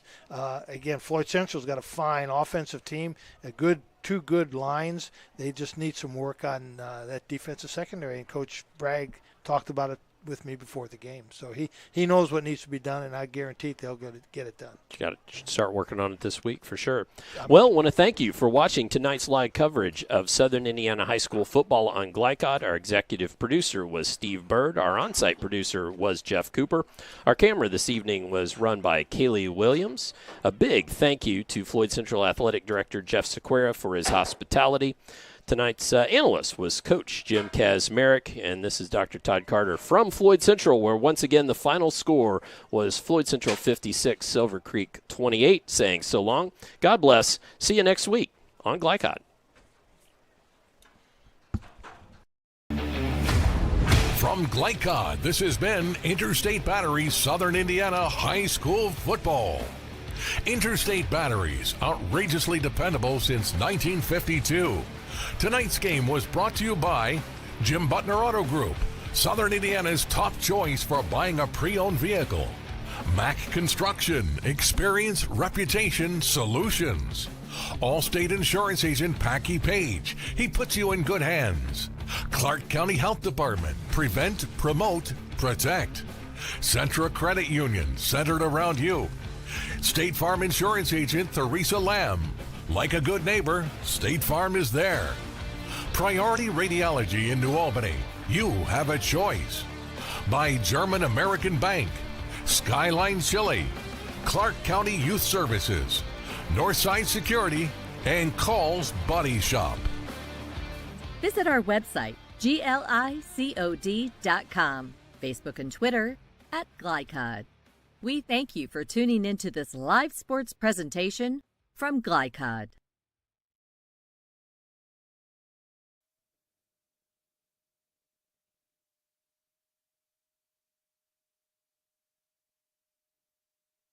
Again, Floyd Central's got a fine offensive team, two good lines. They just need some work on that defensive secondary, and Coach Bragg talked about it with me before the game. So he knows what needs to be done, and I guarantee they'll get it done. You got to start working on it this week for sure. Well, I want to thank you for watching tonight's live coverage of Southern Indiana High School football on GLICOD. Our executive producer was Steve Bird. Our on-site producer was Jeff Cooper. Our camera this evening was run by Kaylee Williams. A big thank you to Floyd Central Athletic Director Jeff Sequeira for his hospitality. Tonight's analyst was Coach Jim Kazmarek, and this is Dr. Todd Carter from Floyd Central, where once again the final score was Floyd Central 56, Silver Creek 28, saying so long. God bless. See you next week on GLICOD. From GLICOD, this has been Interstate Batteries Southern Indiana High School Football. Interstate Batteries, outrageously dependable since 1952. Tonight's game was brought to you by Jim Butner Auto Group, Southern Indiana's top choice for buying a pre-owned vehicle. Mack Construction, experience, reputation, solutions. Allstate Insurance Agent Packy Page, he puts you in good hands. Clark County Health Department, prevent, promote, protect. Centra Credit Union, centered around you. State Farm Insurance Agent Theresa Lamb. Like a good neighbor, State Farm is there. Priority Radiology in New Albany. You have a choice. By German American Bank, Skyline Chili, Clark County Youth Services, Northside Security, and Call's Body Shop. Visit our website, GLICOD.com, Facebook and Twitter @GLICOD. We thank you for tuning into this live sports presentation from GLICOD.